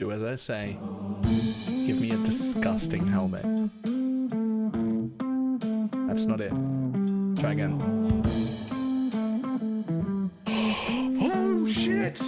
Do as I say. Give me a disgusting helmet. That's not it. Try again. Oh shit!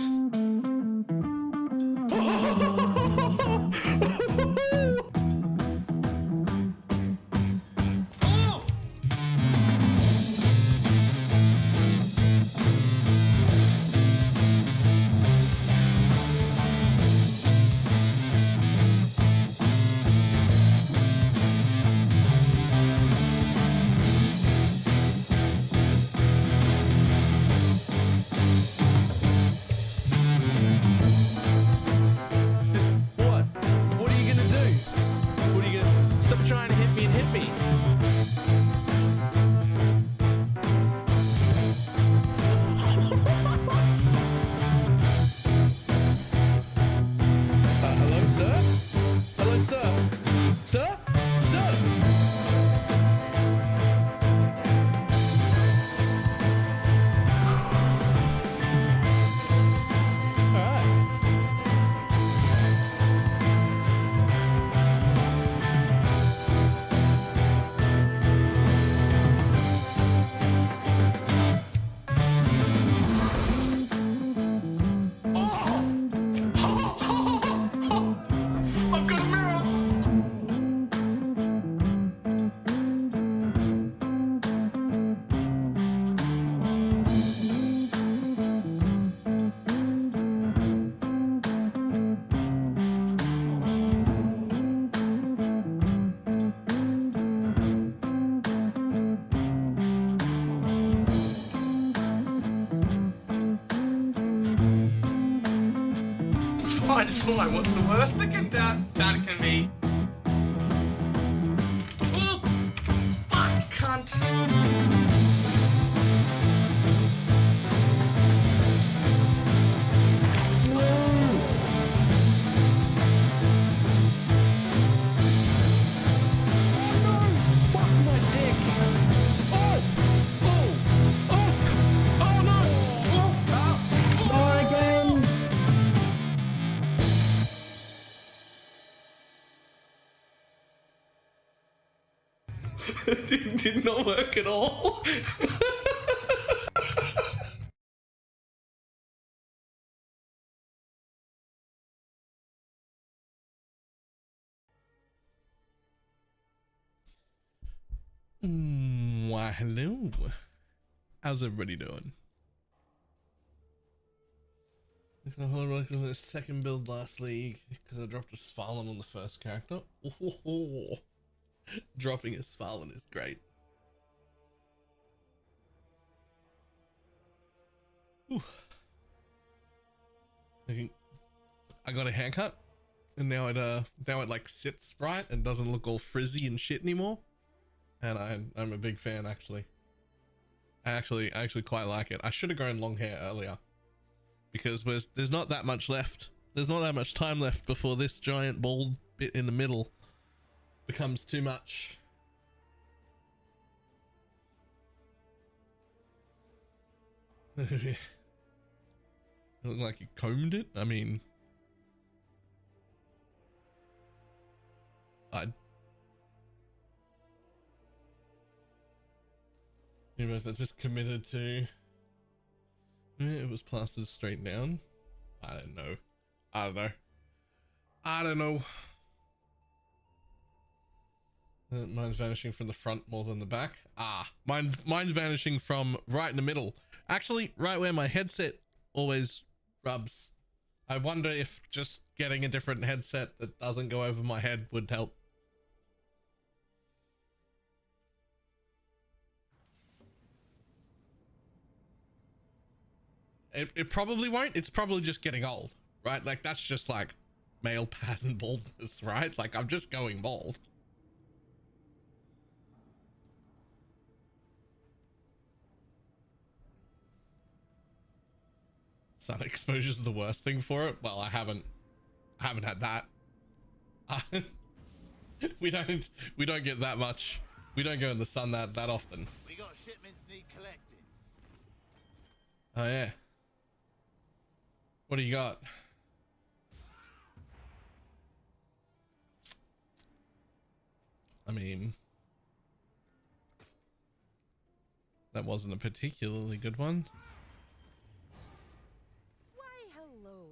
It's fine. What's the worst that can be? Oh, fuck, cunt. It did not work at all. Why, hello. How's everybody doing? Relic was the second build last league because I dropped a Svalin on the first character. Oh, dropping a Svalin is great. I got a haircut and now it like sits right and doesn't look all frizzy and shit anymore. And I'm a big fan actually. I actually quite like it. I should have grown long hair earlier because there's not that much left. There's not that much time left before this giant bald bit in the middle becomes too much. It looked like you combed it. I mean, you know, if it's just committed to it was plastered straight down. I don't know. Mine's vanishing from the front more than the back. Mine's vanishing from right in the middle. Actually, right where my headset always rubs. I wonder if just getting a different headset that doesn't go over my head would help. It probably won't. It's probably just getting old, right? Like that's just like male pattern baldness, right? Like I'm just going bald. Sun exposure's the worst thing for it. Well, I haven't had that. We don't get that much. We don't go in the sun that often. We got shipments need collecting. Oh yeah. What do you got? I mean, that wasn't a particularly good one. Why, hello.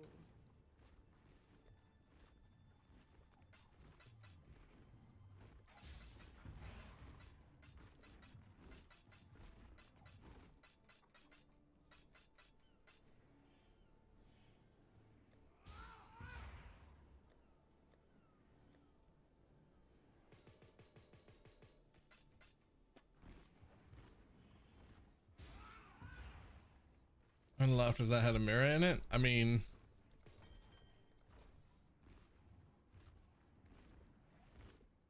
And left if that had a mirror in it. I mean,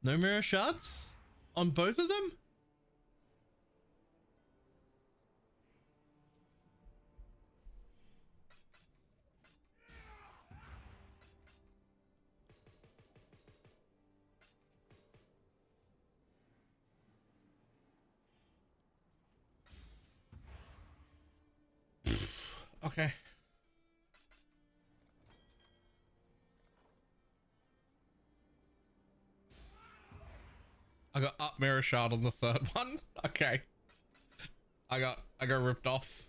no mirror shots on both of them? Okay. I got up mirror shot on the third one. Okay. I got ripped off.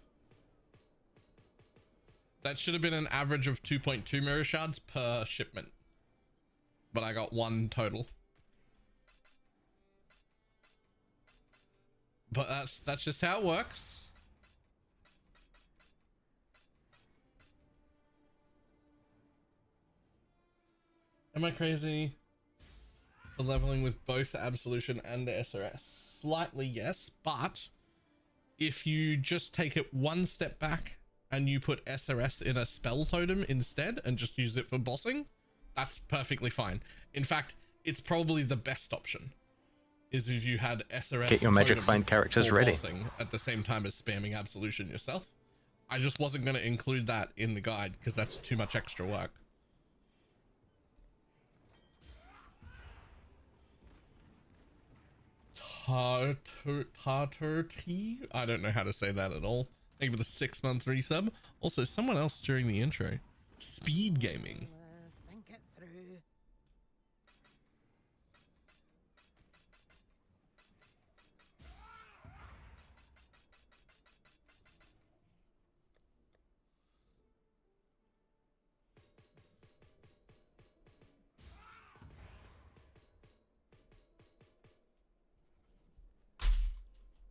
That should have been an average of 2.2 mirror shards per shipment. But I got 1 total. But that's just how it works. Am I crazy for leveling with both Absolution and the SRS? Slightly, yes, but if you just take it one step back and you put SRS in a spell totem instead and just use it for bossing, that's perfectly fine. In fact, it's probably the best option, is if you had SRS Get your magic totem find characters for ready bossing at the same time as spamming Absolution yourself. I just wasn't going to include that in the guide because that's too much extra work. Tartarty? I don't know how to say that at all. Thank you for the 6-month resub. Also, someone else during the intro. Speed gaming. Think it through.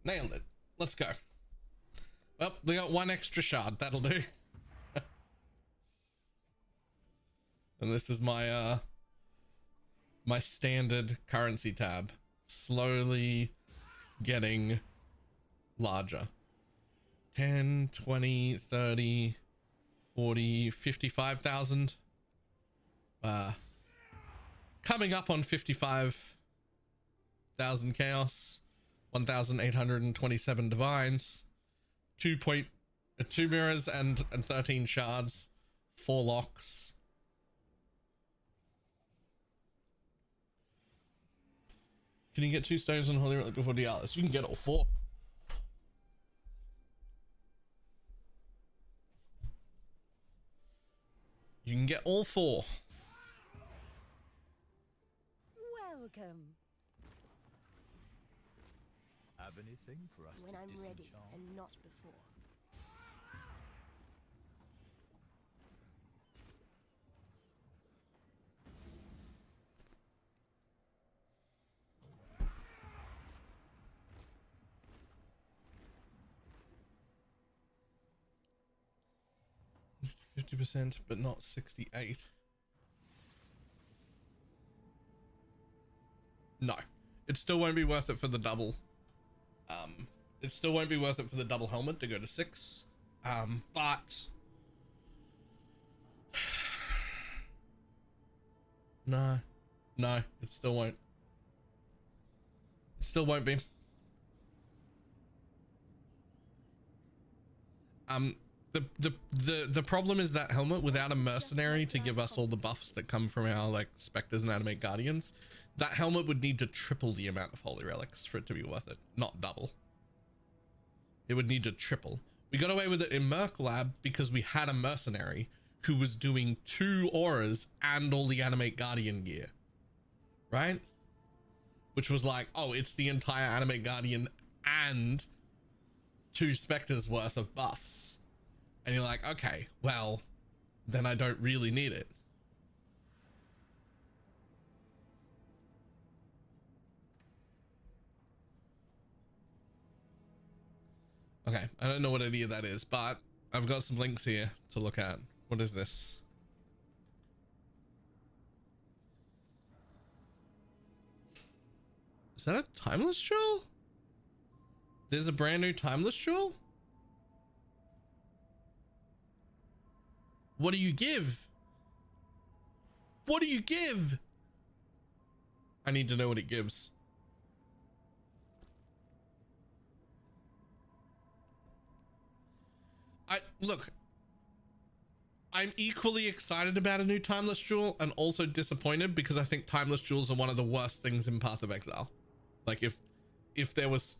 Nailed it. Let's go. Well, they got 1 extra shard. That'll do. And this is my my standard currency tab, slowly getting larger. 10, 20, 30, 40, 55,000. Coming up on 55,000 chaos, 1,827 divines, 2 mirrors and 13 shards, 4 locks. Can you get 2 stones on Holy Relic before Dialis? You can get all 4. You can get all 4. Welcome. Have anything for us When to I'm ready disenchant? and not before. %, but not 68. No, it still won't be worth it for the double. It still won't be worth it for the double helmet to go to 6. But no, it still won't. It still won't be. The problem is that helmet without a mercenary to give us all the buffs that come from our like Spectres and Animate Guardians, that helmet would need to triple the amount of holy relics for it to be worth it, not double. It would need to triple. We got away with it in Merc Lab because we had a mercenary who was doing 2 auras and all the Animate Guardian gear, right? which was like, oh, it's the entire Animate Guardian and 2 Spectres worth of buffs. And you're like, okay, well, then I don't really need it. Okay, I don't know what any of that is, but I've got some links here to look at. What is this? Is that a timeless jewel? There's a brand new timeless jewel? What do you give? What do you give? I need to know what it gives. Look, I'm equally excited about a new timeless jewel and also disappointed because I think timeless jewels are one of the worst things in Path of Exile. Like if I was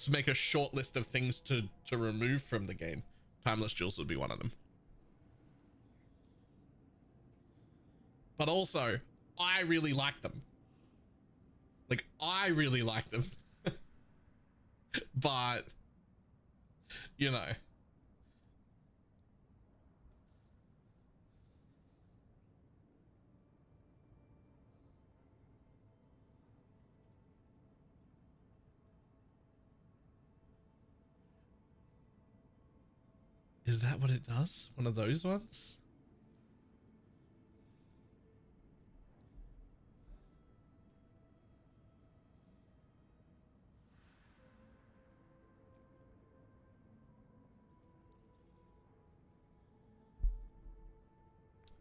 to make a short list of things to remove from the game, timeless jewels would be one of them. But also, I really like them. Like, I really like them. But, you know. Is that what it does? One of those ones?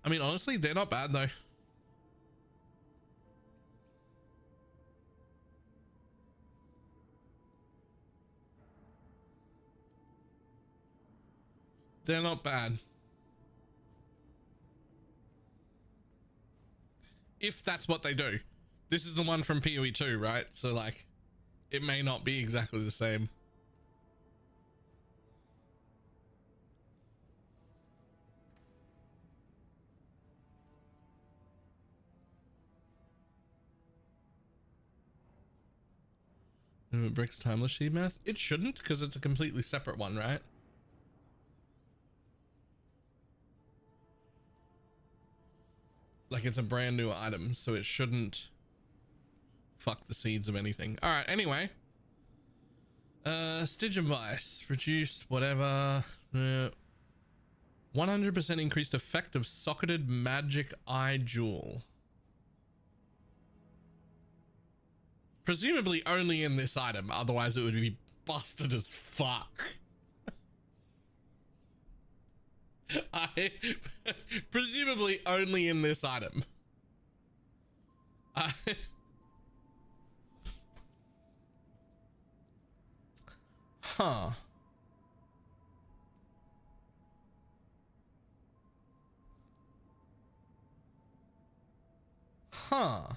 I mean, honestly, they're not bad though. They're not bad. If that's what they do. This is the one from PoE 2, right? So like, it may not be exactly the same. It breaks timeless sheet math. It shouldn't, because it's a completely separate one, right? Like, it's a brand new item, so it shouldn't fuck the seeds of anything. All right, anyway. Stygian Vice, reduced, whatever. 100% increased effect of socketed magic eye jewel. Presumably only in this item, otherwise it would be busted as fuck. Presumably only in this item. Huh. Huh.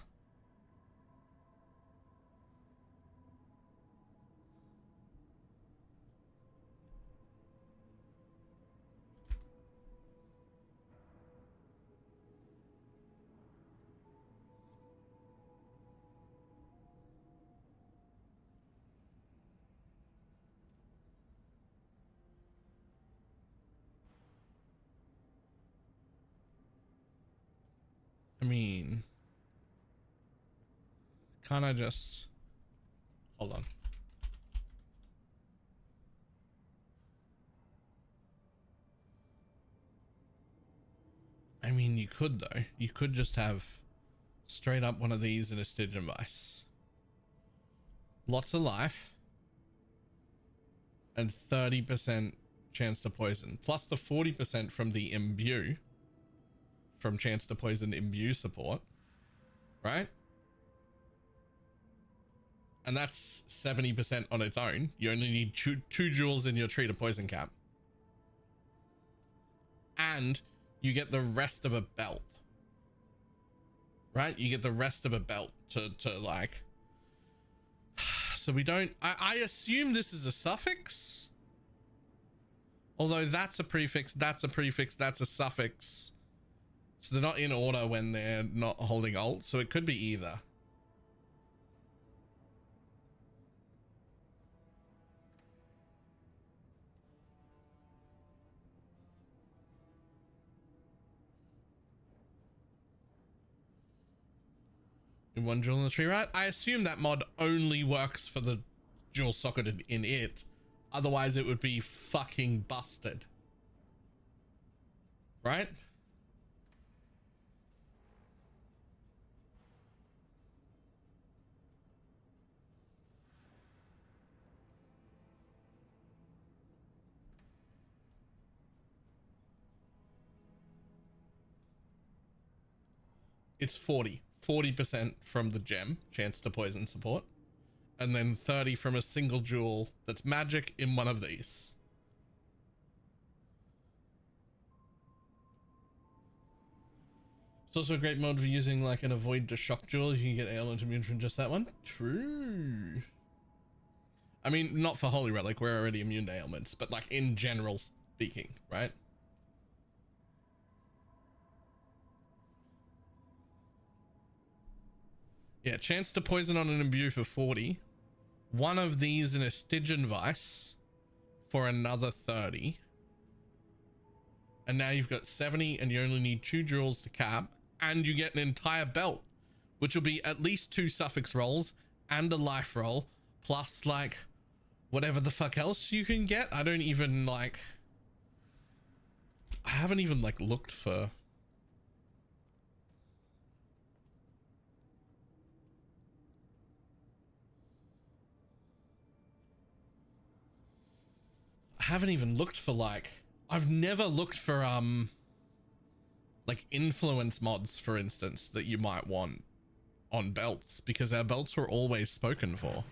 I mean, can't I just hold on? I mean, you could though. You could just have straight up one of these in a Stygian Vice. Lots of life and 30% chance to poison, plus the 40% from the imbue. From chance to poison imbue support, right? And that's 70% on its own. You only need two jewels in your tree to poison cap. And you get the rest of a belt. Right? You get the rest of a belt to like... So we don't... I assume this is a suffix? Although that's a prefix, that's a prefix, that's a suffix. So they're not in order when they're not holding alt, so it could be either. in one jewel in the tree, right? I assume that mod only works for the jewel socketed in it. Otherwise, it would be fucking busted. Right? It's 40% from the gem, chance to poison support, and then 30 from a single jewel that's magic in one of these. It's also a great mode for using like an avoid to shock jewel. You can get ailment immune from just that one. True. I mean, not for Holy Relic, we're already immune to ailments, but like in general speaking, right? Yeah, chance to poison on an imbue for 40. One of these in a Stygian Vice for another 30. And now you've got 70 and you only need 2 jewels to cap. And you get an entire belt, which will be at least 2 suffix rolls and a life roll. Plus like whatever the fuck else you can get. I don't even like... I haven't even like looked for... I haven't even looked for like, I've never looked for like influence mods, for instance, that you might want on belts, because our belts were always spoken for.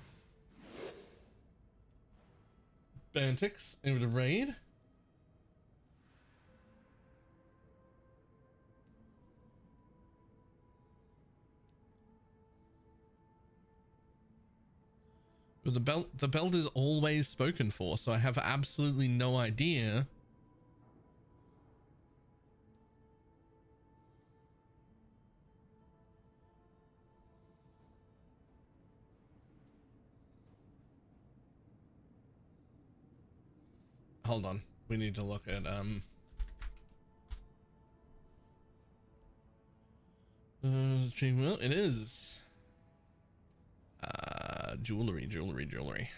Bantix into the raid. The belt is always spoken for, so I have absolutely no idea. Hold on, we need to look at well, it is jewelry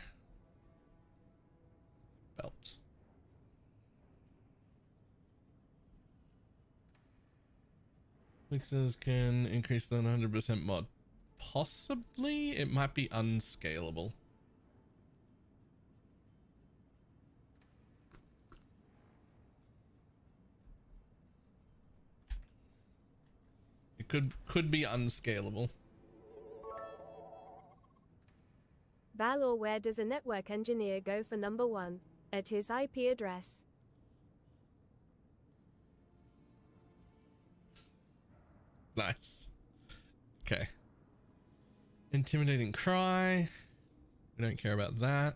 belt. Mixes can increase the 100% mod. Possibly it might be unscalable. It could be unscalable. Balor, where does a network engineer go for number 1? At his IP address. Nice. Okay. Intimidating cry. We don't care about that.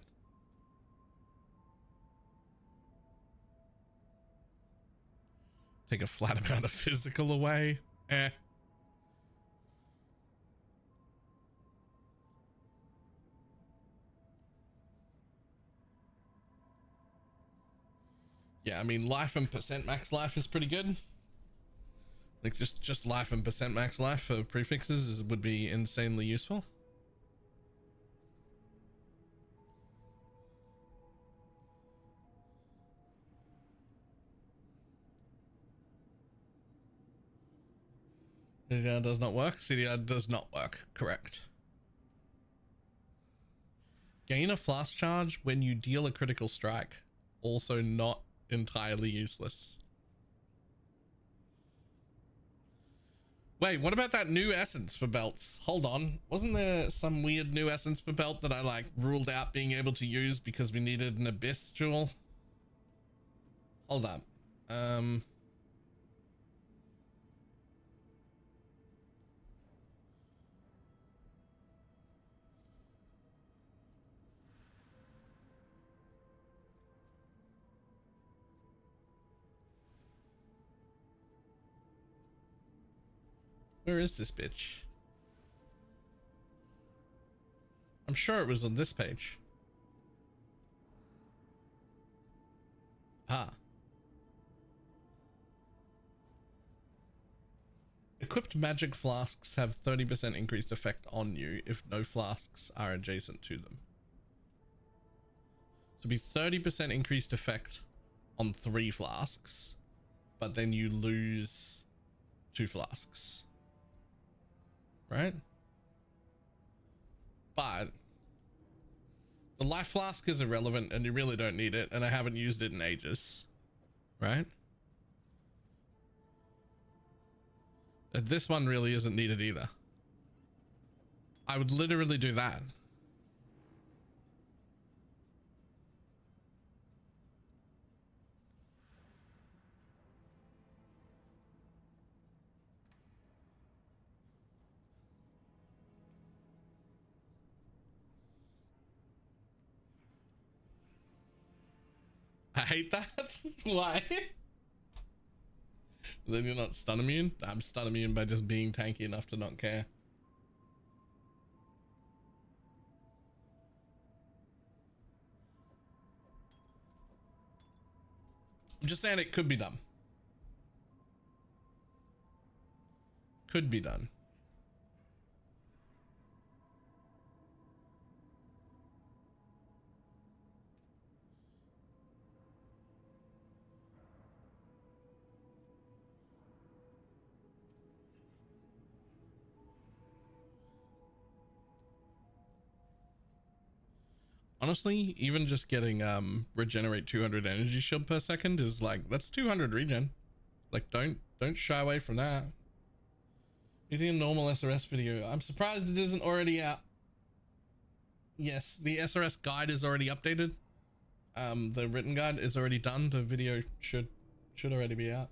Take a flat amount of physical away. Eh. Yeah, I mean, life and percent max life is pretty good. Like just life and percent max life for prefixes would be insanely useful. CDR does not work. CDR does not work. Correct. Gain a flask charge when you deal a critical strike. Also not entirely useless. Wait, what about that new essence for belts? Hold on. Wasn't there some weird new essence for belt that I like ruled out being able to use because we needed an abyss jewel? Hold up. Where is this bitch? I'm sure it was on this page. Ah. Equipped magic flasks have 30% increased effect on you if no flasks are adjacent to them. So be 30% increased effect on 3 flasks, but then you lose 2 flasks. Right? But the life flask is irrelevant and you really don't need it, and I haven't used it in ages. Right? This one really isn't needed either. I would literally do that. I hate that. Why? Then you're not stun immune? I'm stun immune by just being tanky enough to not care. I'm just saying it could be done. Could be done. Honestly, even just getting regenerate 200 energy shield per second is like, that's 200 regen. Like, don't shy away from that. Eating a normal SRS video. I'm surprised it isn't already out. Yes, the SRS guide is already updated. The written guide is already done. The video should already be out.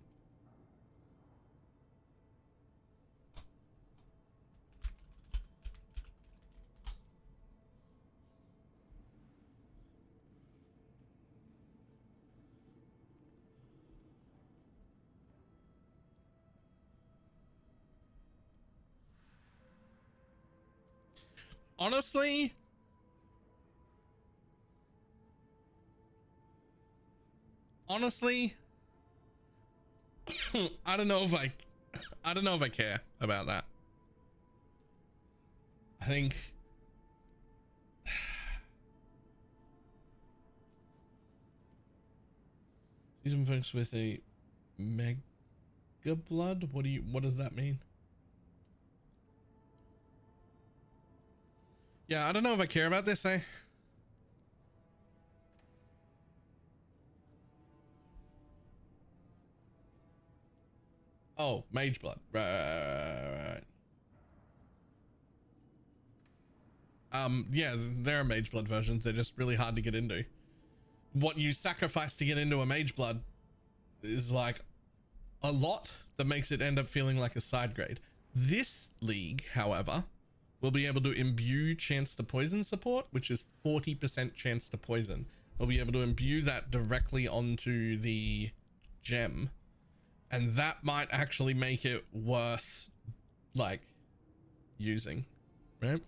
Honestly, I don't know if I care about that. I think season folks with a mega blood. What does that mean? Yeah, I don't know if I care about this, eh? Oh, mage blood. Right. Yeah, there are mage blood versions. They're just really hard to get into. What you sacrifice to get into a mage blood is like a lot that makes it end up feeling like a side grade. This league, however, will be able to imbue chance to poison support, which is 40% chance to poison. We'll be able to imbue that directly onto the gem, and that might actually make it worth like using, right?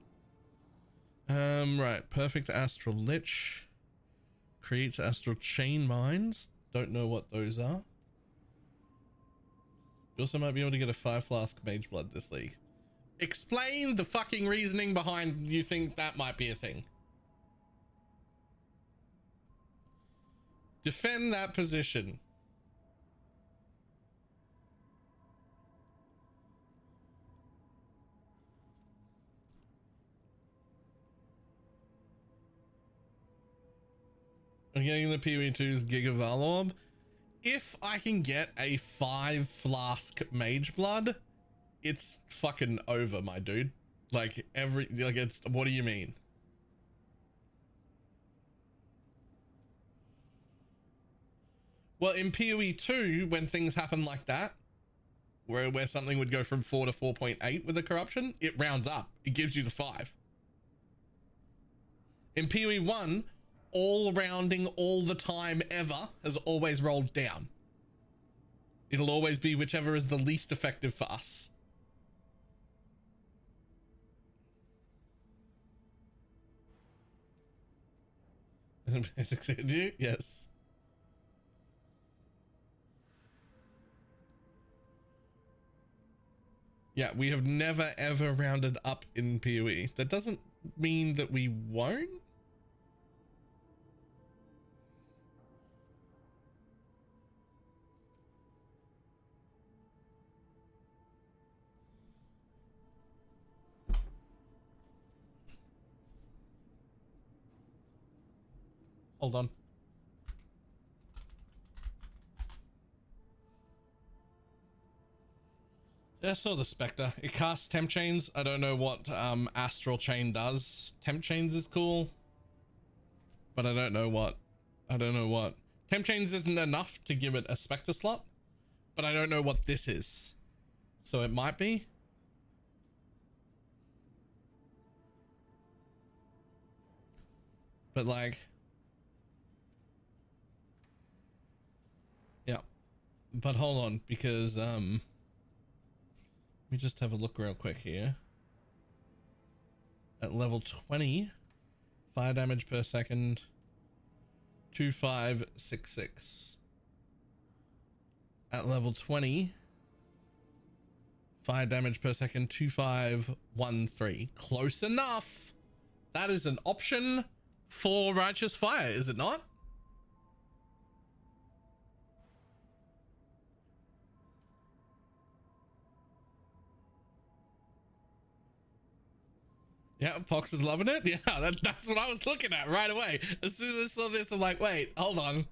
Right, perfect astral lich creates astral chain mines. Don't know what those are. You also might be able to get a 5 flask mage blood this league. Explain the fucking reasoning behind you think that might be a thing. Defend that position. I'm getting the PV2's Giga Valorb. If I can get a 5 flask mage blood, it's fucking over, my dude. Like it's, what do you mean? Well, in PoE 2, when things happen like that, where something would go from 4 to 4.8 with a corruption, it rounds up. It gives you the 5. In PoE 1, all rounding all the time ever has always rolled down. It'll always be whichever is the least effective for us. Yes. Yeah, we have never ever rounded up in PoE. That doesn't mean that we won't. Hold on. Yeah, I saw the Spectre. It casts temp chains. I don't know what astral chain does. Temp chains is cool, but I don't know what. Temp chains isn't enough to give it a Spectre slot, but I don't know what this is. So it might be. But like, yeah. But hold on, because let me just have a look real quick here. At level 20, fire damage per second, 2566. At level 20, fire damage per second, 2513. Close enough. That is an option for Righteous Fire, is it not? Yeah, Pox is loving it. Yeah, that's what I was looking at right away. As soon as I saw this, I'm like, wait, hold on.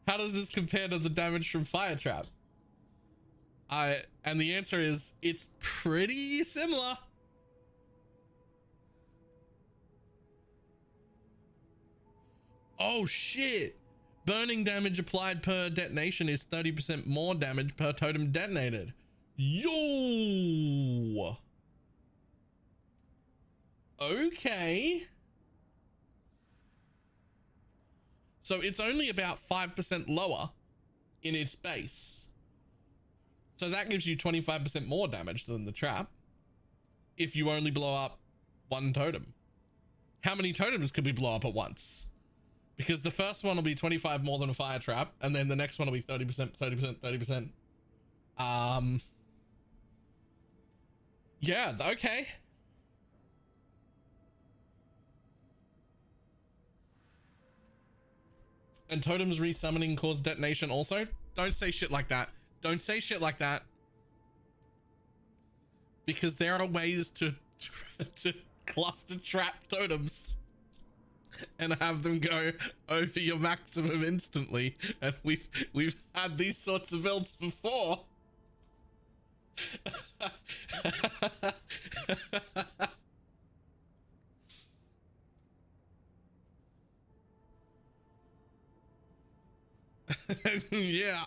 How does this compare to the damage from Fire Trap? And the answer is, it's pretty similar. Oh shit. Burning damage applied per detonation is 30% more damage per totem detonated. Yo. Okay. So it's only about 5% lower in its base. So that gives you 25% more damage than the trap if you only blow up one totem. How many totems could we blow up at once? Because the first one will be 25 more than a fire trap, and then the next one will be 30%, 30%, 30%. Yeah, okay. And totems resummoning cause detonation also? Don't say shit like that. Don't say shit like that. Because there are ways to cluster trap totems and have them go over your maximum instantly. And we've had these sorts of builds before. Yeah.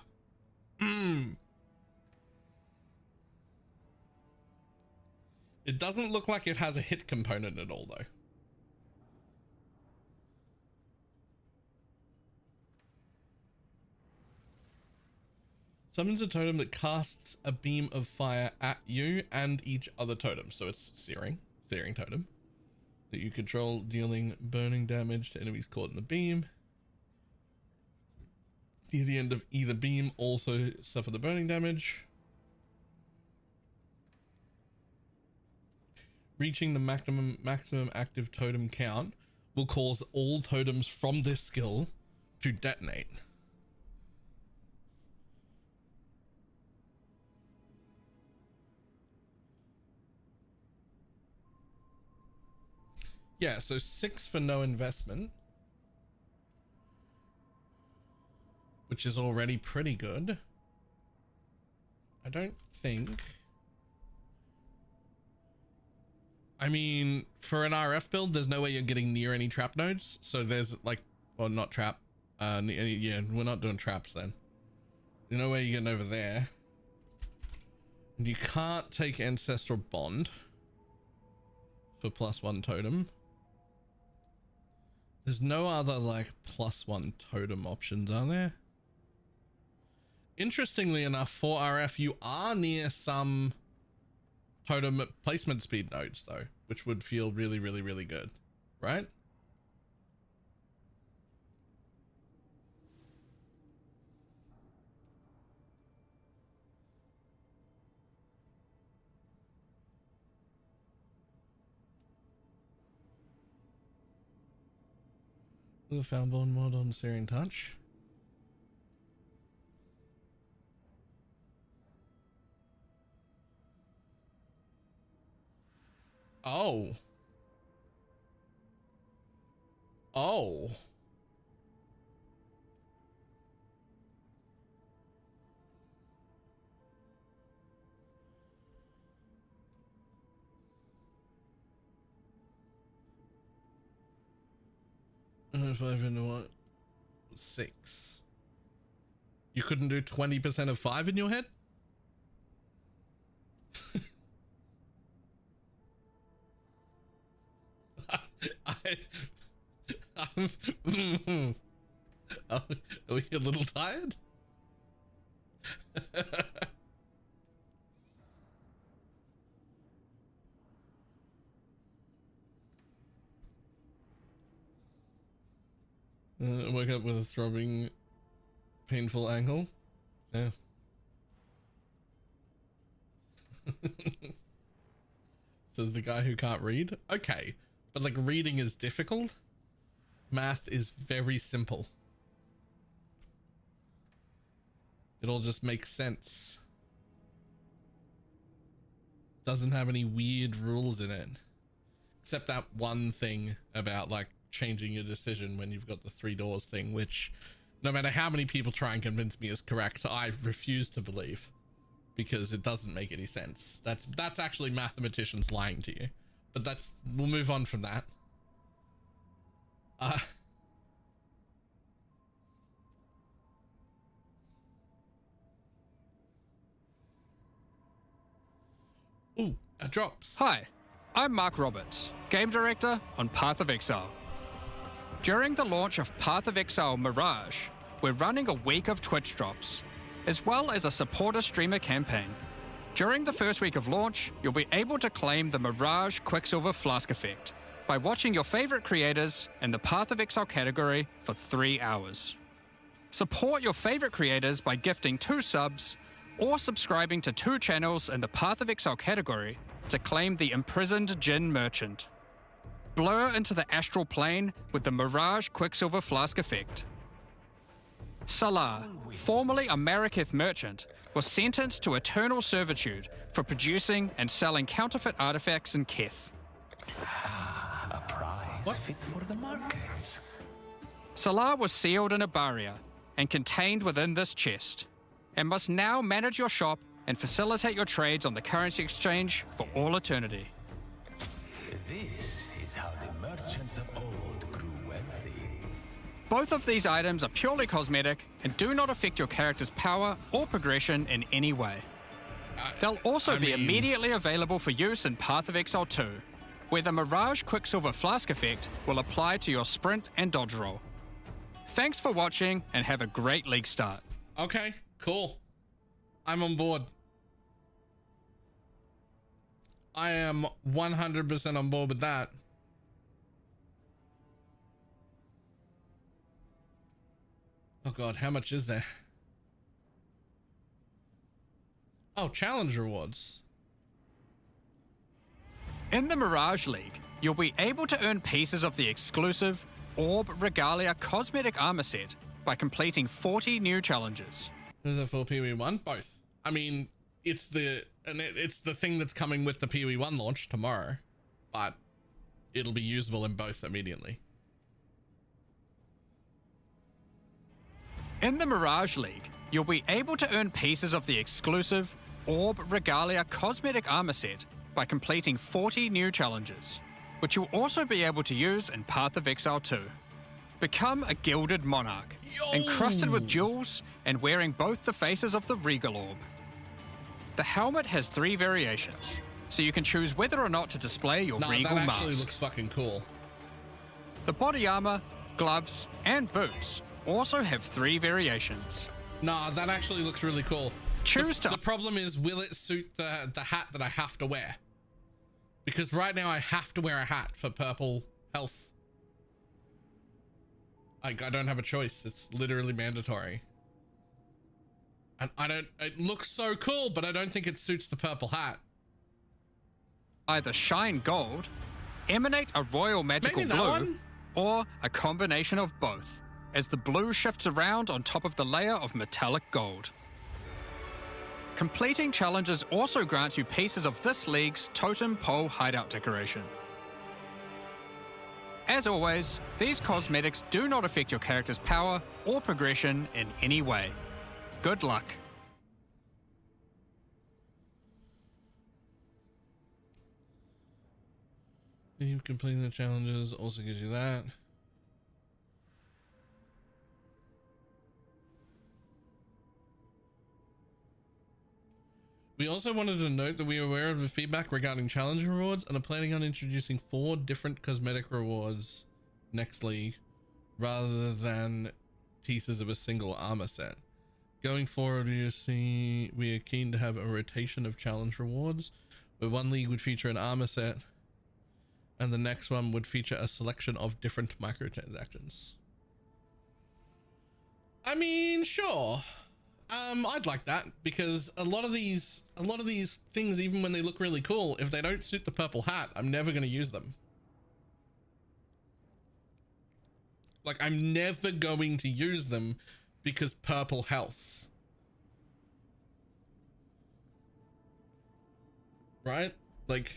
It doesn't look like it has a hit component at all, though. Summons a totem that casts a beam of fire at you and each other totem. So it's searing totem that you control, dealing burning damage to enemies caught in the beam. Near the end of either beam, also suffer the burning damage. Reaching the maximum active totem count will cause all totems from this skill to detonate. Yeah, so 6 for no investment, which is already pretty good. I don't think... I mean, for an RF build, there's no way you're getting near any trap nodes. So there's like, well, not trap. Yeah, we're not doing traps then. There's no way you're getting over there. And you can't take Ancestral Bond for +1 totem. There's no other like +1 totem options, are there? Interestingly enough, for RF, you are near some totem placement speed nodes though, which would feel really, really, really good, right? The Foundborn mod on Syrian Touch. Oh. Oh. Five into what? 6. You couldn't do 20% of 5 in your head? Are we a little tired? Wake up with a throbbing, painful ankle. Yeah. Says the guy who can't read. Okay, but like reading is difficult. Math is very simple. It all just makes sense. Doesn't have any weird rules in it. Except that one thing about like changing your decision when you've got the 3 doors thing, which no matter how many people try and convince me is correct, I refuse to believe because it doesn't make any sense. That's actually mathematicians lying to you, but we'll move on from that. Ooh, drops. Hi, I'm Mark Roberts, Game Director on Path of Exile. During the launch of Path of Exile Mirage, we're running a week of Twitch drops, as well as a supporter streamer campaign. During the first week of launch, you'll be able to claim the Mirage Quicksilver Flask effect by watching your favorite creators in the Path of Exile category for 3 hours. Support your favorite creators by gifting 2 subs or subscribing to 2 channels in the Path of Exile category to claim the Imprisoned Djinn Merchant. Blur into the astral plane with the Mirage Quicksilver Flask effect. Salah, formerly a Marraketh merchant, was sentenced to eternal servitude for producing and selling counterfeit artifacts in Keth. A prize fit for the markets. Salah was sealed in a barrier and contained within this chest, and must now manage your shop and facilitate your trades on the currency exchange for all eternity. This is how the merchants of old grew wealthy. Both of these items are purely cosmetic and do not affect your character's power or progression in any way. They'll also be immediately available for use in Path of Exile 2, where the Mirage Quicksilver Flask effect will apply to your sprint and dodge roll. Thanks for watching and have a great league start. Okay, cool. I'm on board. I am 100% on board with that. Oh god, how much is there? Oh, challenge rewards. In the Mirage League, you'll be able to earn pieces of the exclusive Orb Regalia cosmetic armor set by completing 40 new challenges. Is it for PoE1? Both. I mean, it's the thing that's coming with the PoE1 launch tomorrow, but it'll be usable in both immediately. In the Mirage League, you'll be able to earn pieces of the exclusive Orb Regalia cosmetic armor set by completing 40 new challenges, which you'll also be able to use in Path of Exile 2. Become a Gilded Monarch, encrusted with jewels and wearing both the faces of the Regal Orb. The helmet has 3 variations, so you can choose whether or not to display your Regal that mask. actually looks fucking cool. The body armor, gloves, and boots also have 3 variations. Nah, that actually looks really cool. The problem is, will it suit the hat that I have to wear? Because right now I have to wear a hat for purple health. I don't have a choice. It's literally mandatory. And it looks so cool, but I don't think it suits the purple hat. Either shine gold, emanate a royal magical Maybe that blue, one? or a combination of both, as the blue shifts around on top of the layer of metallic gold. Completing challenges also grants you pieces of this league's Totem Pole hideout decoration. As always, these cosmetics do not affect your character's power or progression in any way. Good luck. You've completed the challenges, also gives you that. We also wanted to note that we are aware of the feedback regarding challenge rewards and are planning on introducing 4 different cosmetic rewards next league rather than pieces of a single armor set. Going forward, we are keen to have a rotation of challenge rewards, where one league would feature an armor set and the next one would feature a selection of different microtransactions. I mean, sure. I'd like that, because a lot of these things, even when they look really cool, if they don't suit the purple hat, I'm never going to use them. Like, I'm never going to use them because purple health. Right? Like,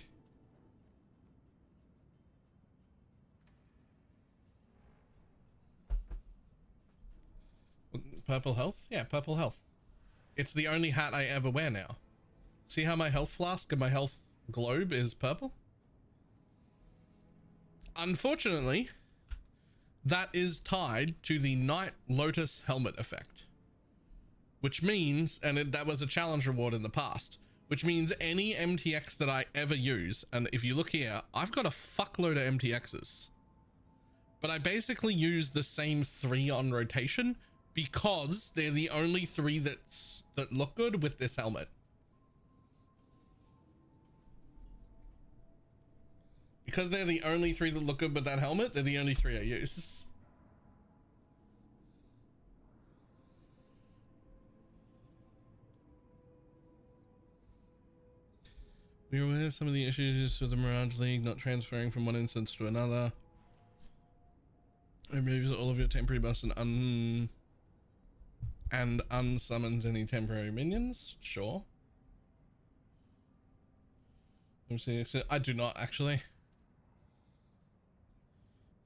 purple health? Yeah, purple health. It's the only hat I ever wear now. See how my health flask and my health globe is purple? Unfortunately, that is tied to the Night Lotus helmet effect, which means, and that was a challenge reward in the past, which means any MTX that I ever use, and if you look here, I've got a fuckload of MTXs, but I basically use the same 3 on rotation because they're the only 3 that look good with this helmet. Because they're the only 3 that look good with that helmet, they're the only 3 I use. We are aware of some of the issues with the Mirage League not transferring from one instance to another. It removes all of your temporary buffs and unsummons any temporary minions. Sure. Let me see. I do not actually.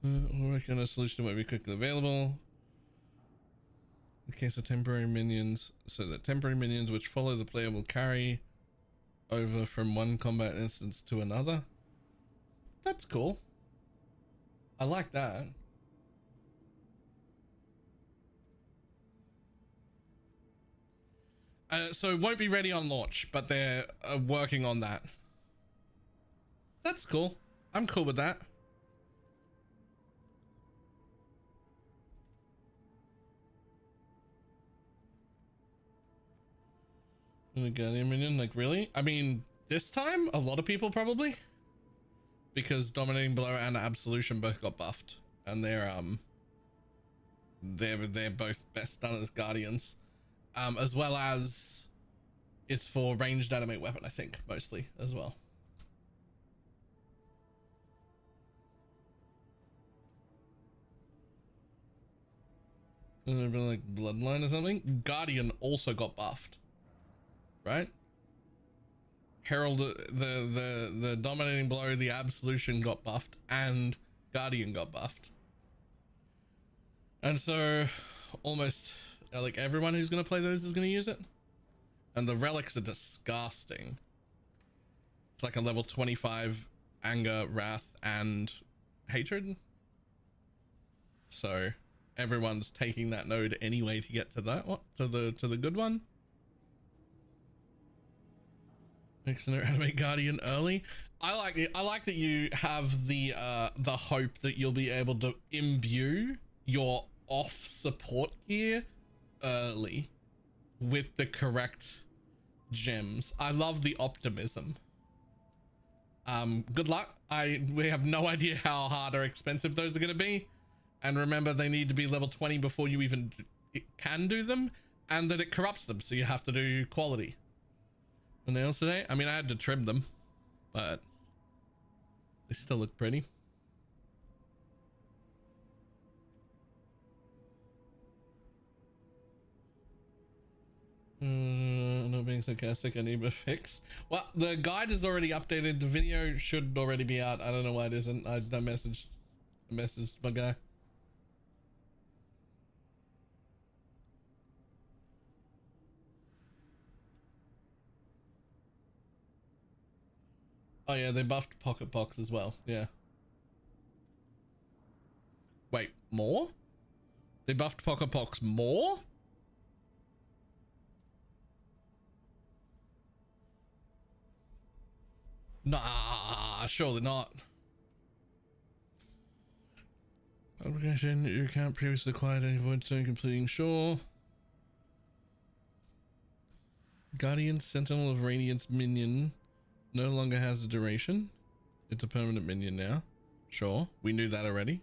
We'll work on a solution that might be quickly available. In case of temporary minions, so that temporary minions which follow the player will carry over from one combat instance to another. That's cool. I like that. So it won't be ready on launch, but they're working on that. That's cool. I'm cool with that. And a Guardian minion, like really? I mean, this time a lot of people probably, because Dominating Blow and Absolution both got buffed, and they're both best done as Guardians, as well as it's for ranged animate weapon, I think, mostly as well. And they've been like Bloodline or something. Guardian also got buffed, right? Herald, the Dominating Blow, the Absolution got buffed, and Guardian got buffed. And so almost like everyone who's going to play those is going to use it. And the relics are disgusting. It's like a level 25 anger, wrath, and hatred. So everyone's taking that node anyway to get to that one, to the good one. Excellent. Animate Guardian early. I like it. I like that you have the hope that you'll be able to imbue your off support gear early with the correct gems. I love the optimism. Good luck. We have no idea how hard or expensive those are going to be, and remember they need to be level 20 before you even can do them, and that it corrupts them, so you have to do quality. The nails today, I mean, I had to trim them, but they still look pretty. Not being sarcastic, I need a fix. Well, the guide is already updated. The video should already be out. I don't know why it isn't. I messaged my guy. Oh yeah, they buffed Pocket Box as well. Yeah. Wait, more? They buffed Pocket Box more? Nah, surely not. Application, your account previously acquired any void stone completing, sure. Guardian Sentinel of Radiance minion no longer has a duration. It's a permanent minion now. Sure, we knew that already.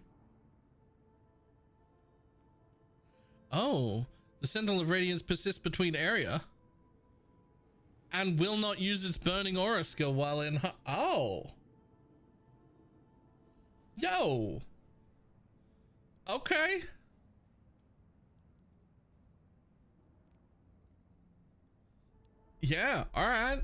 Oh, the Sentinel of Radiance persists between area and will not use its burning aura skill while in oh. Yo. Okay. Yeah, all right.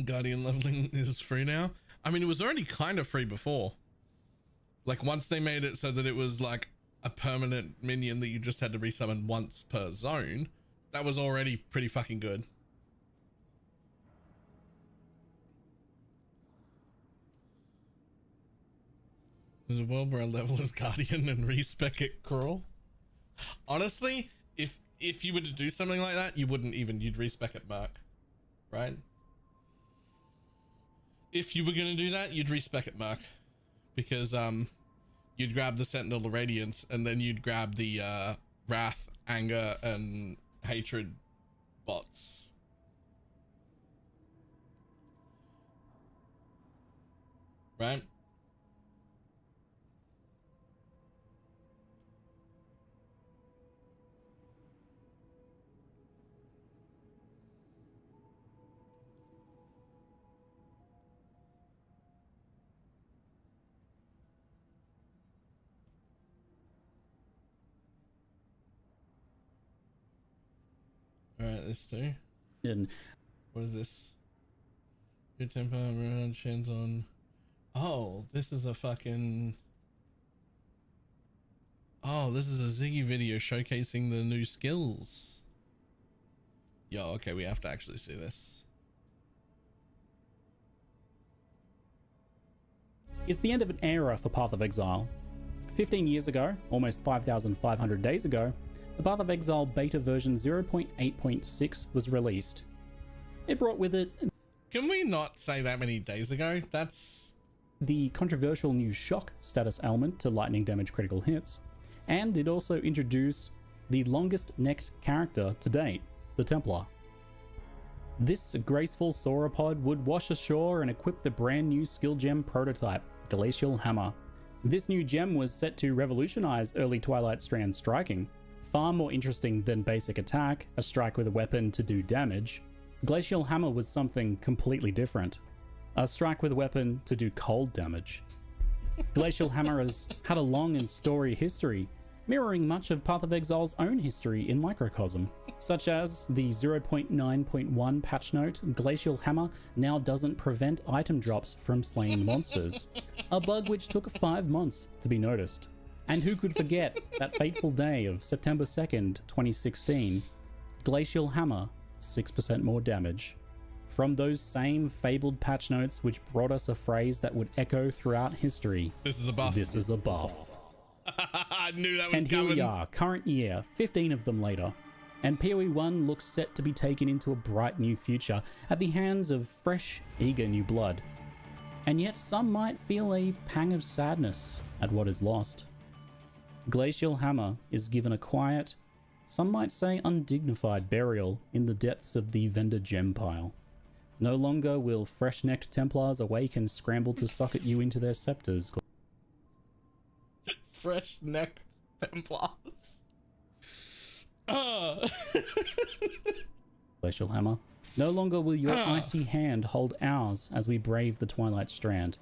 Guardian leveling is free now. I mean, it was already kind of free before. Like once they made it so that it was like a permanent minion that you just had to resummon once per zone, that was already pretty fucking good. There's a world where I level as Guardian and respec it crawl. Honestly, if you were to do something like that, you wouldn't even, you'd respec it Merc, right? If you were going to do that, you'd respec it Merc, because you'd grab the Sentinel of Radiance and then you'd grab the Wrath, Anger, and Hatred bots. Right? Alright, this too. And what is this? Your Templar, Mirage, hands on. Oh, this is a fucking. Oh, this is a Ziggy video showcasing the new skills. Yo, okay, we have to actually see this. it's the end of an era for Path of Exile. 15 years ago, almost 5,500 days ago, the Path of Exile beta version 0.8.6 was released. It brought with it Can we not say that many days ago? That's the controversial new shock status element to lightning damage critical hits, and it also introduced the longest necked character to date, the Templar. This graceful sauropod would wash ashore and equip the brand new skill gem prototype, Glacial Hammer. This new gem was set to revolutionize early Twilight Strand striking. Far more interesting than basic attack, a strike with a weapon to do damage. Glacial Hammer was something completely different. A strike with a weapon to do cold damage. Glacial Hammer has had a long and storied history, mirroring much of Path of Exile's own history in Microcosm, such as the 0.9.1 patch note, Glacial Hammer now doesn't prevent item drops from slaying monsters, a bug which took 5 months to be noticed. And who could forget that fateful day of September 2nd, 2016, Glacial Hammer, 6% more damage. From those same fabled patch notes which brought us a phrase that would echo throughout history. This is a buff. This is a buff. I knew that was And coming. here we are, current year, 15 of them later, and PoE 1 looks set to be taken into a bright new future at the hands of fresh, eager new blood. And yet some might feel a pang of sadness at what is lost. Glacial Hammer is given a quiet, some might say undignified burial in the depths of the vendor gem pile. No longer will fresh-necked Templars awake and scramble to socket you into their scepters. Fresh neck Templars. Glacial Hammer. No longer will your icy hand hold ours as we brave the Twilight Strand.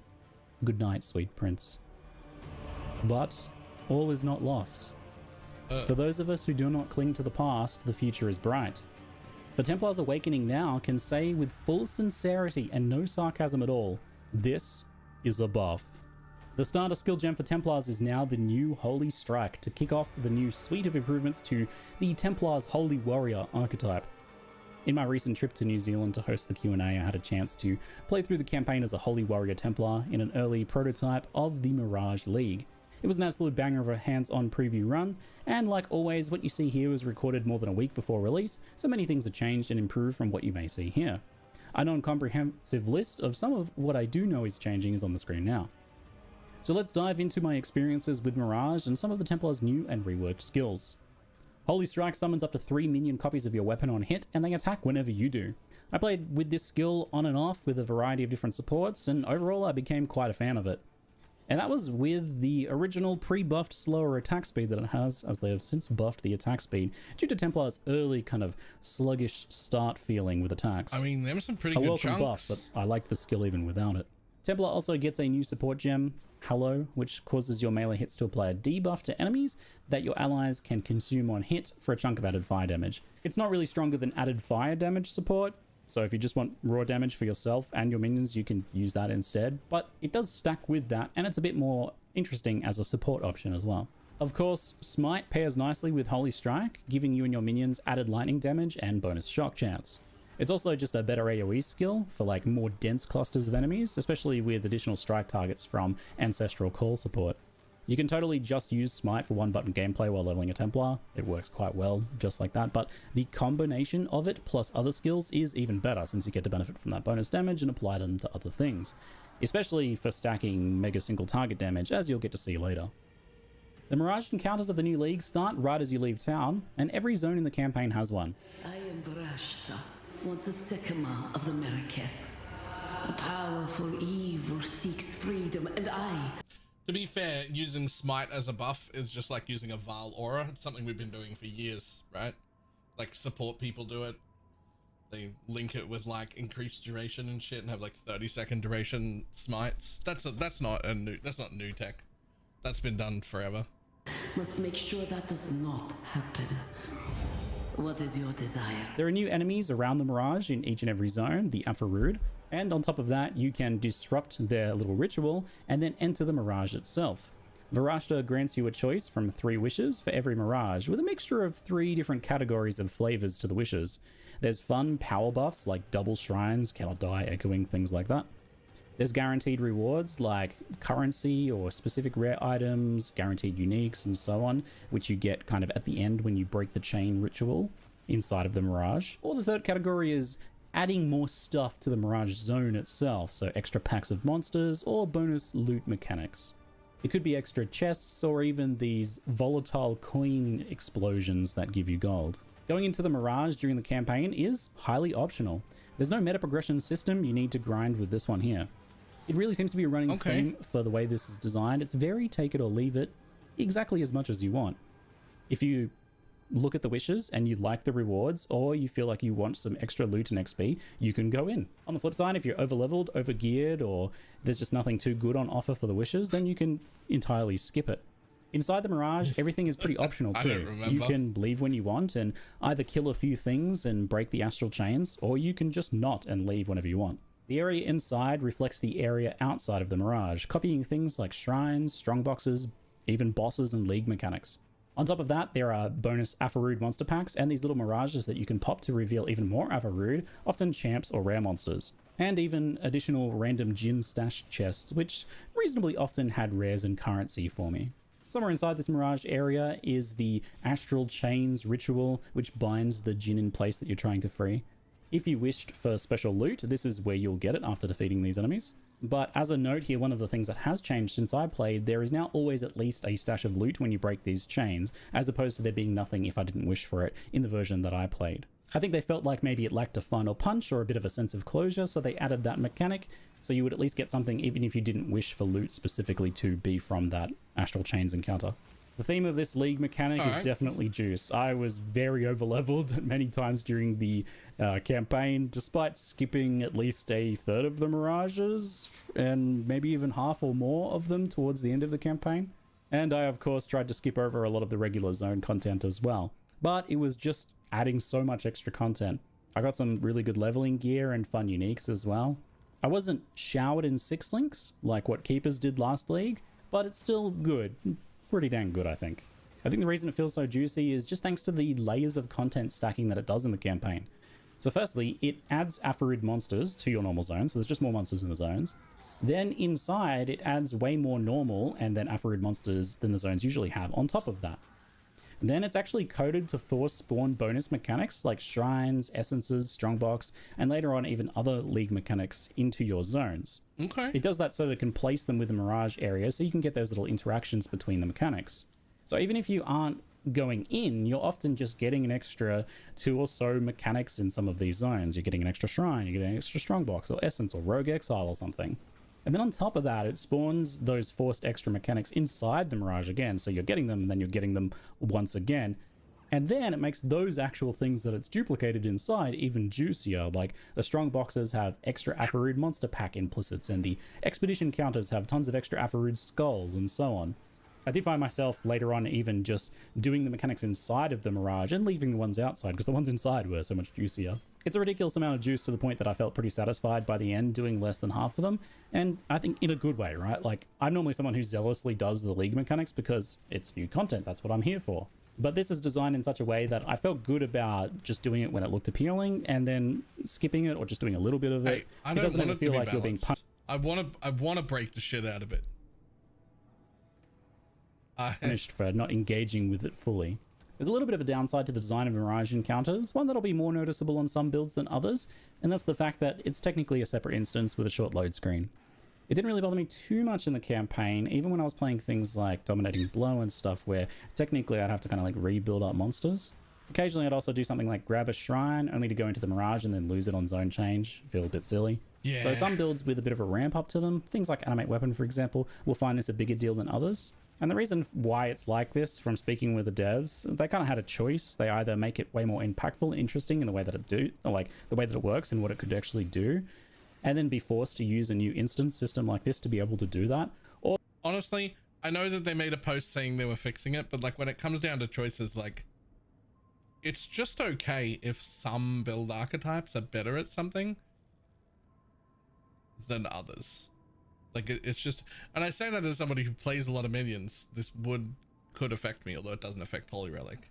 Good night, sweet prince. But all is not lost. For those of us who do not cling to the past, the future is bright. For Templars Awakening now can say with full sincerity and no sarcasm at all, this is a buff. The starter skill gem for Templars is now the new Holy Strike to kick off the new suite of improvements to the Templar's Holy Warrior archetype. In my recent trip to New Zealand to host the Q&A, I had a chance to play through the campaign as a Holy Warrior Templar in an early prototype of the Mirage League. It was an absolute banger of a hands-on preview run, and like always, what you see here was recorded more than a week before release, so many things have changed and improved from what you may see here. A non-comprehensive list of some of what I do know is changing is on the screen now. So let's dive into my experiences with Mirage and some of the Templar's new and reworked skills. Holy Strike summons up to 3 minion copies of your weapon on hit, and they attack whenever you do. I played with this skill on and off with a variety of different supports, and overall I became quite a fan of it. And that was with the original pre-buffed slower attack speed that it has, as they have since buffed the attack speed due to Templar's early kind of sluggish start feeling with attacks. I mean, them some pretty A good welcome chunks. buff, but I liked the skill even without it. Templar also gets a new support gem, Hallow, which causes your melee hits to apply a debuff to enemies that your allies can consume on hit for a chunk of added fire damage. It's not really stronger than added fire damage support, so if you just want raw damage for yourself and your minions, you can use that instead, but it does stack with that, and it's a bit more interesting as a support option as well. Of course, Smite pairs nicely with Holy Strike, giving you and your minions added lightning damage and bonus shock chance. It's also just a better AoE skill for like more dense clusters of enemies, especially with additional strike targets from Ancestral Call support. You can totally just use Smite for one-button gameplay while leveling a Templar. It works quite well, just like that, but the combination of it plus other skills is even better, since you get to benefit from that bonus damage and apply them to other things, especially for stacking mega single target damage, as you'll get to see later. The Mirage encounters of the new league start right as you leave town, and every zone in the campaign has one. I am Varashta, once a sycamore of the Meraketh. A powerful evil seeks freedom, and I... To be fair, using Smite as a buff is just like using a Val Aura. It's something we've been doing for years, right? Like, support people do it. They link it with like increased duration and shit and have like 30-second duration smites. That's not new tech. That's been done forever. must make sure that does not happen. What is your desire? There are new enemies around the Mirage in each and every zone, the Afarud, and on top of that you can disrupt their little ritual and then enter the Mirage itself. Varashta grants you a choice from 3 wishes for every Mirage, with a mixture of 3 different categories of flavors to the wishes. There's fun power buffs like double shrines, cannot die, echoing, things like that. There's guaranteed rewards like currency or specific rare items, guaranteed uniques, and so on, which you get kind of at the end when you break the chain ritual inside of the Mirage. Or the third category is adding more stuff to the Mirage zone itself, so extra packs of monsters or bonus loot mechanics. It could be extra chests or even these volatile coin explosions that give you gold. Going into the Mirage during the campaign is highly optional. There's no meta progression system you need to grind with this one here. It really seems to be a running theme for the way this is designed. It's very take it or leave it, exactly as much as you want. If you look at the wishes and you like the rewards, or you feel like you want some extra loot and XP, you can go in. On the flip side, if you're over-leveled, over-geared, or there's just nothing too good on offer for the wishes, then you can entirely skip it. Inside the Mirage, everything is pretty optional too. You can leave when you want and either kill a few things and break the astral chains, or you can just not and leave whenever you want. The area inside reflects the area outside of the Mirage, copying things like shrines, strongboxes, even bosses and league mechanics. On top of that, there are bonus Afarud monster packs and these little Mirages that you can pop to reveal even more Afarud, often champs or rare monsters. And even additional random Djinn stash chests, which reasonably often had rares and currency for me. Somewhere inside this Mirage area is the Astral Chains ritual, which binds the Djinn in place that you're trying to free. If you wished for special loot, this is where you'll get it after defeating these enemies. But as a note here, one of the things that has changed since I played, there is now always at least a stash of loot when you break these chains, as opposed to there being nothing if I didn't wish for it in the version that I played. I think they felt like maybe it lacked a final punch or a bit of a sense of closure, so they added that mechanic, so you would at least get something even if you didn't wish for loot specifically to be from that Astral Chains encounter. The theme of this league mechanic is definitely juice. I was very overleveled many times during the campaign, despite skipping at least a third of the Mirages, and maybe even half or more of them towards the end of the campaign. And I, of course, tried to skip over a lot of the regular zone content as well. But it was just adding so much extra content. I got some really good leveling gear and fun uniques as well. I wasn't showered in 6 links, like what Keepers did last league, but it's still good. Pretty dang good, I think. I think the reason it feels so juicy is just thanks to the layers of content stacking that it does in the campaign. So firstly, it adds Aphrodite monsters to your normal zone, so there's just more monsters in the zones. Then inside, it adds way more normal and then Aphrodite monsters than the zones usually have on top of that. And then it's actually coded to force spawn bonus mechanics like shrines, essences, strongbox, and later on even other league mechanics into your zones. Okay. It does that so that it can place them with the Mirage area so you can get those little interactions between the mechanics. So even if you aren't going in, you're often just getting an extra 2 or so mechanics in some of these zones. You're getting an extra shrine, you're getting an extra strongbox or essence or rogue exile or something. And then on top of that, it spawns those forced extra mechanics inside the Mirage again. So you're getting them and then you're getting them once again. And then it makes those actual things that it's duplicated inside even juicier. Like the strong boxes have extra Aphrodite monster pack implicits and the expedition counters have tons of extra Aphrodite skulls and so on. I did find myself later on even just doing the mechanics inside of the Mirage and leaving the ones outside because the ones inside were so much juicier. It's a ridiculous amount of juice to the point that I felt pretty satisfied by the end doing less than half of them, and I think in a good way, right? Like, I'm normally someone who zealously does the league mechanics because it's new content, that's what I'm here for. But this is designed in such a way that I felt good about just doing it when it looked appealing and then skipping it or just doing a little bit of it. Hey, it doesn't ever feel like you're being punished. I want to break the shit out of it. Punished for not engaging with it fully. There's a little bit of a downside to the design of Mirage encounters, one that'll be more noticeable on some builds than others, and that's the fact that it's technically a separate instance with a short load screen. It didn't really bother me too much in the campaign, even when I was playing things like Dominating Blow and stuff, where technically I'd have to kind of like rebuild up monsters. Occasionally I'd also do something like grab a shrine, only to go into the Mirage and then lose it on zone change. Feel a bit silly. Yeah. So some builds with a bit of a ramp up to them, things like Animate Weapon for example, will find this a bigger deal than others. And the reason why it's like this, from speaking with the devs, they kind of had a choice. They either make it way more impactful and interesting in the way that it works and what it could actually do, and then be forced to use a new instance system like this to be able to do that. Or honestly, I know that they made a post saying they were fixing it, but like when it comes down to choices, like it's just okay if some build archetypes are better at something than others. Like it's just, and I say that as somebody who plays a lot of minions. This could affect me, although it doesn't affect Holy Relic.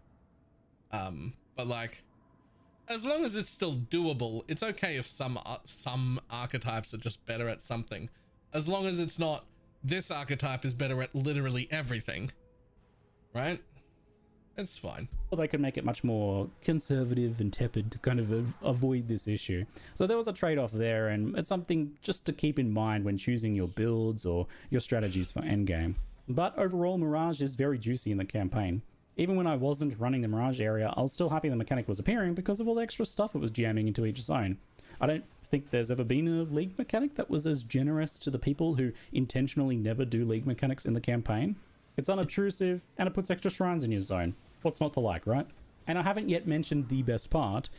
But like, as long as it's still doable, it's okay if some archetypes are just better at something, as long as it's not this archetype is better at literally everything, right? It's fine. Or they could make it much more conservative and tepid to kind of avoid this issue. So there was a trade-off there, and it's something just to keep in mind when choosing your builds or your strategies for endgame. But overall, Mirage is very juicy in the campaign. Even when I wasn't running the Mirage area, I was still happy the mechanic was appearing because of all the extra stuff it was jamming into each zone. I don't think there's ever been a league mechanic that was as generous to the people who intentionally never do league mechanics in the campaign. It's unobtrusive, and it puts extra shrines in your zone. What's not to like, right? And I haven't yet mentioned the best part.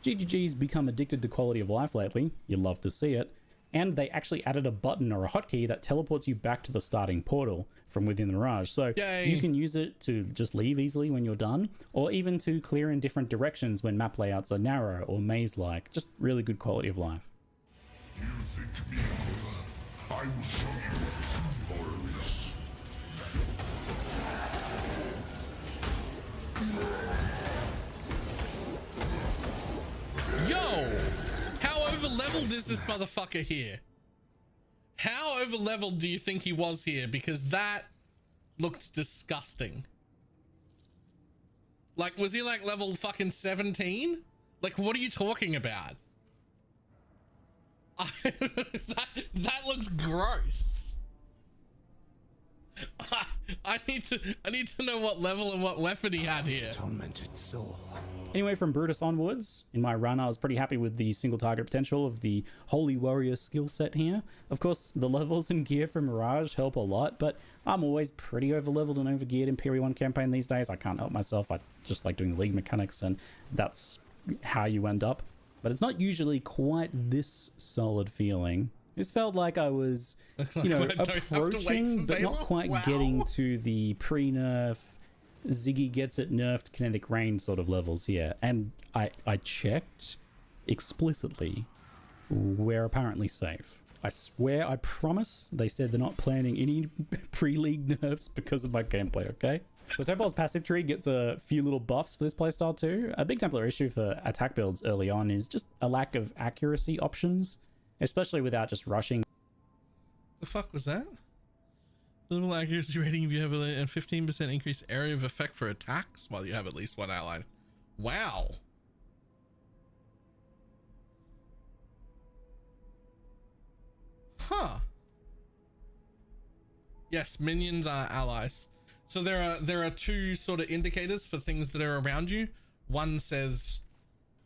GGG's become addicted to quality of life lately. You love to see it. And they actually added a button or a hotkey that teleports you back to the starting portal from within the Mirage. So Yay. You can use it to just leave easily when you're done, or even to clear in different directions when map layouts are narrow or maze-like. Just really good quality of life. You think me clever? I will show you what true power is. Yo! How over-leveled is this motherfucker here? How over-leveled do you think he was here? Because that looked disgusting. Like, was he like level fucking 17? Like, what are you talking about? that looks gross. I need to know what level and what weapon he had here. Tormented soul. Anyway, from Brutus onwards, in my run I was pretty happy with the single target potential of the Holy Warrior skill set here. Of course, the levels and gear from Mirage help a lot, but I'm always pretty over leveled and over geared in Peri 1 campaign these days. I can't help myself. I just like doing the league mechanics, and that's how you end up. But it's not usually quite this solid feeling. This felt like I was, you know, approaching, but not quite getting to the pre-nerf, Ziggy gets it nerfed kinetic range sort of levels here. And I checked explicitly. We're apparently safe. I swear, I promise, they said they're not planning any pre-league nerfs because of my gameplay, okay? So Templar's passive tree gets a few little buffs for this playstyle too. A big Templar issue for attack builds early on is just a lack of accuracy options, especially without just rushing. The fuck was that? Little accuracy rating if you have a 15% increased area of effect for attacks while you have at least one ally. Wow. Huh. Yes, minions are allies. So there are two sort of indicators for things that are around you. One says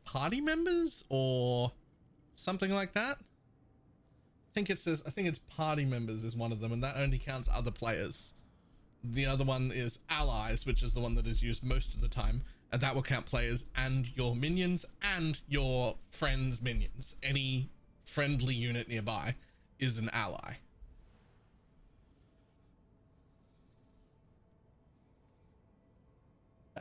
party members or something like that. I think it's party members is one of them, and that only counts other players. The other one is allies, which is the one that is used most of the time, and that will count players and your minions and your friends' minions. Any friendly unit nearby is an ally.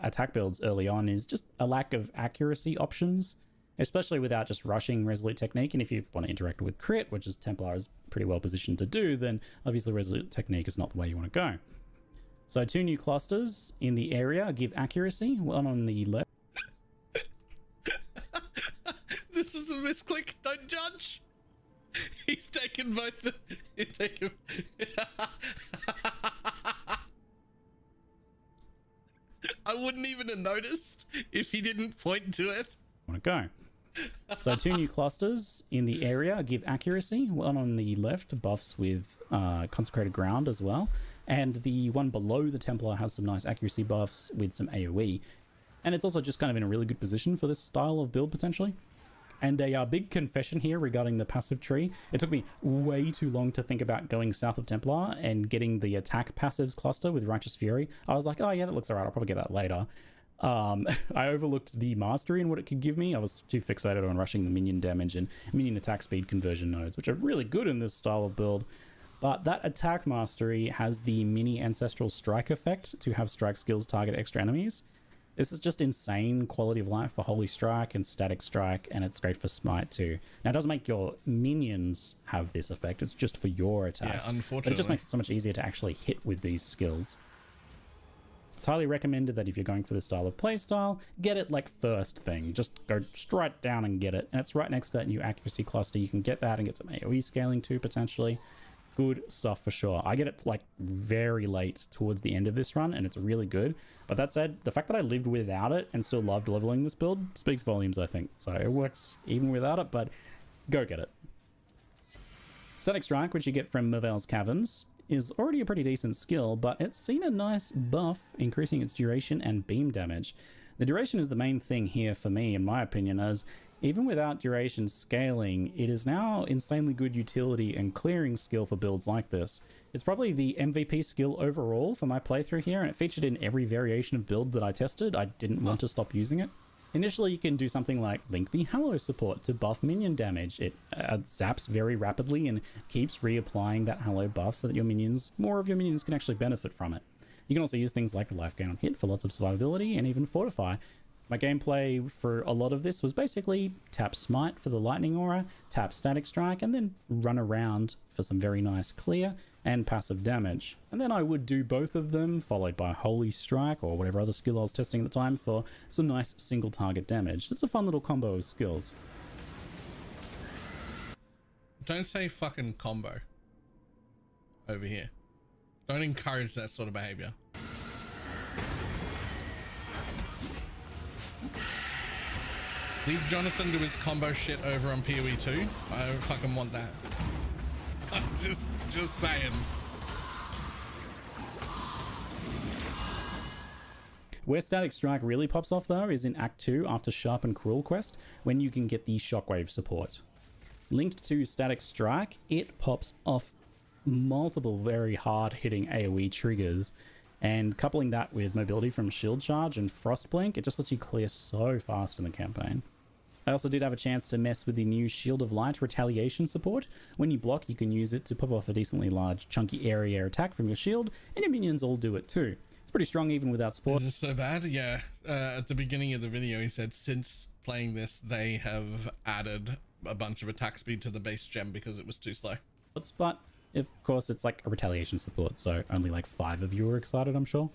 Attack builds early on is just a lack of accuracy options, especially without just rushing Resolute Technique. And if you want to interact with crit, which is Templar is pretty well positioned to do, then obviously Resolute Technique is not the way you want to go. So 2 new clusters in the area give accuracy, one on the left. This is a misclick, don't judge. He's taken both the... I wouldn't even have noticed if he didn't point to it. Want to go. So 2 new clusters in the area give accuracy. One on the left buffs with Consecrated Ground as well. And the one below the Templar has some nice accuracy buffs with some AoE. And it's also just kind of in a really good position for this style of build potentially. And a big confession here regarding the passive tree. It took me way too long to think about going south of Templar and getting the attack passives cluster with Righteous Fury. I was like, oh yeah, that looks alright, I'll probably get that later. I overlooked the mastery and what it could give me. I was too fixated on rushing the minion damage and minion attack speed conversion nodes, which are really good in this style of build. But that attack mastery has the mini ancestral strike effect to have strike skills target extra enemies. This is just insane quality of life for Holy Strike and Static Strike, and it's great for Smite too. Now, it doesn't make your minions have this effect, it's just for your attacks. Yeah, unfortunately. But it just makes it so much easier to actually hit with these skills. It's highly recommended that if you're going for this style of playstyle, get it like first thing. Just go straight down and get it. And it's right next to that new accuracy cluster. You can get that and get some AoE scaling too, potentially. Good stuff for sure. I get it like very late towards the end of this run, and it's really good. But that said, the fact that I lived without it and still loved leveling this build speaks volumes, I think. So it works even without it, but go get it. Static Strike, which you get from Merveil's Caverns, is already a pretty decent skill, but it's seen a nice buff, increasing its duration and beam damage. The duration is the main thing here for me, in my opinion, as even without duration scaling, it is now insanely good utility and clearing skill for builds like this. It's probably the MVP skill overall for my playthrough here, and it featured in every variation of build that I tested. I didn't want to stop using it. Initially, you can do something like link the Hallow support to buff minion damage. It zaps very rapidly and keeps reapplying that Hallow buff so that your minions, more of your minions can actually benefit from it. You can also use things like life gain on hit for lots of survivability and even fortify. My gameplay for a lot of this was basically tap Smite for the Lightning Aura, tap Static Strike, and then run around for some very nice clear and passive damage. And then I would do both of them, followed by Holy Strike or whatever other skill I was testing at the time for some nice single target damage. It's a fun little combo of skills. Don't say fucking combo over here. Don't encourage that sort of behavior. Leave Jonathan to his combo shit over on PoE 2. I don't fucking want that. I'm just saying. Where Static Strike really pops off though is in Act 2 after Sharp and Cruel quest, when you can get the Shockwave support. Linked to Static Strike, it pops off multiple very hard hitting AoE triggers, and coupling that with mobility from Shield Charge and Frost Blink, it just lets you clear so fast in the campaign. I also did have a chance to mess with the new Shield of Light retaliation support. When you block, you can use it to pop off a decently large chunky area attack from your shield, and your minions all do it too. It's pretty strong even without support. It's so bad, yeah. At the beginning of the video, he said since playing this, they have added a bunch of attack speed to the base gem because it was too slow. But of course, it's like a retaliation support, so only like 5 of you are excited, I'm sure.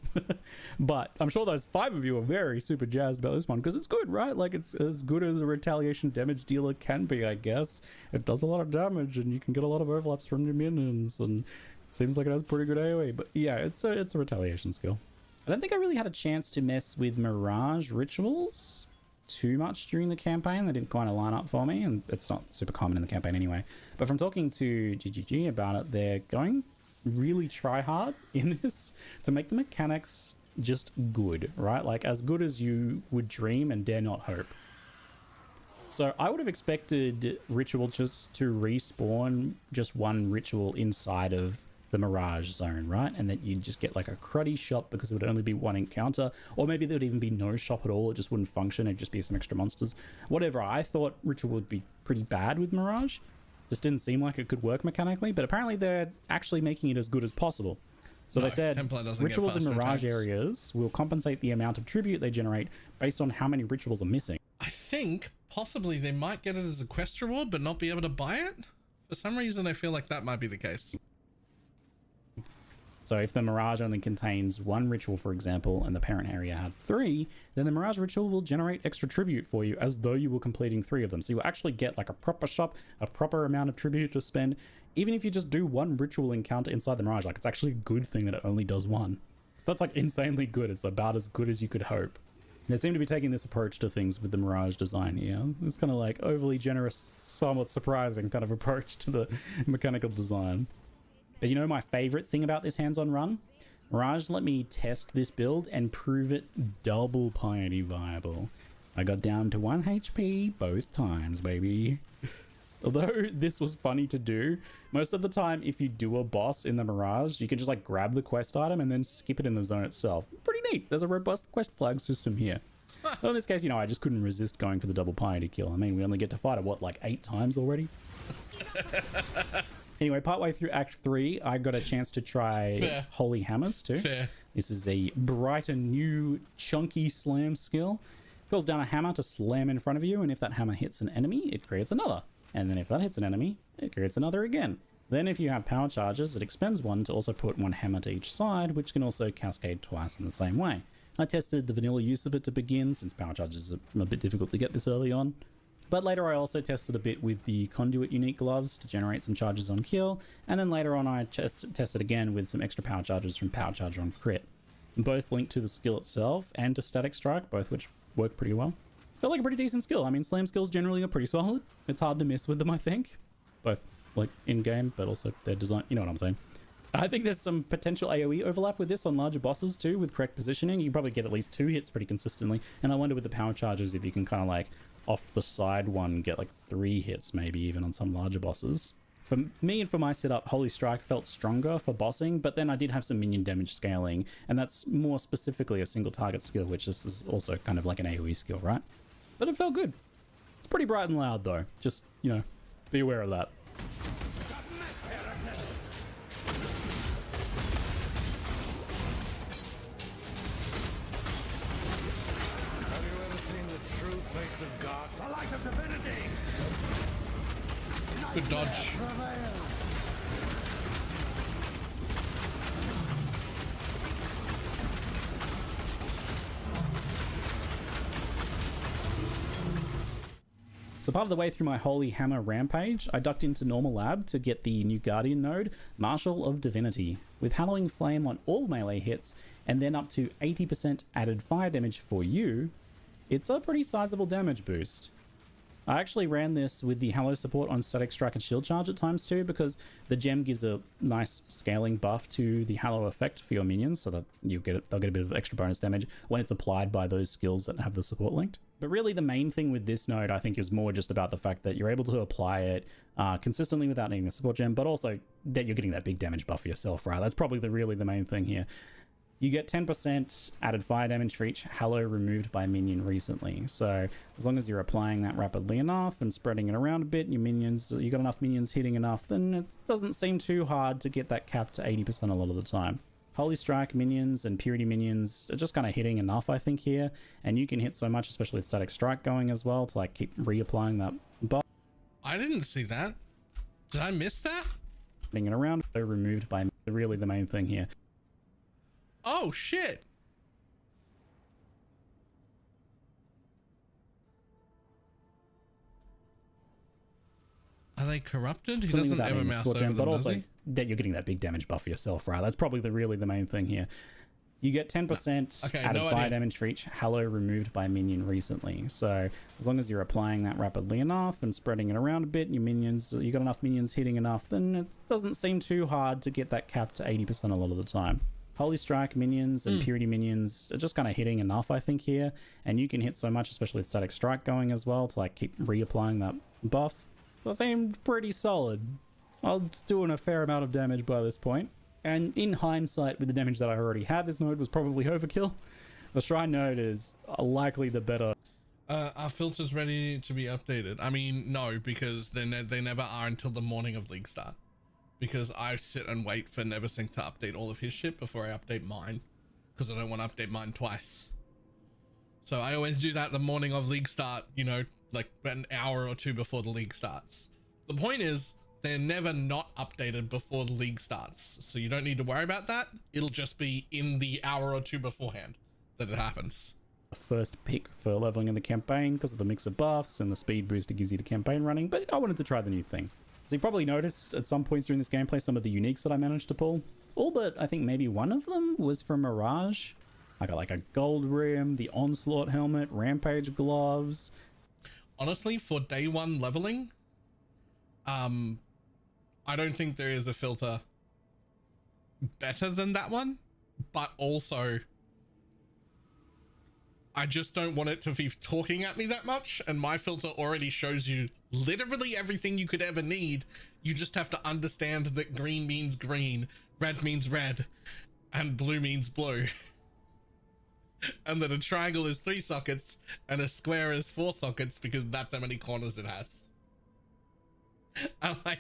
But I'm sure those 5 of you are very super jazzed about this one because it's good, right? Like, it's as good as a retaliation damage dealer can be, I guess. It does a lot of damage and you can get a lot of overlaps from your minions, and it seems like it has pretty good AoE. But yeah, it's a retaliation skill. I don't think I really had a chance to mess with Mirage rituals too much during the campaign. They didn't kind of line up for me, and it's not super common in the campaign anyway. But from talking to GGG about it, they're going really try hard in this to make the mechanics just good, right? Like as good as you would dream and dare not hope. So I would have expected ritual just to respawn just one ritual inside of the Mirage zone, right? And that you just get like a cruddy shop because it would only be one encounter, or maybe there would even be no shop at all. It just wouldn't function. It'd just be some extra monsters. Whatever. I thought ritual would be pretty bad with Mirage. Just didn't seem like it could work mechanically, but apparently they're actually making it as good as possible. So they said rituals in Mirage areas will compensate the amount of tribute they generate based on how many rituals are missing. I think possibly they might get it as a quest reward but not be able to buy it. For some reason I feel like that might be the case. So if the Mirage only contains 1 ritual, for example, and the parent area had 3, then the Mirage ritual will generate extra tribute for you as though you were completing 3 of them. So you will actually get like a proper shop, a proper amount of tribute to spend, even if you just do 1 ritual encounter inside the Mirage. Like, it's actually a good thing that it only does 1. So that's like insanely good. It's about as good as you could hope. They seem to be taking this approach to things with the Mirage design here. It's kind of like overly generous, somewhat surprising kind of approach to the mechanical design. But you know my favorite thing about this hands-on run? Mirage let me test this build and prove it double piety viable. I got down to 1 HP both times, baby. Although this was funny to do, most of the time if you do a boss in the Mirage, you can just like grab the quest item and then skip it in the zone itself. Pretty neat. There's a robust quest flag system here. Well, in this case, you know, I just couldn't resist going for the double piety kill. I mean, we only get to fight it, what, like 8 times already? Anyway, partway through Act 3, I got a chance to try Holy Hammers too. This is a bright and new chunky slam skill. Calls down a hammer to slam in front of you, and if that hammer hits an enemy, it creates another. And then if that hits an enemy, it creates another again. Then if you have power charges, it expends 1 to also put 1 hammer to each side, which can also cascade twice in the same way. I tested the vanilla use of it to begin, since power charges are a bit difficult to get this early on. But later I also tested a bit with the Conduit unique gloves to generate some charges on kill, and then later on I tested again with some extra power charges from Power Charger on crit. Both linked to the skill itself and to Static Strike, both which work pretty well. Felt like a pretty decent skill. I mean, slam skills generally are pretty solid. It's hard to miss with them, I think. Both like in-game, but also their design, you know what I'm saying. I think there's some potential AoE overlap with this on larger bosses too, with correct positioning. You can probably get at least 2 hits pretty consistently, and I wonder with the power charges if you can kind of like off the side one get like 3 hits maybe even on some larger bosses. For me and for my setup, Holy Strike felt stronger for bossing, but then I did have some minion damage scaling, and that's more specifically a single target skill, which is also kind of like an AoE skill, right? But it felt good. It's pretty bright and loud though, just, you know, be aware of that. Face of God, the light of divinity. Good dodge. So part of the way through my Holy Hammer rampage, I ducked into Normal Lab to get the new Guardian node, Marshal of Divinity, with Hallowing Flame on all melee hits, and then up to 80% added fire damage for you. It's a pretty sizable damage boost. I actually ran this with the Hallow support on static strike and shield charge at times too, because the gem gives a nice scaling buff to the Hallow effect for your minions, so that they'll get a bit of extra bonus damage when it's applied by those skills that have the support linked. But really the main thing with this node, I think, is more just about the fact that you're able to apply it consistently without needing a support gem, but also that you're getting that big damage buff for yourself, right? That's probably really the main thing here. You get 10% added fire damage for each Hallow removed by a minion recently. So as long as you're applying that rapidly enough and spreading it around a bit, you got enough minions hitting enough, then it doesn't seem too hard to get that cap to 80% a lot of the time. Holy Strike minions and Purity minions are just kind of hitting enough, I think, here. And you can hit so much, especially with Static Strike going as well, to like keep reapplying that buff. I didn't see that. Did I miss that? Spreading it around, removed by really the main thing here. Oh shit. Are they corrupted? He doesn't ever mouse over them, but does also he? that you're getting that big damage buff for yourself, right? That's probably really the main thing here. You get 10% added fire damage for each Hallow removed by a minion recently. So as long as you're applying that rapidly enough and spreading it around a bit, you got enough minions hitting enough, then it doesn't seem too hard to get that cap to 80% a lot of the time. Holy Strike minions and Purity minions are just kind of hitting enough, I think, here. And you can hit so much, especially with Static Strike going as well, to like keep reapplying that buff. So it seemed pretty solid. I was doing a fair amount of damage by this point. And in hindsight, with the damage that I already had, this node was probably overkill. The Shrine node is likely the better. Are filters ready to be updated? I mean, no, because they never are until the morning of League start. Because I sit and wait for Neversink to update all of his shit before I update mine. Because I don't want to update mine twice. So I always do that the morning of League start, you know, like an hour or two before the League starts. The point is, they're never not updated before the League starts. So you don't need to worry about that. It'll just be in the hour or two beforehand that it happens. First pick for leveling in the campaign because of the mix of buffs and the speed boost it gives you to campaign running, but I wanted to try the new thing. So you probably noticed at some points during this gameplay some of the uniques that I managed to pull. All but I think maybe one of them was from Mirage. I got like a gold rim, the Onslaught helmet, Rampage gloves. Honestly, for day one leveling, I don't think there is a filter better than that one, but also I just don't want it to be talking at me that much, and my filter already shows you literally everything you could ever need. You just have to understand that green means green, red means red, and blue means blue. And that a triangle is 3 sockets and a square is 4 sockets because that's how many corners it has. I'm like,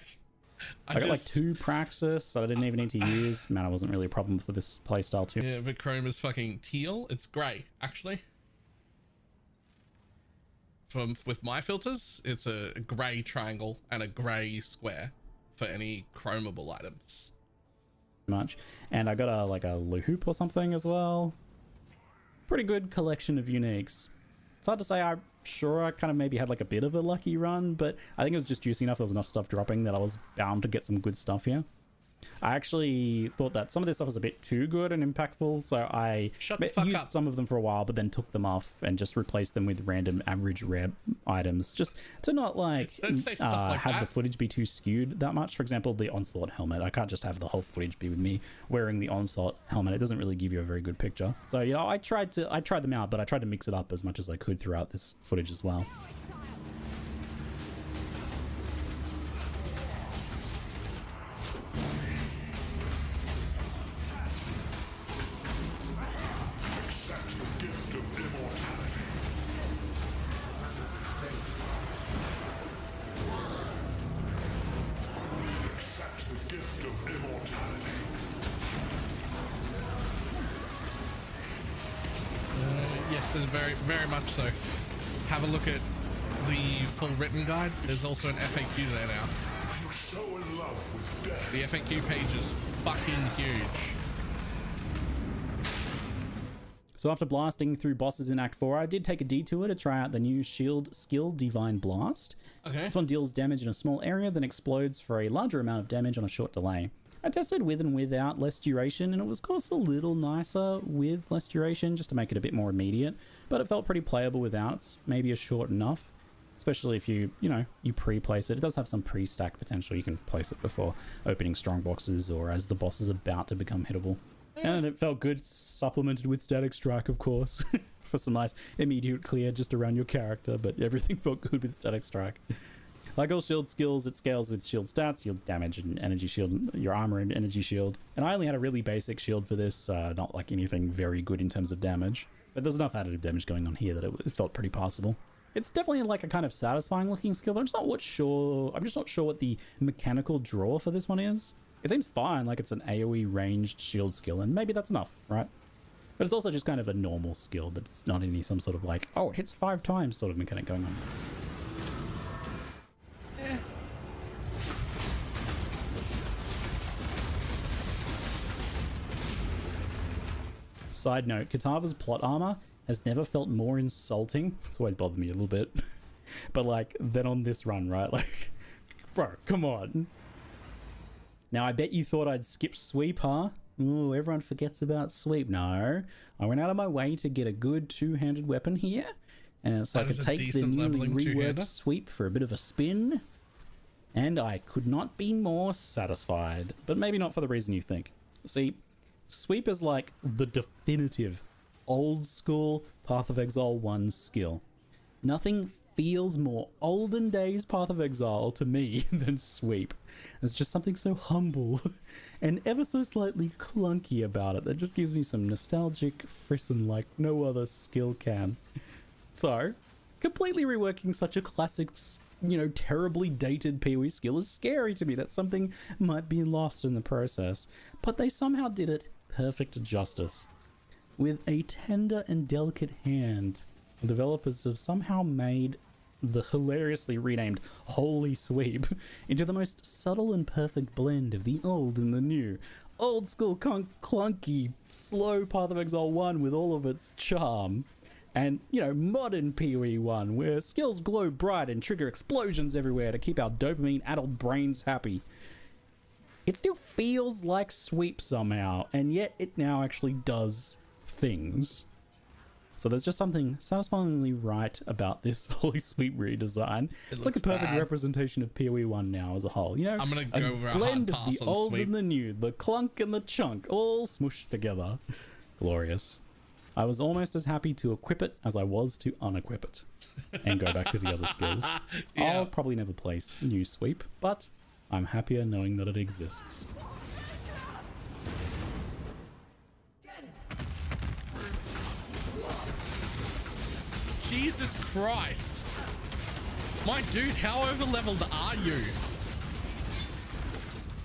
I got like 2 Praxis that I didn't even need to use. Mana wasn't really a problem for this playstyle too. Yeah, but Chrome is fucking teal. It's grey, actually. With my filters, it's a grey triangle and a grey square for any chromable items. Much. And I got a Lahoop or something as well. Pretty good collection of uniques. It's hard to say. I'm sure I kind of maybe had like a bit of a lucky run, but I think it was just juicy enough. There was enough stuff dropping that I was bound to get some good stuff here. I actually thought that some of this stuff was a bit too good and impactful, so I used some of them for a while, but then took them off and just replaced them with random average rare items, just to not like have the footage be too skewed that much. For example, the Onslaught helmet. I can't just have the whole footage be with me wearing the Onslaught helmet. It doesn't really give you a very good picture. So yeah, I tried them out, but I tried to mix it up as much as I could throughout this footage as well. Very much so. Have a look at the full written guide. There's also an FAQ there now. You're so in love with death. The FAQ page is fucking huge. So after blasting through bosses in Act 4, I did take a detour to try out the new shield skill, Divine Blast. Okay. This one deals damage in a small area, then explodes for a larger amount of damage on a short delay. I tested with and without less duration, and it was of course a little nicer with less duration, just to make it a bit more immediate, but it felt pretty playable without. It's maybe a short enough. especially if you pre-place it. It does have some pre-stack potential. You can place it before opening strong boxes or as the boss is about to become hittable. And it felt good, supplemented with static strike, of course, for some nice immediate clear just around your character, but everything felt good with static strike. Like all shield skills, it scales with shield stats, shield damage and energy shield, your armor and energy shield. And I only had a really basic shield for this, not like anything very good in terms of damage. But there's enough additive damage going on here that it felt pretty passable. It's definitely like a kind of satisfying looking skill, but I'm just not sure what the mechanical draw for this one is. It seems fine, like it's an AoE ranged shield skill, and maybe that's enough, right? But it's also just kind of a normal skill, that it's not any some sort of like, oh, it hits 5 times sort of mechanic going on. Side note, Kitava's plot armor has never felt more insulting. It's always bothered me a little bit. But like, then on this run, right? Like, bro, come on. Now, I bet you thought I'd skip sweep, huh? Ooh, everyone forgets about sweep. No, I went out of my way to get a good two-handed weapon here. And so I could take the newly reworked sweep for a bit of a spin. And I could not be more satisfied. But maybe not for the reason you think. See, sweep is like the definitive old school Path of Exile 1 skill. Nothing feels more olden days Path of Exile to me than sweep. There's just something so humble and ever so slightly clunky about it that just gives me some nostalgic frisson like no other skill can. So, completely reworking such a classic, terribly dated PoE skill is scary to me. That something might be lost in the process. But they somehow did it perfect justice. With a tender and delicate hand, the developers have somehow made the hilariously renamed Holy Sweep into the most subtle and perfect blend of the old and the new. Old school clunky, slow Path of Exile 1 with all of its charm. And, modern PoE 1 where skills glow bright and trigger explosions everywhere to keep our dopamine addled brains happy. It still feels like sweep somehow, and yet it now actually does things. So there's just something satisfyingly right about this Holy Sweep redesign. It's like a perfect representation of PoE 1 now as a whole. I'm gonna go over a blend hard of pass the on old sweep. and the new, the clunk and the chunk, all smooshed together. Glorious. I was almost as happy to equip it as I was to unequip it and go back to the other skills. Yeah. I'll probably never place new sweep, but I'm happier knowing that it exists. Jesus Christ. My dude, how over-leveled are you?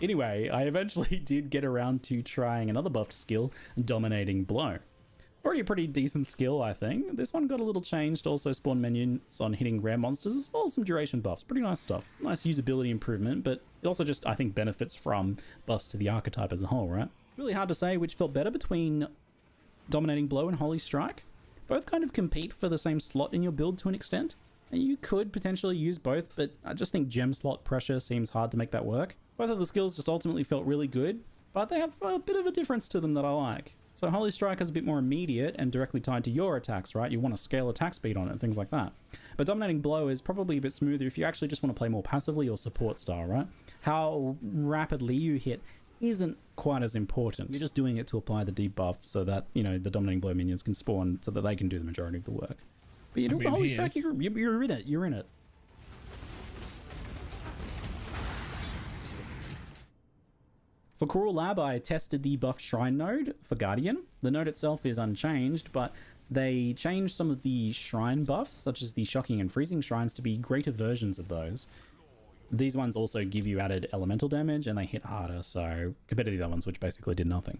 Anyway, I eventually did get around to trying another buffed skill, Dominating Blow. Already a pretty decent skill, I think. This one got a little changed, also spawned minions on hitting rare monsters, as well as some duration buffs. Pretty nice stuff. Nice usability improvement, but it also just, I think, benefits from buffs to the archetype as a whole, right? Really hard to say which felt better between Dominating Blow and Holy Strike. Both kind of compete for the same slot in your build to an extent, and you could potentially use both, but I just think gem slot pressure seems hard to make that work. Both of the skills just ultimately felt really good, but they have a bit of a difference to them that I like. So Holy Strike is a bit more immediate and directly tied to your attacks, right? You want to scale attack speed on it and things like that. But Dominating Blow is probably a bit smoother if you actually just want to play more passively or support style, right? How rapidly you hit isn't quite as important. You're just doing it to apply the debuff so that, the Dominating Blow minions can spawn so that they can do the majority of the work. But Holy Strike, you're in it. You're in it. For Cruel Lab, I tested the buffed Shrine node for Guardian. The node itself is unchanged, but they changed some of the shrine buffs, such as the Shocking and Freezing shrines, to be greater versions of those. These ones also give you added elemental damage, and they hit harder, so compared to the other ones, which basically did nothing.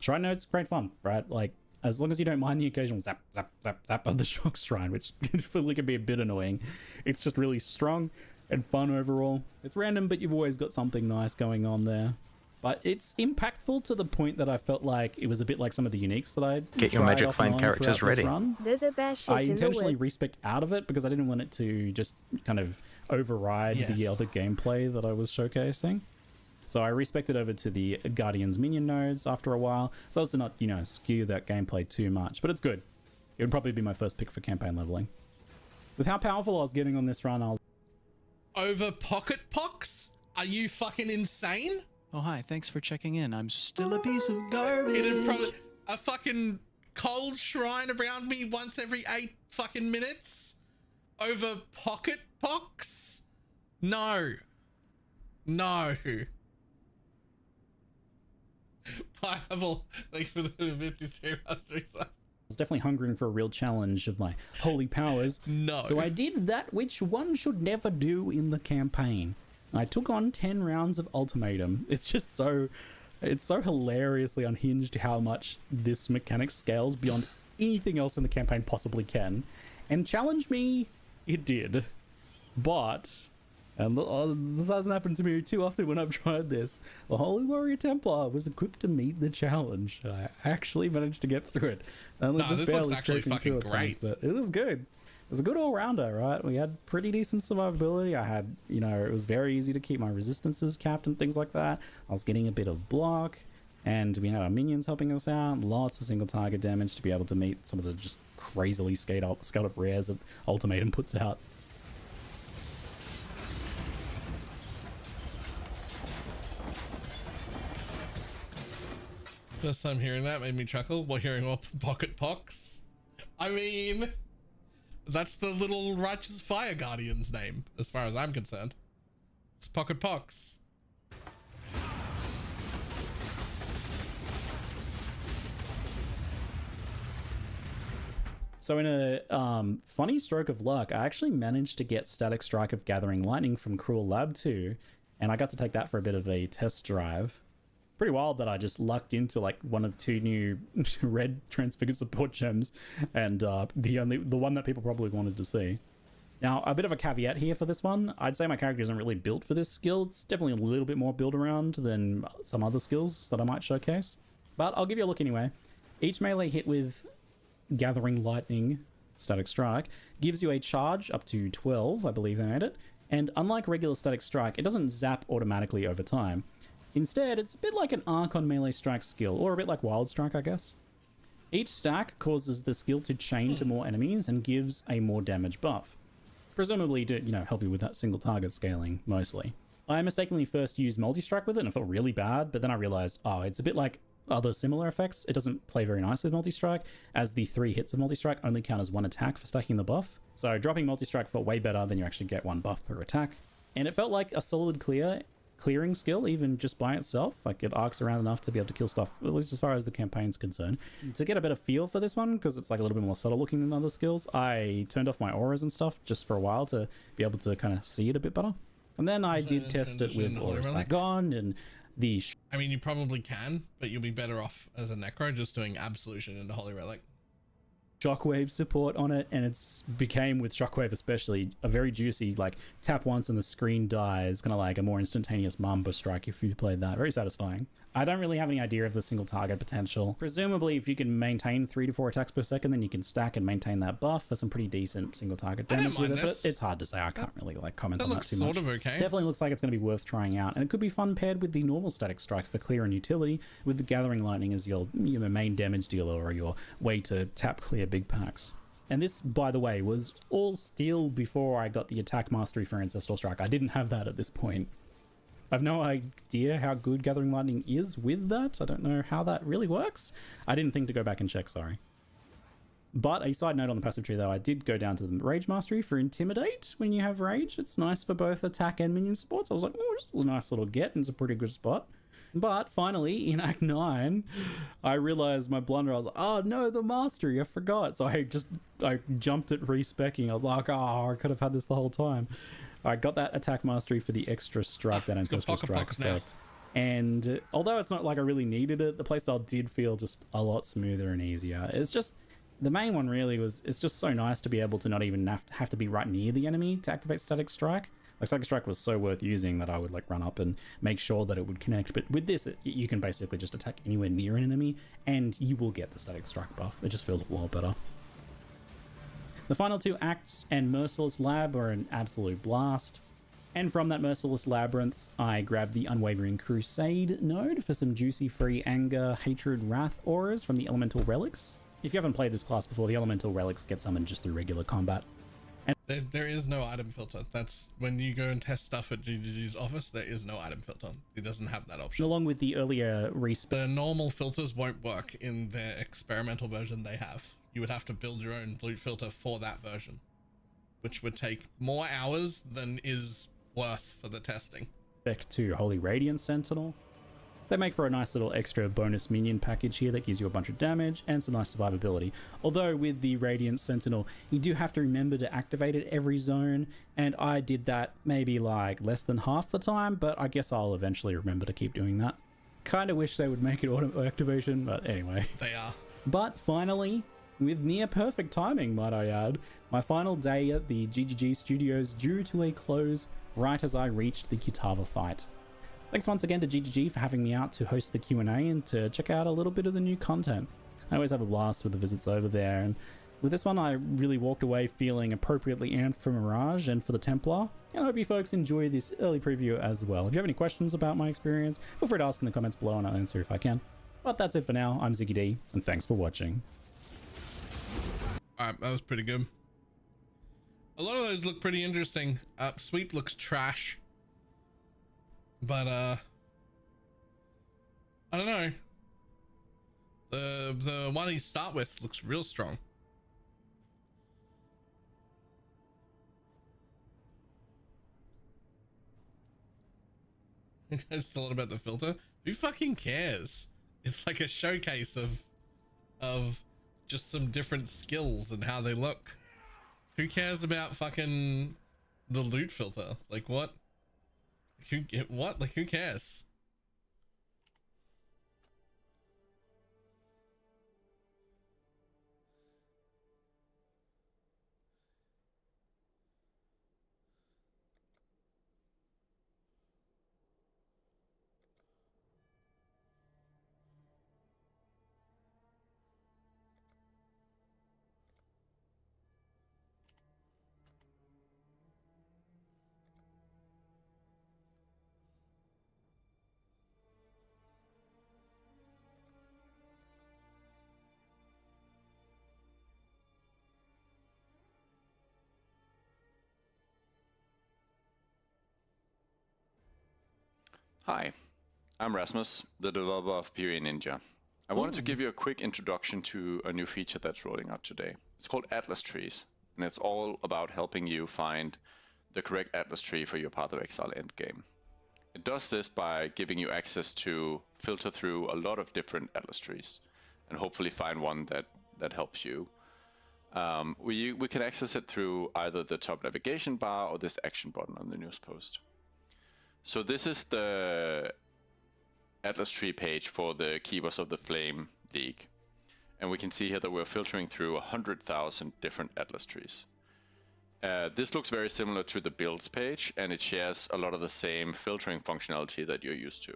Shrine node's great fun, right? Like, as long as you don't mind the occasional zap, zap, zap, zap of the Shock Shrine, which can be a bit annoying. It's just really strong and fun overall. It's random, but you've always got something nice going on there. But it's impactful to the point that I felt like it was a bit like some of the uniques that I Get your magic find characters ready. There's a bear shit I in the intentionally woods. respect out of it because I didn't want it to just kind of override the other gameplay that I was showcasing. So I respected over to the Guardian's minion nodes after a while, so as to not, skew that gameplay too much. But it's good. It would probably be my first pick for campaign leveling. With how powerful I was getting on this run, I was... Over pocket pox? Are you fucking insane? Oh, hi. Thanks for checking in. I'm still a piece of garbage. It'd probably a fucking cold shrine around me once every 8 fucking minutes? Over pocket pox? No. No. Pineapple, thank you for the 52 I was definitely hungering for a real challenge of my holy powers. No. So I did that which one should never do in the campaign. I took on 10 rounds of ultimatum. It's just so... It's so hilariously unhinged how much this mechanic scales beyond anything else in the campaign possibly can. And challenge me, it did. But... And this hasn't happened to me too often when I've tried this. The Holy Warrior Templar was equipped to meet the challenge. I actually managed to get through it. No, this looks actually fucking great. But it was good. It was a good all-rounder, right? We had pretty decent survivability. I had, you know, it was very easy to keep my resistances capped and things like that. I was getting a bit of block, and we had our minions helping us out. Lots of single target damage to be able to meet some of the just crazily scaled up rares that Ultimatum puts out. First time hearing that made me chuckle while hearing what pocket pox. I mean, that's the little righteous fire guardian's name, as far as I'm concerned. It's pocket pox. So in a funny stroke of luck, I actually managed to get Static Strike of Gathering Lightning from Cruel Lab 2, and I got to take that for a bit of a test drive. Pretty wild that I just lucked into like one of 2 new red Transfigured support gems, and the one that people probably wanted to see. Now, a bit of a caveat here for this one. I'd say my character isn't really built for this skill. It's definitely a little bit more build around than some other skills that I might showcase. But I'll give you a look anyway. Each melee hit with Gathering Lightning, Static Strike, gives you a charge up to 12, I believe they made it. And unlike regular Static Strike, it doesn't zap automatically over time. Instead, it's a bit like an Archon melee strike skill, or a bit like Wild Strike, I guess. Each stack causes the skill to chain to more enemies and gives a more damage buff. Presumably to, you know, help you with that single target scaling, mostly. I mistakenly first used multi-strike with it and I felt really bad, but then I realized, oh, it's a bit like other similar effects. It doesn't play very nice with multi-strike, as the 3 hits of multi-strike only count as 1 attack for stacking the buff. So dropping multi-strike felt way better than you actually get 1 buff per attack. And it felt like a solid clearing skill, even just by itself. Like, it arcs around enough to be able to kill stuff, at least as far as the campaign's concerned. To get a better feel for this one, because it's like a little bit more subtle looking than other skills, I turned off my auras and stuff just for a while to be able to kind of see it a bit better. And then I did test it with auras back on, and the... I mean, you probably can, but you'll be better off as a Necro just doing Absolution into Holy Relic. Shockwave support on it, and it's became, with Shockwave especially, a very juicy, like, tap once and the screen dies, kind of like a more instantaneous Mamba strike if you played that. Very satisfying. I don't really have any idea of the single target potential. Presumably, if you can maintain 3 to 4 attacks per second, then you can stack and maintain that buff for some pretty decent single target damage with it, but it's hard to say. I can't really like comment on that too much. That looks sort of okay. Definitely looks like it's going to be worth trying out, and it could be fun paired with the normal Static Strike for clear and utility, with the Gathering Lightning as your main damage dealer or your way to tap clear big packs. And this, by the way, was all still before I got the attack mastery for Ancestral Strike. I didn't have that at this point. I've no idea how good Gathering Lightning is with that. I don't know how that really works. I didn't think to go back and check, sorry. But a side note on the passive tree, though, I did go down to the Rage Mastery for Intimidate when you have Rage. It's nice for both attack and minion supports. I was like, oh, this is a nice little get, and it's a pretty good spot. But finally, in Act 9, I realized my blunder. I was like, oh no, the Mastery, I forgot. So I jumped at respecking. I was like, oh, I could have had this the whole time. I got that attack mastery for the extra strike, that ancestral strike effect. And although it's not like I really needed it, the playstyle did feel just a lot smoother and easier. It's just, the main one really was, it's just so nice to be able to not even have to be right near the enemy to activate Static Strike. Like, Static Strike was so worth using that I would like run up and make sure that it would connect. But with this, you can basically just attack anywhere near an enemy and you will get the Static Strike buff. It just feels a lot better. The final 2 acts and Merciless Lab are an absolute blast. And from that Merciless Labyrinth, I grabbed the Unwavering Crusade node for some juicy free Anger, Hatred, Wrath auras from the Elemental Relics. If you haven't played this class before, the Elemental Relics get summoned just through regular combat. There is no item filter. That's when you go and test stuff at GGG's office, there is no item filter. It doesn't have that option. Along with the earlier The normal filters won't work in their experimental version they have. You would have to build your own loot filter for that version, which would take more hours than is worth for the testing. Back to Holy Radiant Sentinel. They make for a nice little extra bonus minion package here that gives you a bunch of damage and some nice survivability. Although with the Radiant Sentinel, you do have to remember to activate it every zone, and I did that maybe like less than half the time, but I guess I'll eventually remember to keep doing that. Kind of wish they would make it auto activation, but anyway. They are. But finally, with near perfect timing, might I add, my final day at the GGG studios drew to a close right as I reached the Kitava fight. Thanks once again to GGG for having me out to host the Q&A and to check out a little bit of the new content. I always have a blast with the visits over there, and with this one I really walked away feeling appropriately amped for Mirage and for the Templar, and I hope you folks enjoy this early preview as well. If you have any questions about my experience, feel free to ask in the comments below and I'll answer if I can. But that's it for now. I'm Ziggy D, and thanks for watching. Alright, that was pretty good. A lot of those look pretty interesting. Sweep looks trash. But I don't know. The one you start with looks real strong. It's a lot about the filter. Who fucking cares? It's like a showcase of just some different skills and how they look. Who cares about fucking the loot filter? Like what? What? Like who cares? Hi, I'm Rasmus, the developer of PoE Ninja. I wanted to give you a quick introduction to a new feature that's rolling out today. It's called Atlas Trees, and it's all about helping you find the correct Atlas tree for your Path of Exile endgame. It does this by giving you access to filter through a lot of different Atlas trees, and hopefully find one that helps you. We can access it through either the top navigation bar or this action button on the news post. So this is the Atlas tree page for the Keepers of the Flame League. And we can see here that we're filtering through 100,000 different Atlas trees. This looks very similar to the builds page, and it shares a lot of the same filtering functionality that you're used to.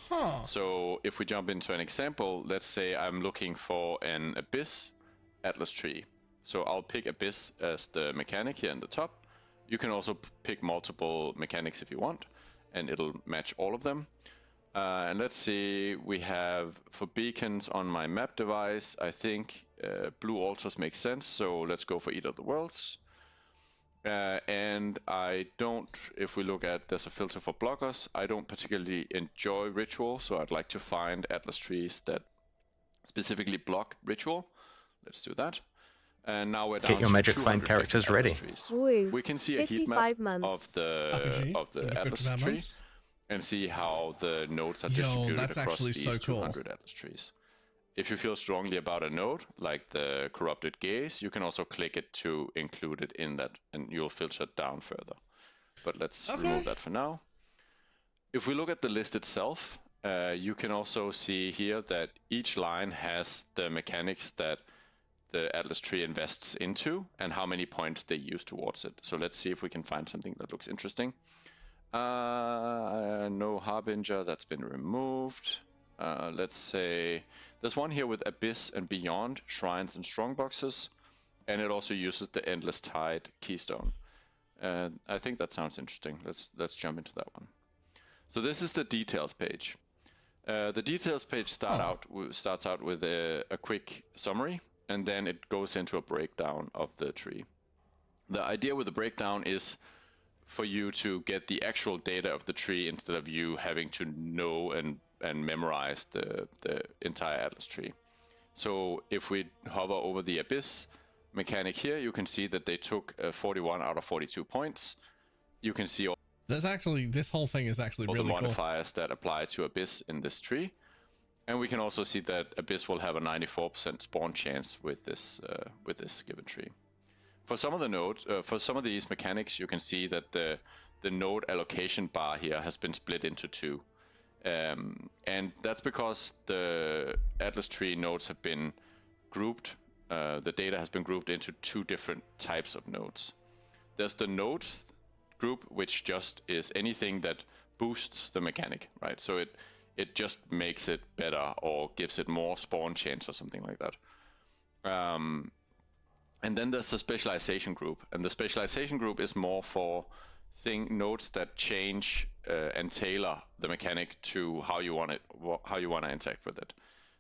Huh. So if we jump into an example, let's say I'm looking for an Abyss Atlas tree. So I'll pick Abyss as the mechanic here in the top. You can also pick multiple mechanics if you want, and it'll match all of them. And let's see, we have for beacons on my map device, I think blue altars make sense, so let's go for Eater of the Worlds. And I don't, if we look at, there's a filter for blockers, I don't particularly enjoy ritual, so I'd like to find Atlas trees that specifically block ritual. Let's do that. And now we're down Get your to magic find characters ready. Woo. We can see a heat map of the Atlas tree and see how the nodes are distributed across these 200 Atlas trees. If you feel strongly about a node, like the Corrupted Gaze, you can also click it to include it in that, and you'll filter it down further. But let's remove that for now. If we look at the list itself, you can also see here that each line has the mechanics that the Atlas tree invests into and how many points they use towards it. So let's see if we can find something that looks interesting. No Harbinger, that's been removed. Let's say there's one here with Abyss and Beyond, Shrines and Strongboxes, and it also uses the Endless Tide Keystone. I think that sounds interesting. Let's jump into that one. So this is the details page. The details page starts out with a quick summary, and then it goes into a breakdown of the tree. The idea with the breakdown is for you to get the actual data of the tree instead of you having to know and memorize the entire atlas tree. So if we hover over the abyss mechanic here, you can see that they took 41 out of 42 points. You can see all There's actually, this whole thing is actually really the cool. modifiers that apply to abyss in this tree. And we can also see that abyss will have a 94% spawn chance with this given tree. For some of the nodes, for some of these mechanics, you can see that the node allocation bar here has been split into two. And that's because the Atlas tree nodes have been grouped, the data has been grouped into two different types of nodes. There's the nodes group, which just is anything that boosts the mechanic, right? So it just makes it better or gives it more spawn chance or something like that. And then there's the specialization group, and the specialization group is more for nodes that change and tailor the mechanic to how you want to interact with it.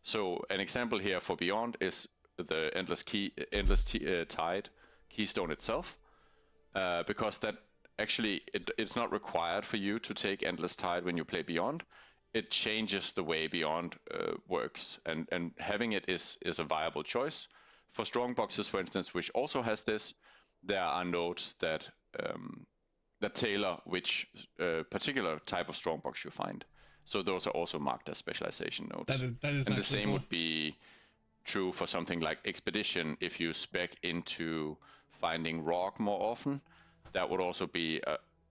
So an example here for Beyond is the endless tide keystone itself, because that actually it's not required for you to take endless tide when you play Beyond. It changes the way Beyond works, and having it is a viable choice. For strong boxes, for instance, which also has this, there are nodes that tailor which particular type of strong box you find. So those are also marked as specialization nodes. That is and the same cool. would be true for something like Expedition. If you spec into finding rock more often, that would also be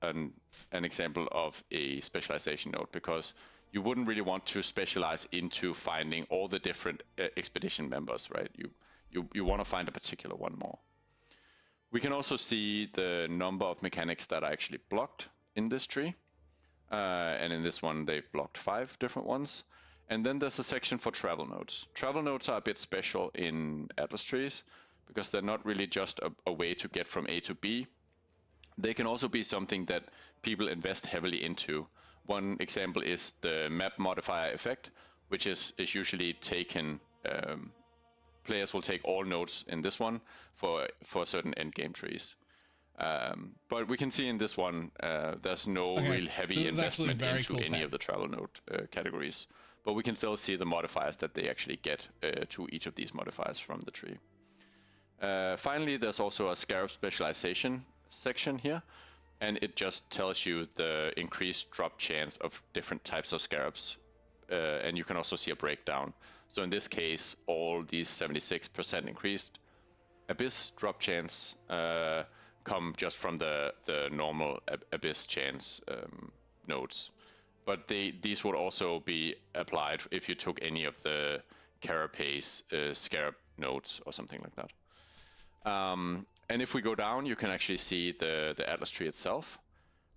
an example of a specialization node, because you wouldn't really want to specialize into finding all the different expedition members, right? You want to find a particular one more. We can also see the number of mechanics that are actually blocked in this tree. And in this one, they've blocked 5 different ones. And then there's a section for travel nodes. Travel nodes are a bit special in Atlas trees because they're not really just a way to get from A to B. They can also be something that people invest heavily into. One example is the map modifier effect, which is usually taken. Players will take all nodes in this one for certain endgame trees. But we can see in this one, there's no real heavy investment into any of the travel node categories. But we can still see the modifiers that they actually get to each of these modifiers from the tree. Finally, there's also a scarab specialization section here, and it just tells you the increased drop chance of different types of scarabs. And you can also see a breakdown. So in this case, all these 76% increased abyss drop chance come just from the normal abyss chance nodes. But these would also be applied if you took any of the carapace scarab nodes or something like that. And if we go down, you can actually see the Atlas tree itself.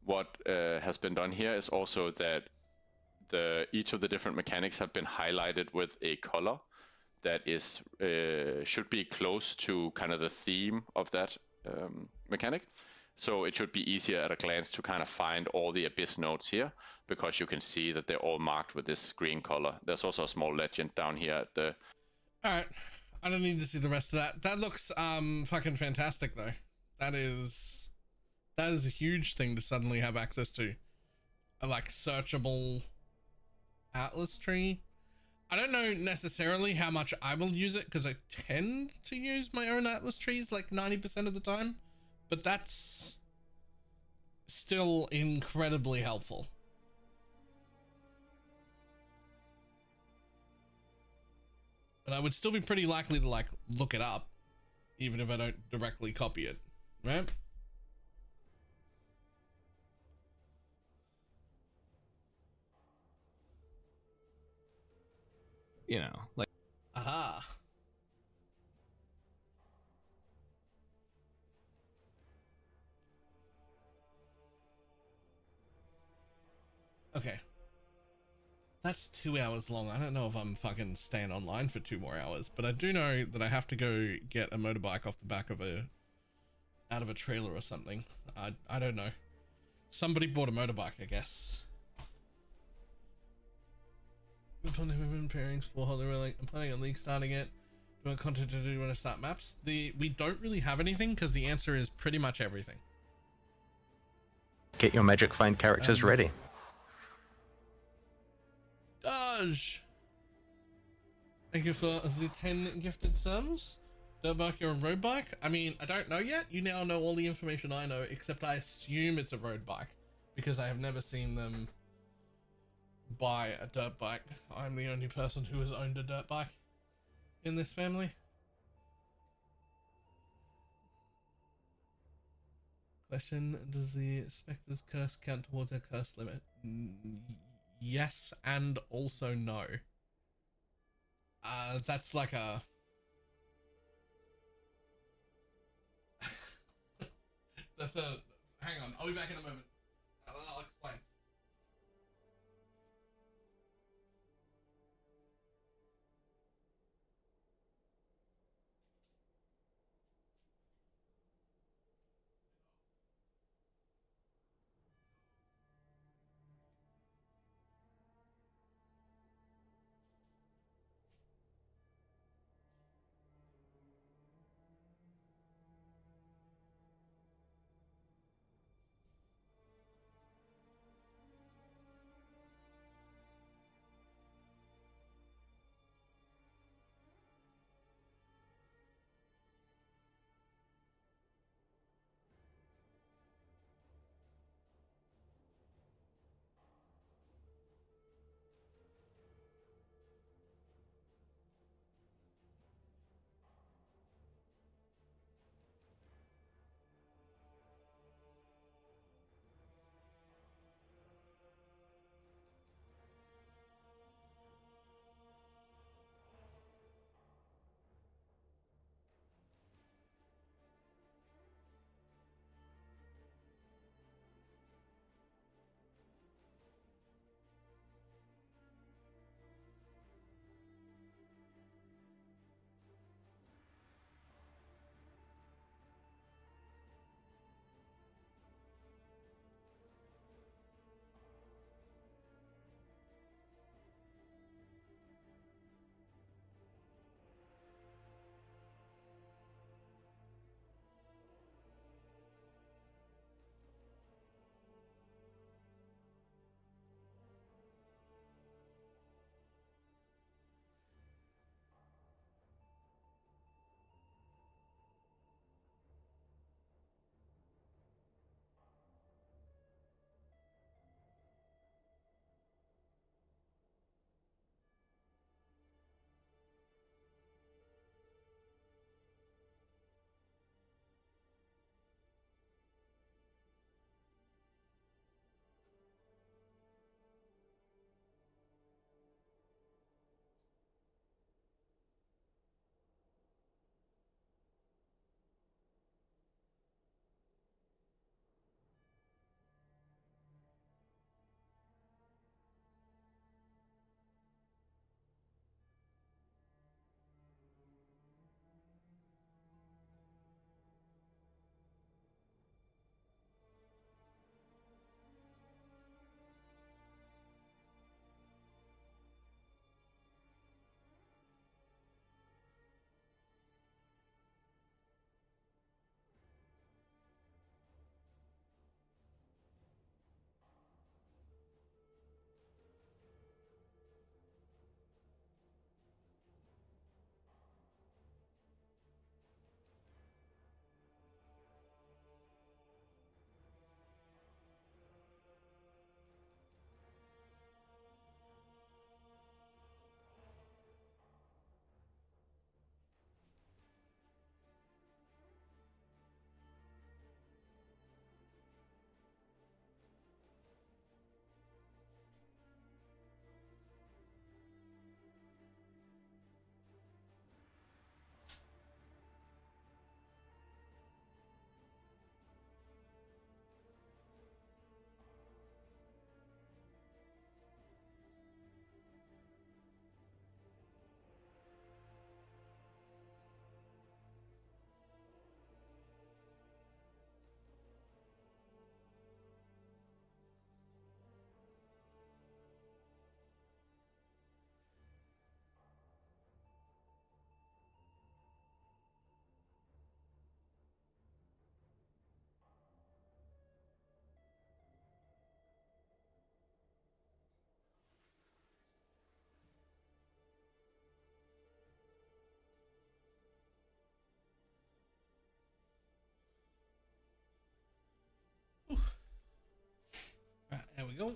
What has been done here is also that each of the different mechanics have been highlighted with a color that is should be close to kind of the theme of that mechanic. So it should be easier at a glance to kind of find all the abyss nodes here, because you can see that they're all marked with this green color. There's also a small legend down here at the... Alright, I don't need to see the rest of that. That looks fucking fantastic though. That is a huge thing to suddenly have access to. A like searchable Atlas tree. I don't know necessarily how much I will use it, because I tend to use my own Atlas trees like 90% of the time, but that's still incredibly helpful. And I would still be pretty likely to like look it up, even if I don't directly copy it, right? You know, like... Aha. Okay. That's 2 hours long. I don't know if I'm fucking staying online for 2 more hours, but I do know that I have to go get a motorbike off the back of out of a trailer or something. I don't know. Somebody bought a motorbike, I guess. Pairings for Holy Relic. I'm planning on League starting it. Do I want content to do when I start maps? We don't really have anything because the answer is pretty much everything. Get your magic find characters ready. Dodge! Thank you for the 10 gifted subs. Dirt bike or a road bike? I mean, I don't know yet. You now know all the information I know, except I assume it's a road bike because I have never seen them buy a dirt bike. I'm the only person who has owned a dirt bike in this family. Question, does the Spectres curse count towards their curse limit? Yes, and also no. That's like a... That's a... Hang on, I'll be back in a moment. I'll explain. go.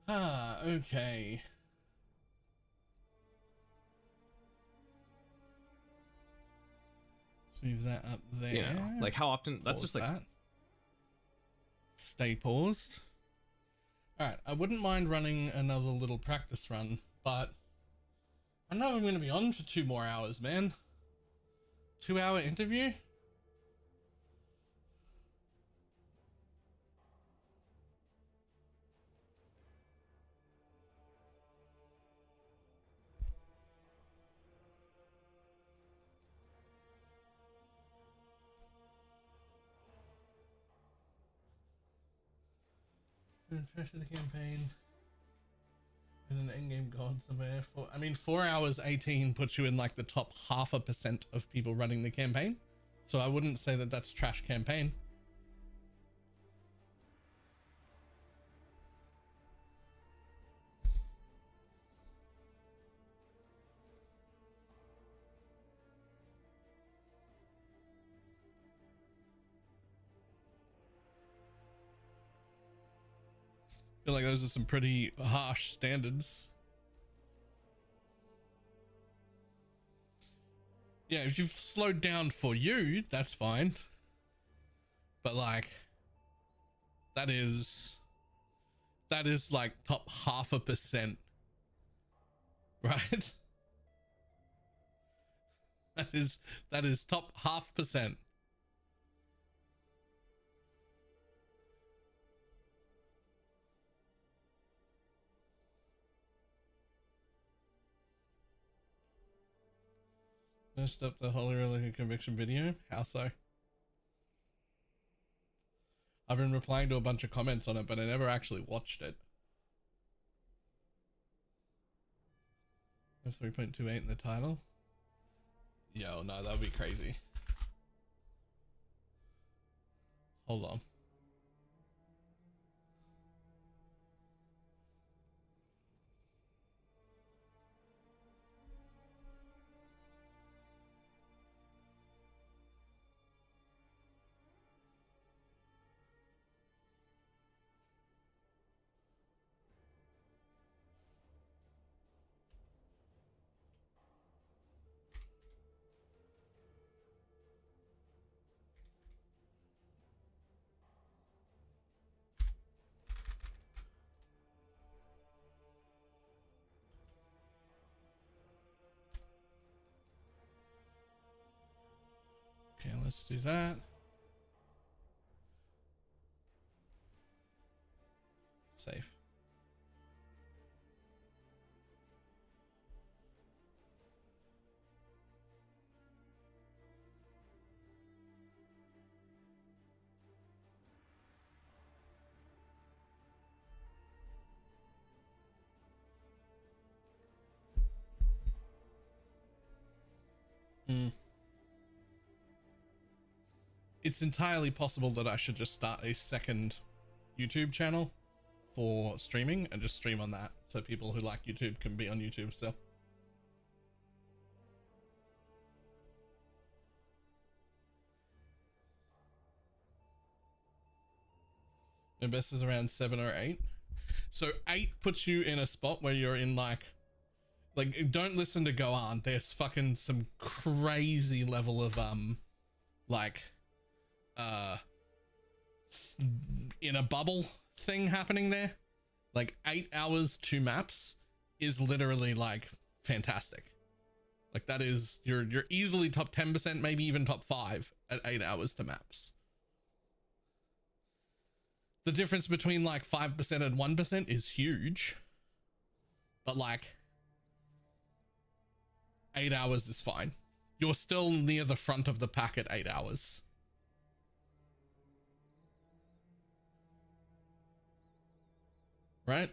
Ah, okay. Move that up there. Yeah, like how often? That's Pause just like that. Stay paused. All right, I wouldn't mind running another little practice run, but I don't know if I'm going to be on for 2 more hours, man. 2-hour interview. Fresh of the campaign and an endgame god somewhere. I mean, 4 hours 18 puts you in like the top 0.5% of people running the campaign, so I wouldn't say that that's trash campaign. I feel like those are some pretty harsh standards. Yeah, if you've slowed down for you, that's fine. But like, that is like top 0.5%, right? that is top 0.5%. Messed up the Holy Relic of Conviction video. How so? I've been replying to a bunch of comments on it, but I never actually watched it. Have 3.28 in the title. Yo, no, that would be crazy. Hold on. Okay, let's do that. Save. It's entirely possible that I should just start a second YouTube channel for streaming and just stream on that, so people who like YouTube can be on YouTube still. My best is around 7 or 8. So 8 puts you in a spot where you're in like don't listen to Go On. There's fucking some crazy level of in a bubble thing happening there. Like 8 hours 2 maps is literally like fantastic. Like that is, you're easily top 10%, maybe even top 5 at 8 hours to maps. The difference between like 5% and 1% is huge, but like 8 hours is fine. You're still near the front of the pack at 8 hours. Right?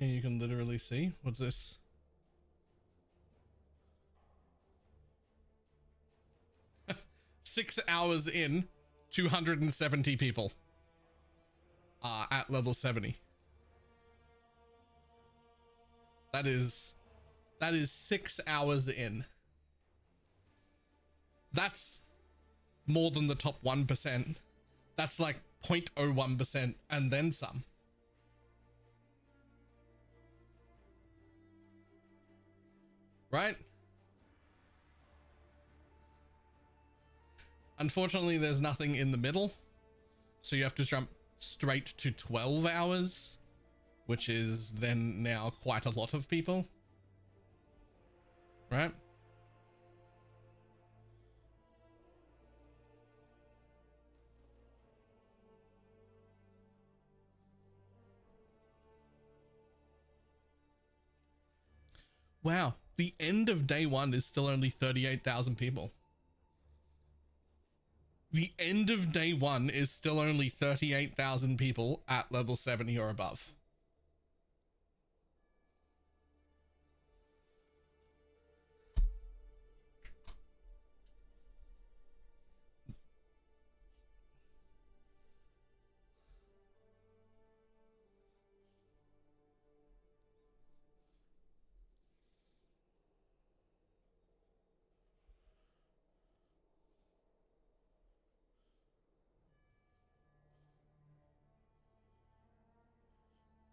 And you can literally see, what's this? Six hours in, 270 people are at level 70. That is 6 hours in. That's more than the top 1%. That's like 0.01% and then some. Right? Unfortunately, there's nothing in the middle. So you have to jump straight to 12 hours, which is then now quite a lot of people. Right? Wow, the end of day one is still only 38,000 people. The end of day one is still only 38,000 people at level 70 or above.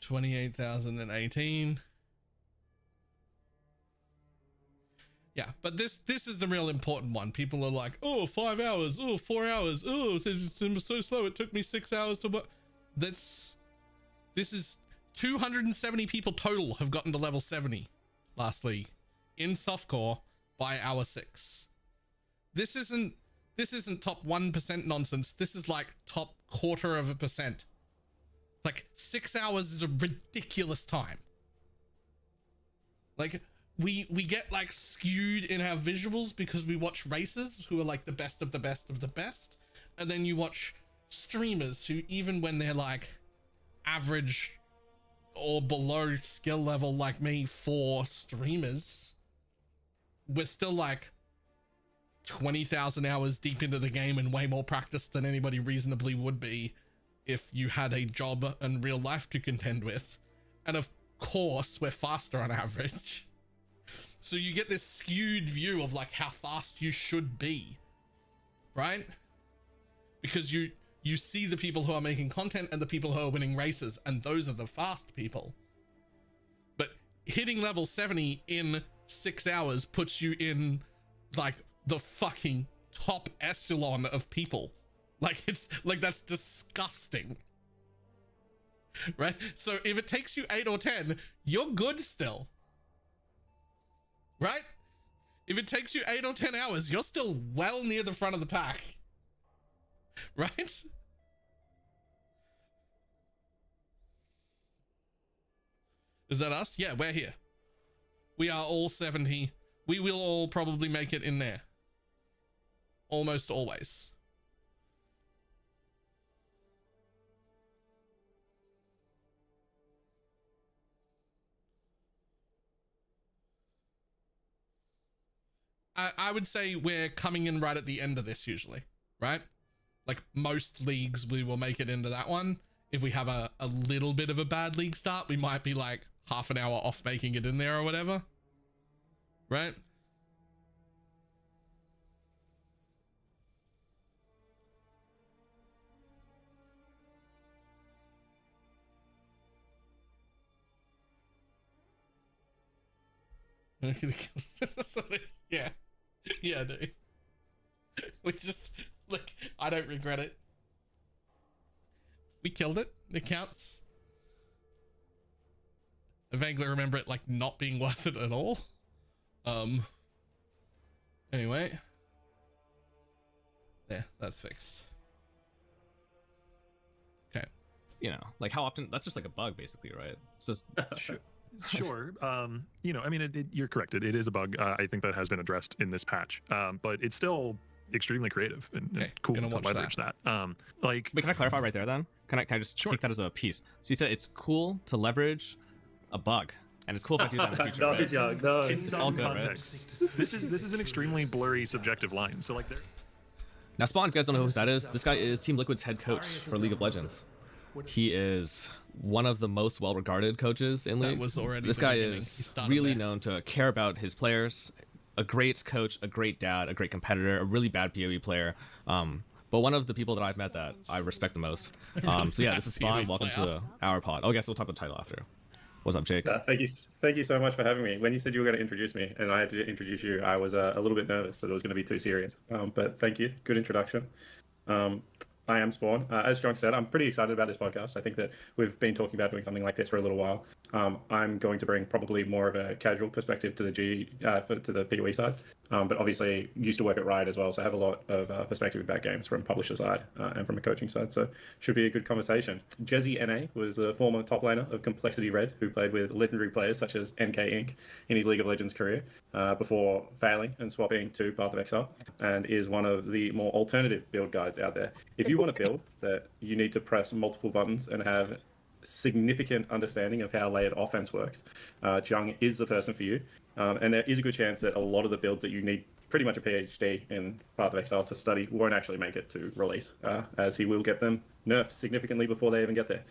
$28,018. Yeah, but this is the real important one. People are like, oh, 5 hours, oh, 4 hours, oh, it was so slow, it took me 6 hours to work. This is 270 people total have gotten to level 70 last league in softcore by hour 6. This isn't top 1% nonsense. This is like top 0.25%. Like 6 hours is a ridiculous time. Like we get like skewed in our visuals because we watch racers who are like the best of the best of the best, and then you watch streamers who, even when they're like average or below skill level like me for streamers, we're still like 20,000 hours deep into the game and way more practice than anybody reasonably would be if you had a job and real life to contend with. And of course we're faster on average, so you get this skewed view of like how fast you should be, right? Because you see the people who are making content and the people who are winning races, and those are the fast people. But hitting level 70 in 6 hours puts you in like the fucking top echelon of people. Like, it's like, that's disgusting, right? So if it takes you 8 or 10, you're good still, right? If it takes you 8 or 10 hours, you're still well near the front of the pack, right? Is that us? Yeah, we're here. We are all 70. We will all probably make it in there. Almost always. I would say we're coming in right at the end of this usually, right? Like most leagues, we will make it into that one. If we have a little bit of a bad league start, we might be like half an hour off making it in there or whatever, right? Yeah. Yeah, dude. We just, like, I don't regret it. We killed it. It counts. I vaguely remember it, like, not being worth it at all. Anyway. There, that's fixed. Okay. You know, like, how often, that's just like a bug, basically, right? So Sure. You know, I mean, you're correct. It is a bug. I think that has been addressed in this patch, but it's still extremely creative and cool to leverage that. Like, wait, can I clarify right there then? Can I just take that as a piece? So you said it's cool to leverage a bug, and it's cool if I do that in the future. Right? In some all good, context, this is an extremely blurry, subjective line. So like there. Now, Spawn, if you guys don't know who that is, this guy is Team Liquid's head coach for League of Legends. He is one of the most well-regarded coaches in League. This guy is really known to care about his players, a great coach, a great dad, a great competitor, a really bad PoE player, but one of the people that I've met that I respect the most. So yeah, this is Spawn. Welcome to our pod. Oh, I guess we'll talk about the title after. What's up, Jake? Thank you so much for having me. When you said you were going to introduce me and I had to introduce you, I was a little bit nervous that it was going to be too serious. But thank you. Good introduction. I am Spawn. As John said, I'm pretty excited about this podcast. I think that we've been talking about doing something like this for a little while. I'm going to bring probably more of a casual perspective to the to the PoE side, but obviously used to work at Riot as well, so I have a lot of perspective about games from publisher side and from a coaching side. So should be a good conversation. Jezzy NA was a former top laner of Complexity Red who played with legendary players such as NK Inc. in his League of Legends career before failing and swapping to Path of Exile, and is one of the more alternative build guides out there. If you want to build that you need to press multiple buttons and have significant understanding of how layered offense works, Jung is the person for you. And there is a good chance that a lot of the builds that you need pretty much a PhD in Path of Exile to study won't actually make it to release, as he will get them nerfed significantly before they even get there.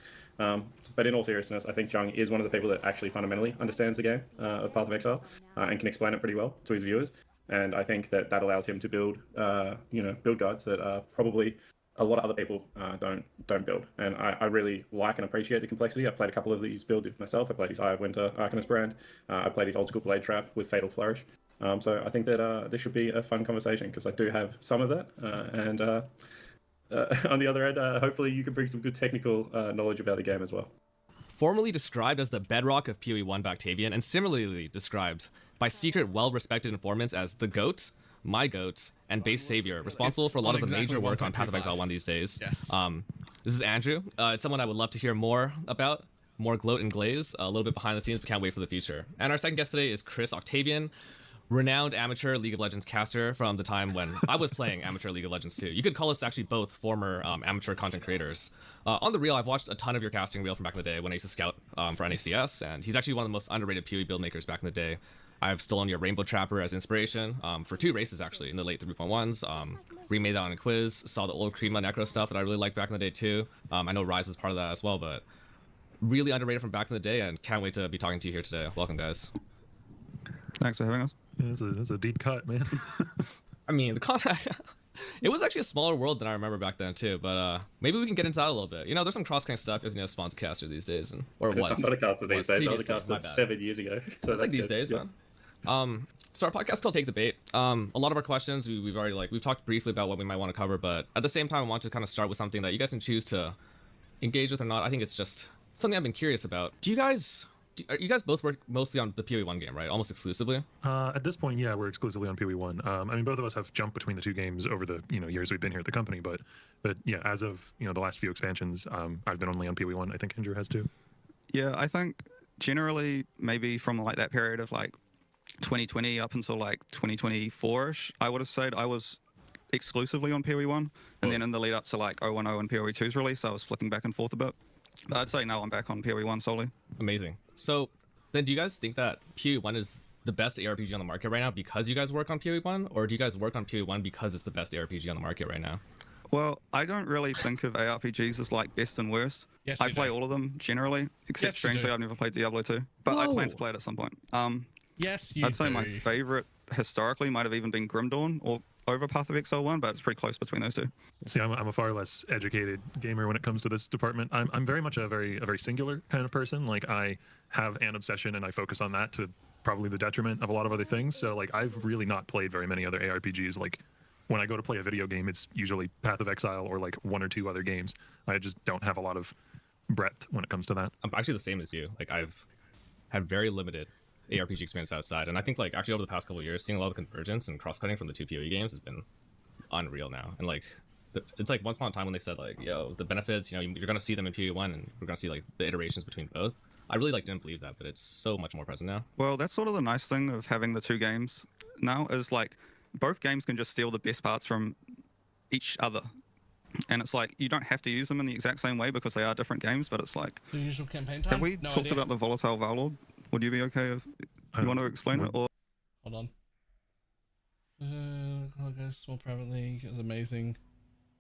But in all seriousness, I think Jung is one of the people that actually fundamentally understands the game of Path of Exile and can explain it pretty well to his viewers. And I think that allows him to build, build guides that are probably a lot of other people don't build. And I really like and appreciate the complexity. I've played a couple of these builds myself. I played his Eye of Winter Arcanist brand. I played his old school Blade Trap with Fatal Flourish. So I think that this should be a fun conversation because I do have some of that. And on the other end, hopefully you can bring some good technical knowledge about the game as well. Formerly described as the bedrock of PoE 1 Bactavian, and similarly described by secret, well-respected informants as the GOAT, my GOAT, and Base Savior, responsible for a lot of the major work on Path of Exile 1 these days. Yes. This is Andrew. It's someone I would love to hear more about, more gloat and glaze, a little bit behind the scenes, but can't wait for the future. And our second guest today is Chris Octavian, renowned amateur League of Legends caster from the time when I was playing amateur League of Legends too. You could call us actually both former amateur content creators. On the real, I've watched a ton of your casting reel from back in the day when I used to scout for NACS, and he's actually one of the most underrated PoE build makers back in the day. I've stolen your Rainbow Trapper as inspiration for 2 races actually in the late 3.1s. Remade that on a quiz, saw the old Krima Necro stuff that I really liked back in the day too. I know Rise was part of that as well, but really underrated from back in the day, and can't wait to be talking to you here today. Welcome, guys. Thanks for having us. Yeah, that's a deep cut, man. I mean, the content, it was actually a smaller world than I remember back then too, but maybe we can get into that a little bit. You know, there's some cross-kind stuff because, you know, Spawn's a caster these days, or it was. I'm not a caster these days. I was a caster 7 years ago. So it's like these days, man. So our podcast is called Take the Bait. A lot of our questions we've already we've talked briefly about what we might want to cover, but at the same time I want to kind of start with something that you guys can choose to engage with or not. I think it's just something I've been curious about. You guys both work mostly on the PoE 1 game, right? Almost exclusively? At this point, yeah, we're exclusively on PoE 1. I mean, both of us have jumped between the 2 games over the years we've been here at the company, but yeah, as of the last few expansions, I've been only on PoE 1. I think Andrew has too. Yeah, I think generally maybe from that period of 2020 up until 2024ish, I would have said I was exclusively on PoE 1, and then in the lead up to 010 and PoE 2's release, I was flicking back and forth a bit. But I'd say now I'm back on PoE 1 solely. Amazing. So then do you guys think that PoE 1 is the best ARPG on the market right now because you guys work on PoE 1, or do you guys work on PoE 1 because it's the best ARPG on the market right now? Well, I don't really think of ARPGs as best and worst. Yes, I play all of them generally, except strangely I've never played Diablo 2, but I plan to play it at some point. Yes, I'd say my favorite historically might have even been Grim Dawn or over Path of Exile 1, but it's pretty close between those 2. See, I'm a far less educated gamer when it comes to this department. I'm very much a very singular kind of person. I have an obsession and I focus on that to probably the detriment of a lot of other things. So I've really not played very many other ARPGs. When I go to play a video game, it's usually Path of Exile or 1 or 2 other games. I just don't have a lot of breadth when it comes to that. I'm actually the same as you. I've had very limited ARPG experience outside, and I think actually over the past couple of years, seeing a lot of convergence and cross-cutting from the 2 PoE games has been unreal now. And it's once upon a time when they said yo, the benefits, you're gonna see them in PoE 1 and we're gonna see the iterations between both. I really didn't believe that, but it's so much more present now. Well, that's sort of the nice thing of having the 2 games now is both games can just steal the best parts from each other. And it's like, you don't have to use them in the exact same way because they are different games, but it's like... The usual campaign time? Have we talked about the volatile Valor? Would you be okay if you want to explain it? Or Hold on. Small private league is amazing.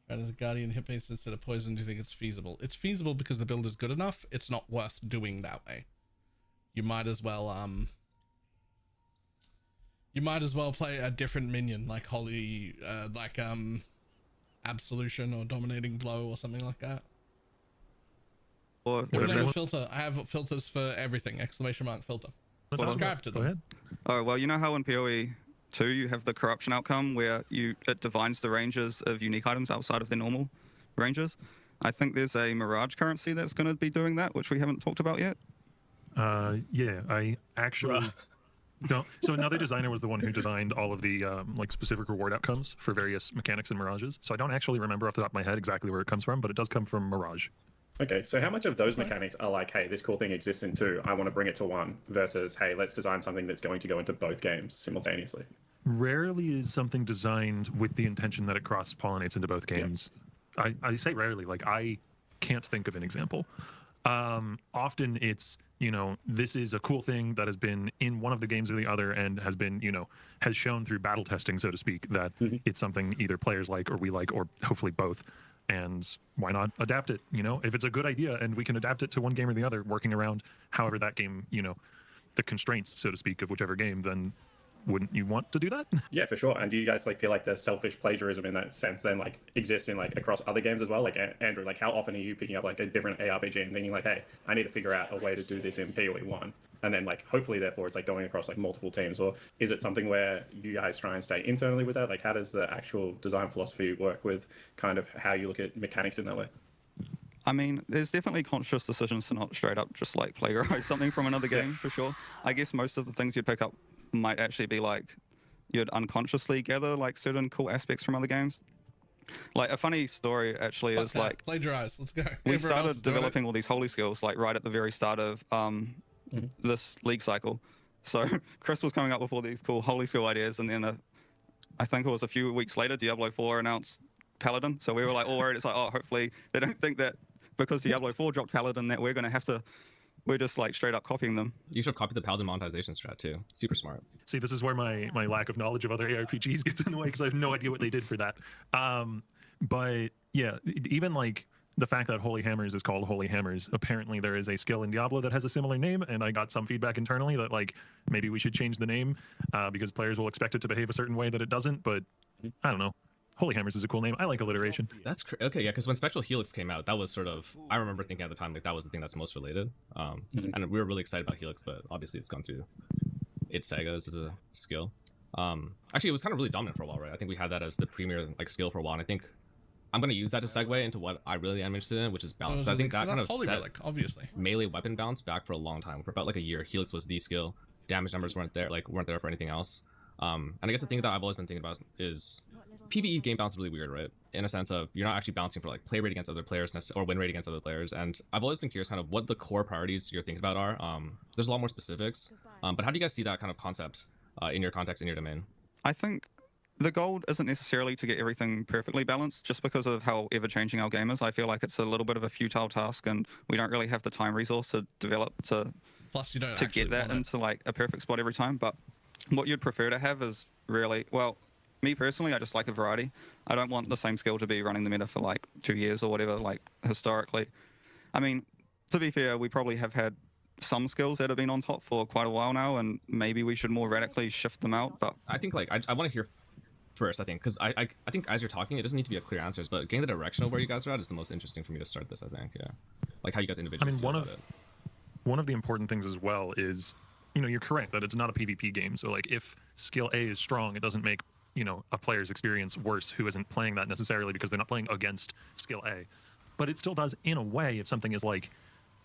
And as a guardian hit base instead of poison, do you think it's feasible? It's feasible because the build is good enough. It's not worth doing that way. You might as well play a different minion like Holy Absolution or Dominating Blow or something like that. Or filter. I have filters for everything. Exclamation mark filter. Subscribe to them. Go ahead. Oh, well, you know how in PoE 2 you have the corruption outcome where it divines the ranges of unique items outside of their normal ranges? I think there's a Mirage currency that's going to be doing that, which we haven't talked about yet. Yeah, I actually don't. So another designer was the one who designed all of the like specific reward outcomes for various mechanics and Mirages. So I don't actually remember off the top of my head exactly where it comes from, but it does come from Mirage. Okay, so how much of those mechanics are like, hey, this cool thing exists in 2, I want to bring it to 1, versus, hey, let's design something that's going to go into both games simultaneously? Rarely is something designed with the intention that it cross-pollinates into both games. Yeah. I say rarely, like I can't think of an example. Often it's, you know, this is a cool thing that has been in one of the games or the other and has been, you know, has shown through battle testing, so to speak, that it's something either players like or we like, or hopefully both. And why not adapt it? You know, if it's a good idea and we can adapt it to one game or the other, working around however that game, you know, the constraints, so to speak, of whichever game, then wouldn't you want to do that? Yeah, for sure. And do you guys like feel like the selfish plagiarism in that sense then like exists in like across other games as well? Like Andrew, like how often are you picking up like a different ARPG and thinking like, hey, I need to figure out a way to do this in PoE 1? And then like hopefully therefore it's like going across like multiple teams, or is it something where you guys try and stay internally with that? Like how does the actual design philosophy work with kind of how you look at mechanics in that way? I mean, there's definitely conscious decisions to not straight up just like plagiarize something from another game for sure. I guess most of the things you'd pick up might actually be like you'd unconsciously gather like certain cool aspects from other games. Like a funny story actually is like plagiarize. Let's go. We started developing all these holy skills like right at the very start of this league cycle. So Chris was coming up with all these cool holy skill ideas, and then I think it was a few weeks later Diablo 4 announced Paladin. So we were like all worried. It's like, oh, hopefully they don't think that because Diablo 4 dropped Paladin that we're going to have to. We're just like straight up copying them. You should copy the Paladin monetization strat too. Super smart. See, this is where my lack of knowledge of other ARPGs gets in the way because I have no idea what they did for that. But yeah, even like the fact that Holy Hammers is called Holy Hammers, apparently there is a skill in Diablo that has a similar name, and I got some feedback internally that like maybe we should change the name because players will expect it to behave a certain way that it doesn't, but I don't know. Holy Hammers is a cool name. I like alliteration. That's okay, yeah, because when Spectral Helix came out, that was sort of, I remember thinking at the time like that was the thing that's most related. And we were really excited about Helix, but obviously it's gone through its sagas as a skill. Actually, it was kind of really dominant for a while, right? I think we had that as the premier like skill for a while, and I think I'm going to use that to segue into what I really am interested in, which is balance. I think that kind of set relic, obviously melee weapon balance back for a long time. For about like a year, Helix was the skill. Damage numbers weren't there for anything else. And I guess the thing that I've always been thinking about is PvE game balance is really weird, right? In a sense of you're not actually balancing for like play rate against other players or win rate against other players. And I've always been curious kind of what the core priorities you're thinking about are. There's a lot more specifics, but how do you guys see that kind of concept in your context, in your domain? I think the goal isn't necessarily to get everything perfectly balanced just because of how ever-changing our game is. I feel like it's a little bit of a futile task and we don't really have the time resource to develop to get that into like a perfect spot every time. But what you'd prefer to have is really, well, me personally, I just like a variety. I don't want the same skill to be running the meta for like 2 years or whatever, like historically. I mean, to be fair, we probably have had some skills that have been on top for quite a while now, and maybe we should more radically shift them out. But I think like I want to hear first, I think, because I think as you're talking, it doesn't need to be a clear answers, but getting the direction of where you guys are at is the most interesting for me to start this, I think. Yeah, like how you guys individually. I mean, one of the important things as well is, you know, you're correct that it's not a PvP game. So like if skill A is strong, it doesn't make, you know, a player's experience worse who isn't playing that necessarily because they're not playing against skill A. But it still does in a way if something is like,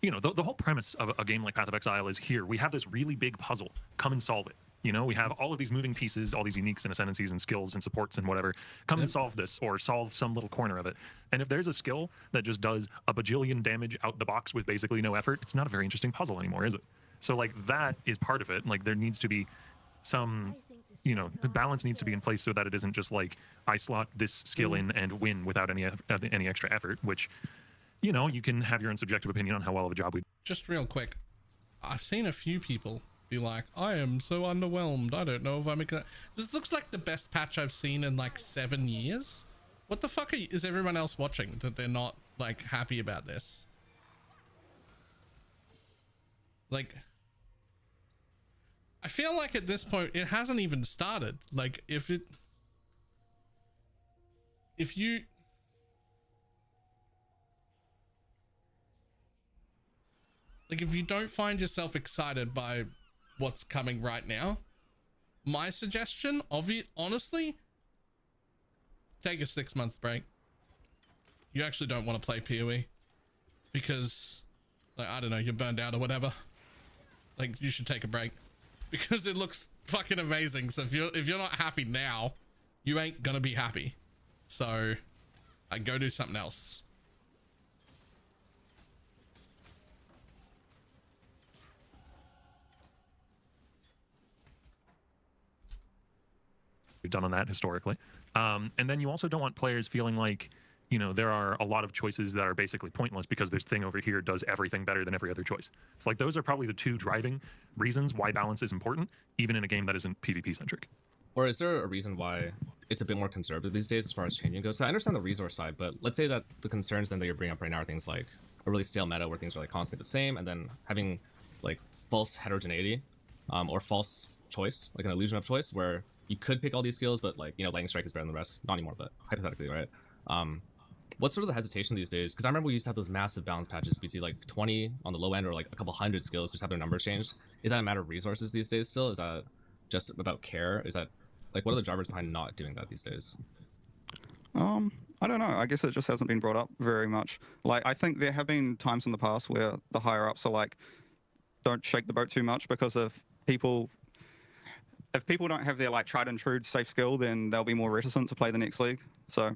you know, the whole premise of a game like Path of Exile is here. We have this really big puzzle. Come and solve it. You know, we have all of these moving pieces, all these uniques and ascendancies and skills and supports and whatever. Come and solve this or solve some little corner of it. And if there's a skill that just does a bajillion damage out the box with basically no effort, it's not a very interesting puzzle anymore, is it? So like that is part of it. Like there needs to be some you know, the balance needs to be in place so that it isn't just like I slot this skill in and win without any extra effort, which, you know, you can have your own subjective opinion on how well of a job we. Just real quick, I've seen a few people be like, I am so underwhelmed. I don't know if I'm. This looks like the best patch I've seen in like 7 years. What the fuck is everyone else watching that they're not like happy about this? Like, I feel like at this point it hasn't even started. Like, if you like, if you don't find yourself excited by what's coming right now, my suggestion of it, honestly, take a 6-month break. You actually don't want to play PoE because, like, I don't know, you're burned out or whatever. Like, you should take a break because it looks fucking amazing. So if you're not happy now, you ain't gonna be happy. So I go do something else. We've done on that historically. And then you also don't want players feeling like, you know, there are a lot of choices that are basically pointless because this thing over here does everything better than every other choice. So like those are probably the two driving reasons why balance is important, even in a game that isn't PvP centric. Or is there a reason why it's a bit more conservative these days as far as changing goes? So I understand the resource side, but let's say that the concerns then that you're bringing up right now are things like a really stale meta where things are like constantly the same, and then having like false heterogeneity, or false choice, like an illusion of choice, where you could pick all these skills, but like, you know, lightning strike is better than the rest. Not anymore, but hypothetically, right? What's sort of the hesitation these days? Because I remember we used to have those massive balance patches. We'd see like 20 on the low end or like a couple hundred skills just have their numbers changed. Is that a matter of resources these days still? Is that just about care? Is that like, what are the drivers behind not doing that these days? I don't know. I guess it just hasn't been brought up very much. Like, I think there have been times in the past where the higher ups are like, don't shake the boat too much, because if people don't have their like tried and true safe skill, then they'll be more reticent to play the next league. So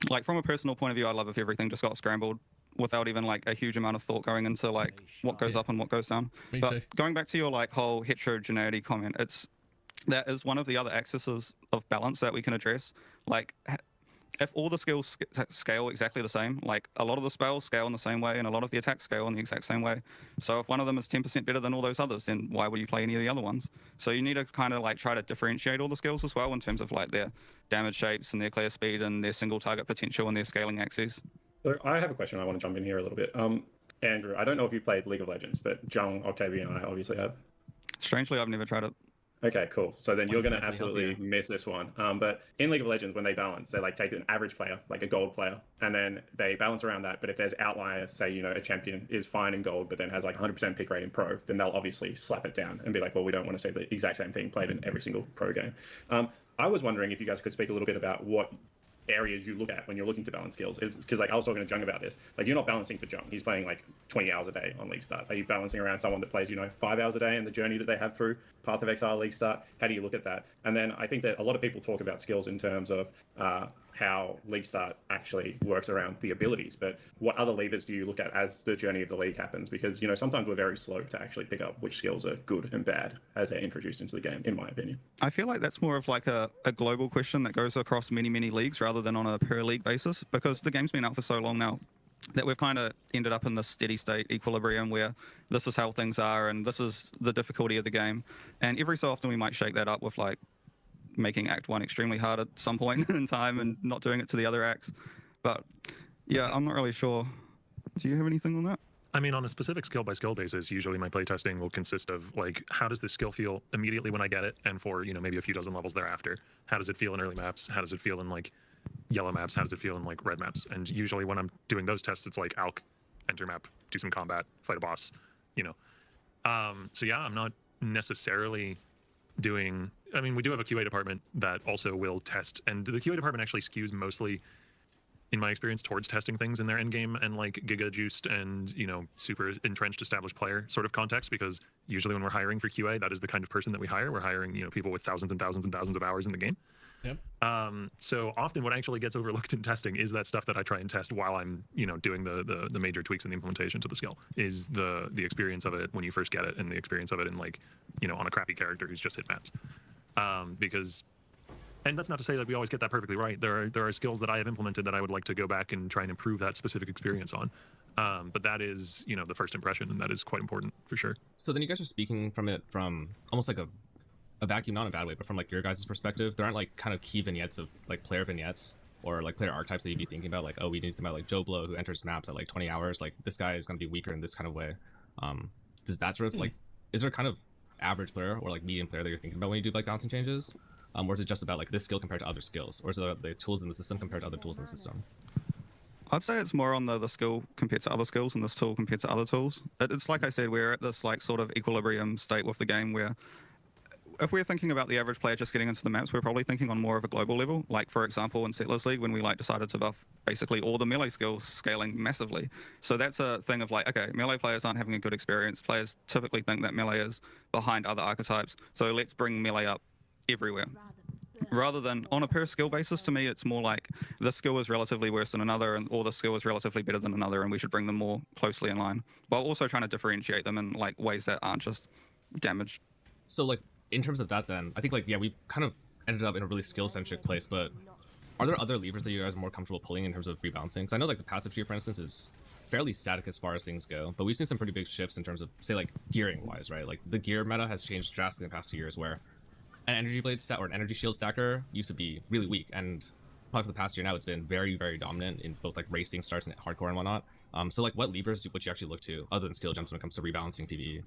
like, from a personal point of view, I'd love if everything just got scrambled without even like a huge amount of thought going into like what goes up and what goes down. But going back to your like whole heterogeneity comment, that is one of the other axes of balance that we can address. Like, if all the skills scale exactly the same, like a lot of the spells scale in the same way and a lot of the attacks scale in the exact same way. So if one of them is 10% better than all those others, then why would you play any of the other ones? So you need to kind of like try to differentiate all the skills as well in terms of like their damage shapes and their clear speed and their single target potential and their scaling axes. So I have a question. I want to jump in here a little bit. Andrew, I don't know if you played League of Legends, but Jung, Octavian, and I obviously have. Strangely, I've never tried it. Okay, cool. So then you're going to absolutely miss this one. But in League of Legends, when they balance, they like take an average player, like a gold player, and then they balance around that. But if there's outliers, say, you know, a champion is fine in gold, but then has like 100% pick rate in pro, then they'll obviously slap it down and be like, well, we don't want to see the exact same thing played in every single pro game. I was wondering if you guys could speak a little bit about what areas you look at when you're looking to balance skills, is because like I was talking to Jung about this. Like, you're not balancing for Jung. He's playing like 20 hours a day on League Start. Are you balancing around someone that plays, you know, 5 hours a day and the journey that they have through Path of Exile, League Start? How do you look at that? And then I think that a lot of people talk about skills in terms of how League Start actually works around the abilities, but what other levers do you look at as the journey of the league happens? Because, you know, sometimes we're very slow to actually pick up which skills are good and bad as they're introduced into the game, in my opinion. I feel like that's more of like a global question that goes across many, many leagues rather than on a per league basis, because the game's been out for so long now that we've kind of ended up in this steady state equilibrium where this is how things are and this is the difficulty of the game. And every so often we might shake that up with like making Act 1 extremely hard at some point in time and not doing it to the other acts. But yeah, I'm not really sure. Do you have anything on that? I mean, on a specific skill by skill basis, usually my playtesting will consist of like, how does this skill feel immediately when I get it, and for, you know, maybe a few dozen levels thereafter? How does it feel in early maps? How does it feel in like yellow maps? How does it feel in like red maps? And usually when I'm doing those tests, it's like Alk, enter map, do some combat, fight a boss, you know. So yeah, I'm not necessarily doing, I mean, we do have a QA department that also will test, and the QA department actually skews mostly, in my experience, towards testing things in their endgame and like giga juiced and, you know, super entrenched established player sort of context, because usually when we're hiring for QA, that is the kind of person that we hire. We're hiring, you know, people with thousands and thousands and thousands of hours in the game. Yep. So often what actually gets overlooked in testing is that stuff that I try and test while I'm, you know, doing the major tweaks in the implementation to the skill, is the experience of it when you first get it, and the experience of it in like, you know, on a crappy character who's just hit maps. because, and that's not to say that we always get that perfectly right. There are skills that I have implemented that I would like to go back and try and improve that specific experience on. But that is, you know, the first impression, and that is quite important for sure. So then you guys are speaking from it from almost like a vacuum, not in a bad way, but from like your guys' perspective. There aren't like kind of key vignettes of like player vignettes or like player archetypes that you'd be thinking about, like, oh, we need to think about like Joe Blow who enters maps at like 20 hours. Like this guy is going to be weaker in this kind of way. Does that sort of like, is there kind of average player or like medium player that you're thinking about when you do like balancing changes? Or is it just about like this skill compared to other skills? Or is it the tools in the system compared to other tools in the system? I'd say it's more on the skill compared to other skills and this tool compared to other tools. It's like I said, we're at this like sort of equilibrium state with the game where if we're thinking about the average player just getting into the maps, we're probably thinking on more of a global level. Like for example, in Settlers League, when we like decided to buff basically all the melee skills scaling massively. So that's a thing of like, okay, melee players aren't having a good experience. Players typically think that melee is behind other archetypes. So let's bring melee up everywhere. Rather than on a per skill basis, to me, it's more like the skill is relatively worse than another, or the skill is relatively better than another, and we should bring them more closely in line, while also trying to differentiate them in like ways that aren't just damage. So like in terms of that, then I think like yeah, we kind of ended up in a really skill-centric place. But are there other levers that you guys are more comfortable pulling in terms of rebalancing? Because I know like the passive tier, for instance, is fairly static as far as things go, but we've seen some pretty big shifts in terms of say like gearing wise, right? Like the gear meta has changed drastically in the past 2 years, where an energy blade stack or an energy shield stacker used to be really weak, and probably for the past year now it's been very, very dominant in both like racing starts and hardcore and whatnot. So like what levers would you actually look to other than skill jumps when it comes to rebalancing PvE?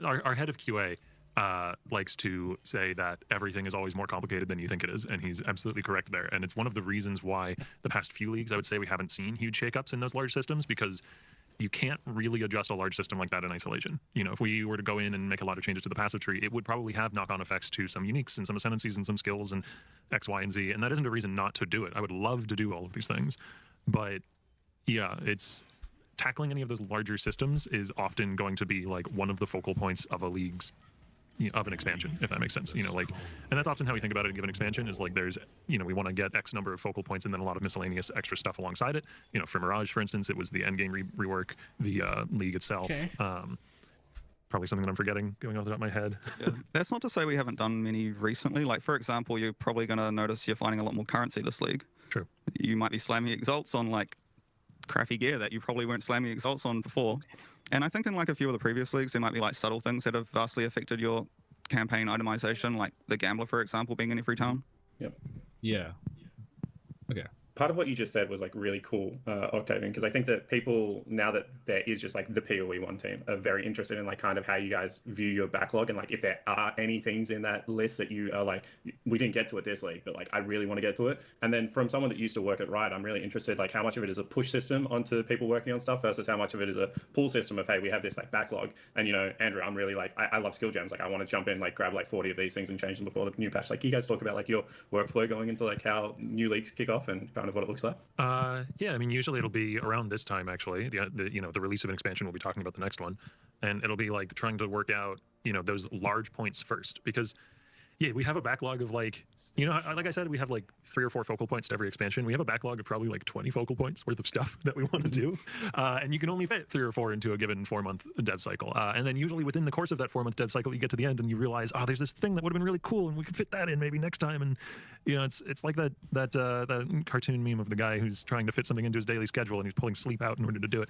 Our head of QA likes to say that everything is always more complicated than you think it is, and he's absolutely correct there. And it's one of the reasons why the past few leagues, I would say, we haven't seen huge shakeups in those large systems, because you can't really adjust a large system like that in isolation. You know, if we were to go in and make a lot of changes to the passive tree, it would probably have knock-on effects to some uniques and some ascendancies and some skills and X, Y, and Z, and that isn't a reason not to do it. I would love to do all of these things, but yeah, it's tackling any of those larger systems is often going to be like one of the focal points of a league's of an expansion, if that makes sense. You know, like, and that's often how we think about it. A given expansion is like there's, you know, we want to get X number of focal points and then a lot of miscellaneous extra stuff alongside it. You know, for Mirage, for instance, it was the endgame rework, the league itself. Okay. Probably something that I'm forgetting going off the top of my head. Yeah. That's not to say we haven't done many recently. Like, for example, you're probably going to notice you're finding a lot more currency this league. True. You might be slamming exalts on like crappy gear that you probably weren't slamming exalts on before. And I think in like a few of the previous leagues, there might be like subtle things that have vastly affected your campaign itemization, like the Gambler, for example, being in every town. Yep. Yeah. Okay. Part of what you just said was like really cool, Octavian, because I think that people, now that there is just like the PoE1 team, are very interested in like kind of how you guys view your backlog, and like if there are any things in that list that you are like, we didn't get to it this league, but like I really want to get to it. And then from someone that used to work at Riot, I'm really interested like how much of it is a push system onto people working on stuff versus how much of it is a pull system of, hey, we have this like backlog. And you know, Andrew, I'm really like, I love skill gems. Like I want to jump in, like grab like 40 of these things and change them before the new patch. Like you guys talk about like your workflow going into like how new leagues kick off and kind of what it looks like. Yeah, I mean, usually it'll be around this time, actually. The release of an expansion, we'll be talking about the next one. And it'll be like trying to work out, you know, those large points first. Because, yeah, we have a backlog of like, you know, like I said, we have like 3 or 4 focal points to every expansion. We have a backlog of probably like 20 focal points worth of stuff that we want to do. And you can only fit 3 or 4 into a given 4-month dev cycle. And then usually within the course of that 4-month dev cycle, you get to the end and you realize, oh, there's this thing that would have been really cool and we could fit that in maybe next time. And, you know, it's like that cartoon meme of the guy who's trying to fit something into his daily schedule and he's pulling sleep out in order to do it.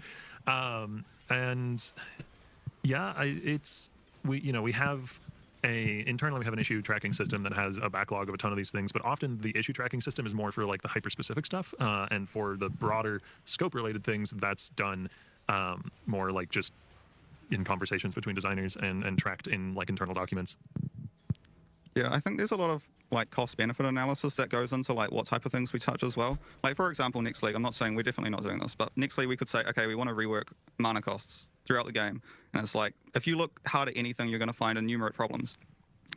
And yeah, internally we have an issue tracking system that has a backlog of a ton of these things, but often the issue tracking system is more for like the hyper specific stuff, and for the broader scope related things that's done more like just in conversations between designers and tracked in like internal documents. Yeah, I think there's a lot of like cost benefit analysis that goes into like what type of things we touch as well. Like for example, next league, I'm not saying we're definitely not doing this, but next league we could say, okay, we want to rework mana costs throughout the game. And it's like, if you look hard at anything, you're going to find enumerate problems.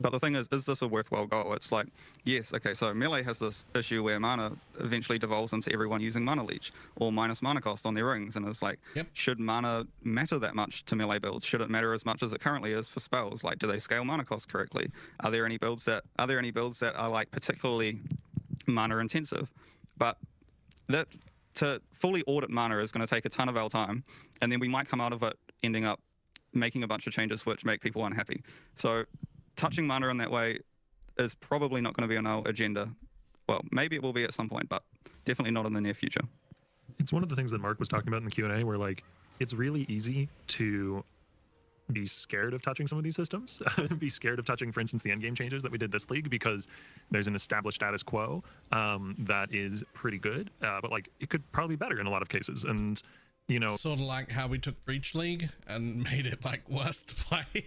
But the thing is this a worthwhile goal? It's like, yes, okay, so Melee has this issue where mana eventually devolves into everyone using mana leech or minus mana cost on their rings. And it's like, should mana matter that much to Melee builds? Should it matter as much as it currently is for spells? Like, do they scale mana cost correctly? Are there any builds that are like particularly mana intensive? But that to fully audit mana is going to take a ton of our time, and then we might come out of it ending up making a bunch of changes which make people unhappy. So touching mana in that way is probably not going to be on our agenda. Well, maybe it will be at some point, but definitely not in the near future. It's one of the things that Mark was talking about in the Q&A, where like it's really easy to be scared of touching some of these systems, be scared of touching, for instance, the endgame changes that we did this league, because there's an established status quo that is pretty good, but like it could probably be better in a lot of cases. And you know, sort of like how we took Breach League and made it like worse to play.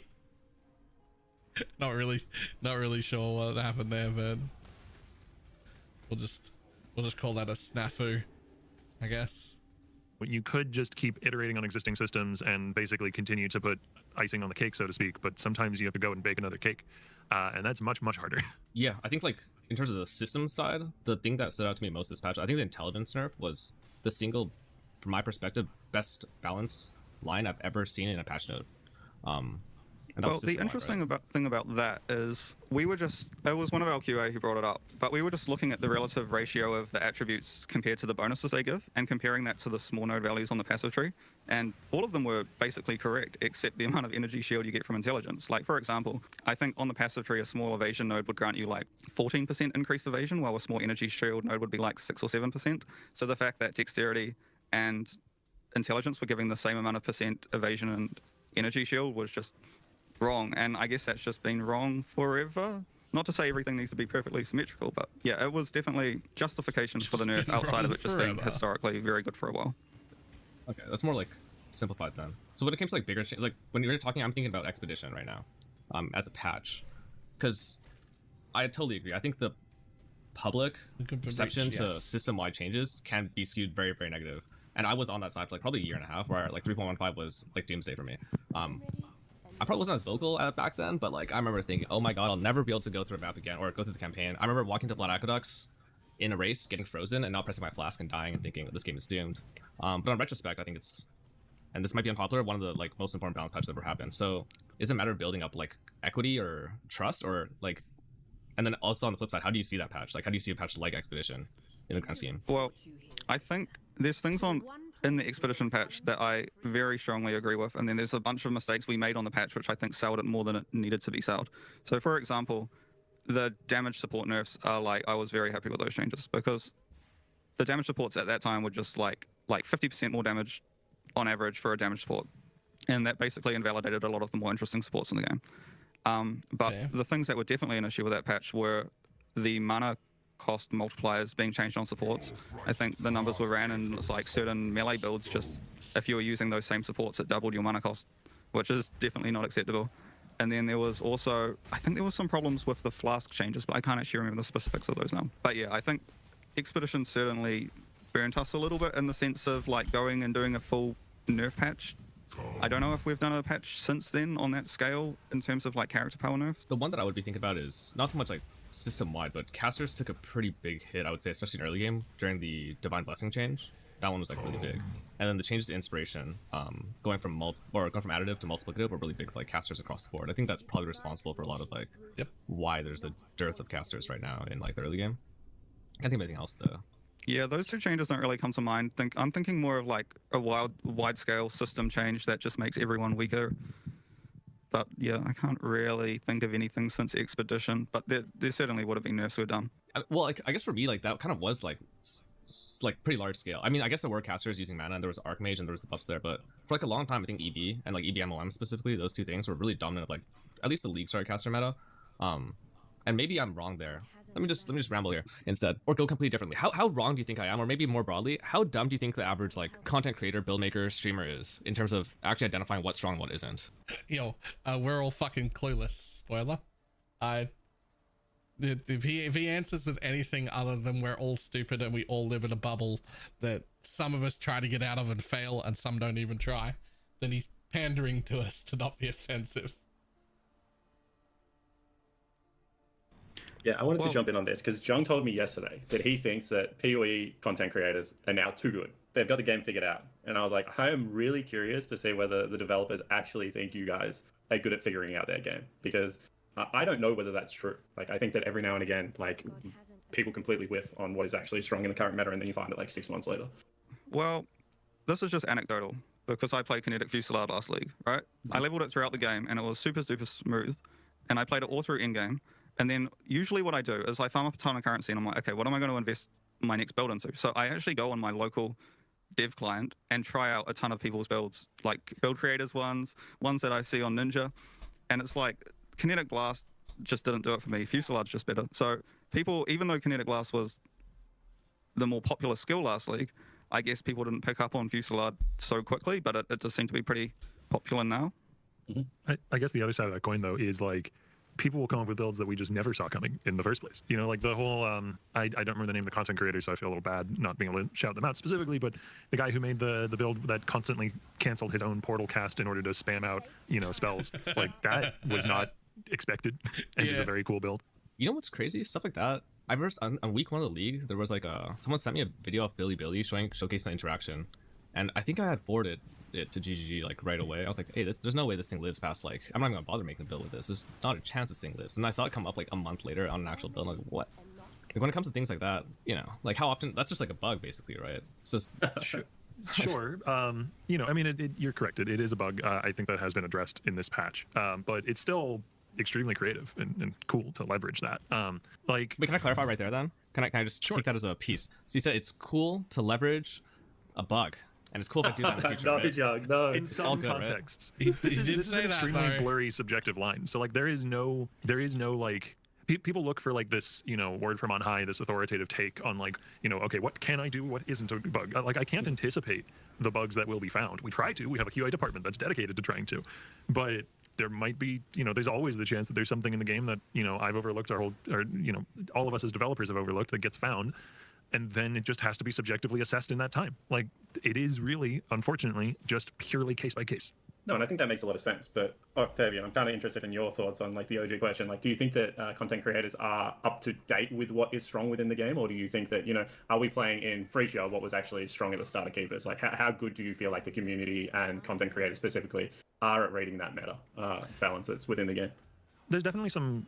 not really sure what happened there, but we'll just call that a snafu, I guess. You could just keep iterating on existing systems and basically continue to put icing on the cake, so to speak, but sometimes you have to go and bake another cake, and that's much harder. Yeah, I think like in terms of the system side, the thing that stood out to me most this patch, I think the intelligence nerf was the single, from my perspective, best balance line I've ever seen in a patch note. Well, the interesting thing about that is it was one of our QA who brought it up, but we were just looking at the relative ratio of the attributes compared to the bonuses they give and comparing that to the small node values on the passive tree. And all of them were basically correct, except the amount of energy shield you get from intelligence. Like, for example, I think on the passive tree, a small evasion node would grant you like 14% increased evasion, while a small energy shield node would be like 6 or 7%. So the fact that dexterity and intelligence were giving the same amount of percent evasion and energy shield was just wrong, and I guess that's just been wrong forever. Not to say everything needs to be perfectly symmetrical, but yeah, it was definitely justification for the nerf outside of it just being historically very good for a while. Okay, that's more like simplified then. So when it comes to like bigger, like when you're talking, I'm thinking about Expedition right now, as a patch, because I totally agree. I think the public perception to system-wide changes can be skewed very, very negative. And I was on that side for like probably a year and a half, where like 3.15 was like doomsday for me. I probably wasn't as vocal back then, but like I remember thinking, oh my god, I'll never be able to go through a map again or go through the campaign. I remember walking to Blood Aqueducts in a race, getting frozen, and not pressing my flask and dying and thinking this game is doomed. But on retrospect, I think it's, and this might be unpopular, one of the like most important balance patches that ever happened. So is it a matter of building up like equity or trust, or like, and then also on the flip side, how do you see that patch? Like, how do you see a patch like Expedition in the grand scheme? Well, I think there's things in the Expedition patch that I very strongly agree with, and then there's a bunch of mistakes we made on the patch which I think sold it more than it needed to be sold. So for example, the damage support nerfs are like, I was very happy with those changes, because the damage supports at that time were just like 50% more damage on average for a damage support, and that basically invalidated a lot of the more interesting supports in the game. But the things that were definitely an issue with that patch were the mana cost multipliers being changed on supports. I think the numbers were ran, and it's like certain melee builds, just if you were using those same supports, it doubled your mana cost, which is definitely not acceptable. And then there was also, I think there was some problems with the Flask changes, but I can't actually remember the specifics of those now. But yeah, I think Expedition certainly burnt us a little bit in the sense of like going and doing a full nerf patch. I don't know if we've done a patch since then on that scale in terms of like character power nerf. The one that I would be thinking about is not so much like system-wide, but casters took a pretty big hit, I would say, especially in early game during the Divine Blessing change. That one was like really big. And then the changes to Inspiration, going from additive to multiplicative were really big for like casters across the board. I think that's probably responsible for a lot of like why there's a dearth of casters right now in like the early game. I can't think of anything else though. Yeah, those two changes don't really come to mind. I'm thinking more of like a wide-scale system change that just makes everyone weaker. But yeah, I can't really think of anything since Expedition, but there certainly would have been nerfs were done. Well, like, I guess for me, like that kind of was like pretty large scale. I mean, I guess there were casters using mana, and there was Archmage, and there was the buffs there, but for like a long time, I think EB and like EB MLM specifically, those two things were really dominant of like at least the league started caster meta. And maybe I'm wrong there. Let me just ramble here instead, or go completely differently. How wrong do you think I am, or maybe more broadly, how dumb do you think the average like content creator, build maker, streamer is in terms of actually identifying what's strong and what isn't? Yo, we're all fucking clueless. Spoiler. If he answers with anything other than we're all stupid and we all live in a bubble that some of us try to get out of and fail and some don't even try, then he's pandering to us to not be offensive. Yeah, I wanted to jump in on this because John told me yesterday that he thinks that PoE content creators are now too good. They've got the game figured out. And I was like, I am really curious to see whether the developers actually think you guys are good at figuring out their game, because I don't know whether that's true. Like, I think that every now and again, like, people completely whiff on what is actually strong in the current meta, and then you find it like 6 months later. Well, this is just anecdotal because I played Kinetic Fusillade last league, right? I leveled it throughout the game and it was super, super smooth. And I played it all through endgame. And then usually what I do is I farm up a ton of currency and I'm like, okay, what am I going to invest my next build into? So I actually go on my local dev client and try out a ton of people's builds, like build creators ones that I see on Ninja. And it's like Kinetic Blast just didn't do it for me. Fusilade's just better. So people, even though Kinetic Blast was the more popular skill last league, I guess people didn't pick up on Fusillade so quickly, but it does seem to be pretty popular now. I guess the other side of that coin, though, is like people will come up with builds that we just never saw coming in the first place. You know, like the whole, I don't remember the name of the content creator, so I feel a little bad not being able to shout them out specifically, but the guy who made the build that constantly canceled his own portal cast in order to spam out, you know, spells, like that was not expected and is a very cool build. You know what's crazy? Stuff like that. I remember on week 1 of the league, there was like someone sent me a video of Billy showcasing the interaction, and I think I had forwarded it to GGG like right away. I was like, hey, there's no way this thing lives past like, I'm not even gonna bother making a build with this. There's not a chance this thing lives. And I saw it come up like a month later on an actual build. I'm like, what? Like, when it comes to things like that, you know, like how often? That's just like a bug, basically, right? So Sure. You know, I mean, you're correct. It is a bug. I think that has been addressed in this patch, but it's still extremely creative and cool to leverage that. Like, wait, can I clarify right there then? Can I just take that as a piece? So you said it's cool to leverage a bug, and it's cool if I do that in the future. No, right? Jug, no. In some contexts, this is an extremely blurry subjective line. So like, there is no like. People look for like this, you know, word from on high, this authoritative take on like, you know, okay, what can I do? What isn't a bug? Like, I can't anticipate the bugs that will be found. We try to. We have a QA department that's dedicated to trying to, but there might be, you know, there's always the chance that there's something in the game that, you know, I've overlooked or, you know, all of us as developers have overlooked that gets found. And then it just has to be subjectively assessed in that time. Like, it is really, unfortunately, just purely case by case. No, and I think that makes a lot of sense. But Octavian, I'm kind of interested in your thoughts on like the OG question. Like, do you think that content creators are up to date with what is strong within the game, or do you think that, you know, are we playing in Freesia what was actually strong at the start of Keepers? Like, how good do you feel like the community and content creators specifically are at reading that meta balances within the game? There's definitely some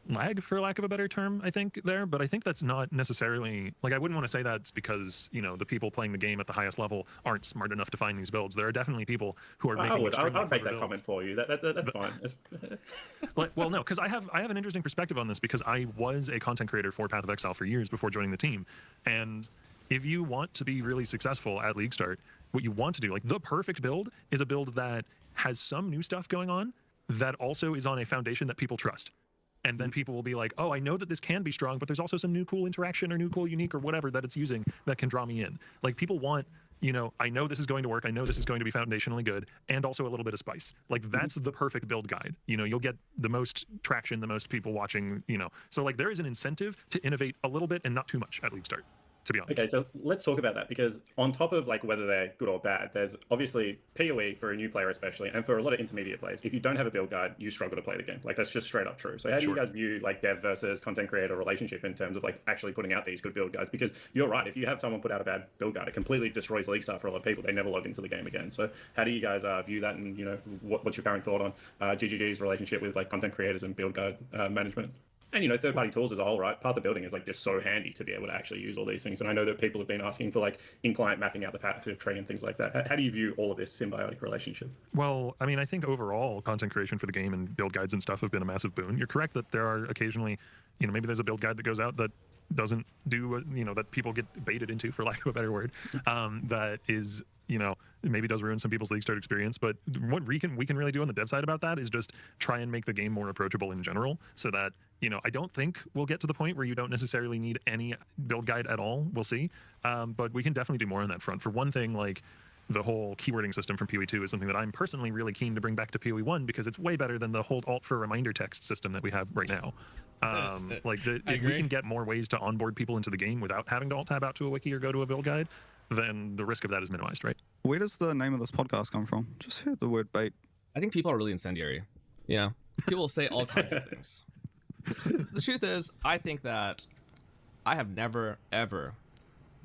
lag, for lack of a better term, I think there, but I think that's not necessarily, like, I wouldn't want to say that's because, you know, the people playing the game at the highest level aren't smart enough to find these builds. There are definitely people who are making extremely I'll make that builds. comment for you. That's fine. Like, well, no, because I have an interesting perspective on this, because I was a content creator for Path of Exile for years before joining the team, and if you want to be really successful at League Start, what you want to do, like, the perfect build is a build that has some new stuff going on that also is on a foundation that people trust. And then people will be like, oh, I know that this can be strong, but there's also some new cool interaction or new cool unique or whatever that it's using that can draw me in. Like, people want, you know, I know this is going to work. I know this is going to be foundationally good, and also a little bit of spice. Like, that's the perfect build guide. You know, you'll get the most traction, the most people watching, you know. So, like, there is an incentive to innovate a little bit and not too much at League Start, to be honest. Okay, so let's talk about that, because on top of like whether they're good or bad, there's obviously PoE for a new player especially, and for a lot of intermediate players. If you don't have a build guide, you struggle to play the game. Like, that's just straight up true. So how do you guys view like dev versus content creator relationship in terms of like actually putting out these good build guides? Because you're right, if you have someone put out a bad build guide, it completely destroys League Start for a lot of people. They never log into the game again. So how do you guys view that, and, you know, what's your current thought on GGG's relationship with like content creators and build guide management? And, you know, third-party tools as a whole, right? Path of Building is like just so handy to be able to actually use all these things. And I know that people have been asking for like in-client mapping out the passive tree and things like that. How do you view all of this symbiotic relationship? Well, I mean, I think overall content creation for the game and build guides and stuff have been a massive boon. You're correct that there are occasionally, you know, maybe there's a build guide that goes out that doesn't do, you know, that people get baited into, for lack of a better word, that is, you know, maybe does ruin some people's League Start experience. But what we can really do on the dev side about that is just try and make the game more approachable in general, so that, you know, I don't think we'll get to the point where you don't necessarily need any build guide at all. We'll see. But we can definitely do more on that front. For one thing, like, the whole keywording system from PoE 2 is something that I'm personally really keen to bring back to PoE 1, because it's way better than the hold alt for reminder text system that we have right now. If we can get more ways to onboard people into the game without having to alt tab out to a wiki or go to a build guide, then the risk of that is minimized, right? Where does the name of this podcast come from? Just heard the word bait. I think people are really incendiary. You know, people will say all kinds of things. The truth is, I think that I have never, ever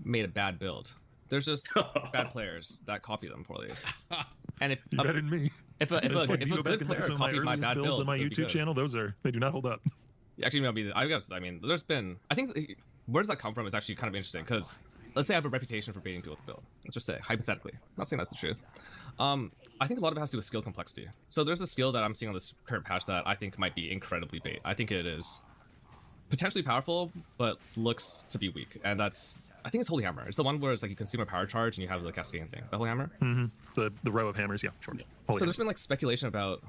made a bad build. There's just bad players that copy them poorly. And if better than me. If a good player copied my bad build on my YouTube channel, they do not hold up. Actually, I mean, there's been, I think, where does that come from is actually kind of interesting, because let's say I have a reputation for baiting people with the build. Let's just say, hypothetically. I'm not saying that's the truth. I think a lot of it has to do with skill complexity. So there's a skill that I'm seeing on this current patch that I think might be incredibly bait. I think it is potentially powerful, but looks to be weak. And that's, I think it's Holy Hammer. It's the one where it's like you consume a power charge and you have the cascading thing. Is that Holy Hammer? Mm-hmm. The row of hammers, yeah, sure. So there's been like speculation about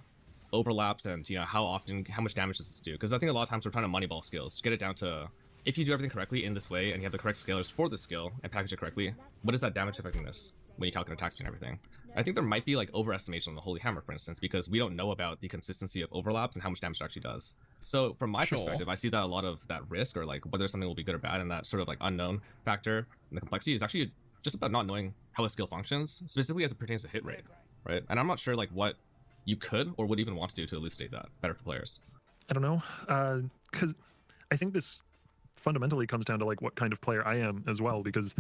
overlaps and how much damage does this do? Because I think a lot of times we're trying to moneyball skills to get it down to, if you do everything correctly in this way and you have the correct scalars for the skill and package it correctly, what is that damage effectiveness when you calculate attack speed and everything? I think there might be like overestimation on the Holy Hammer, for instance, because we don't know about the consistency of overlaps and how much damage it actually does. So from my perspective, I see that a lot of that risk, or like whether something will be good or bad, and that sort of like unknown factor and the complexity is actually just about not knowing how a skill functions, specifically as it pertains to hit rate, right? And I'm not sure like what you could or would even want to do to elucidate that better for players. I don't know, because I think this fundamentally comes down to like what kind of player I am as well, because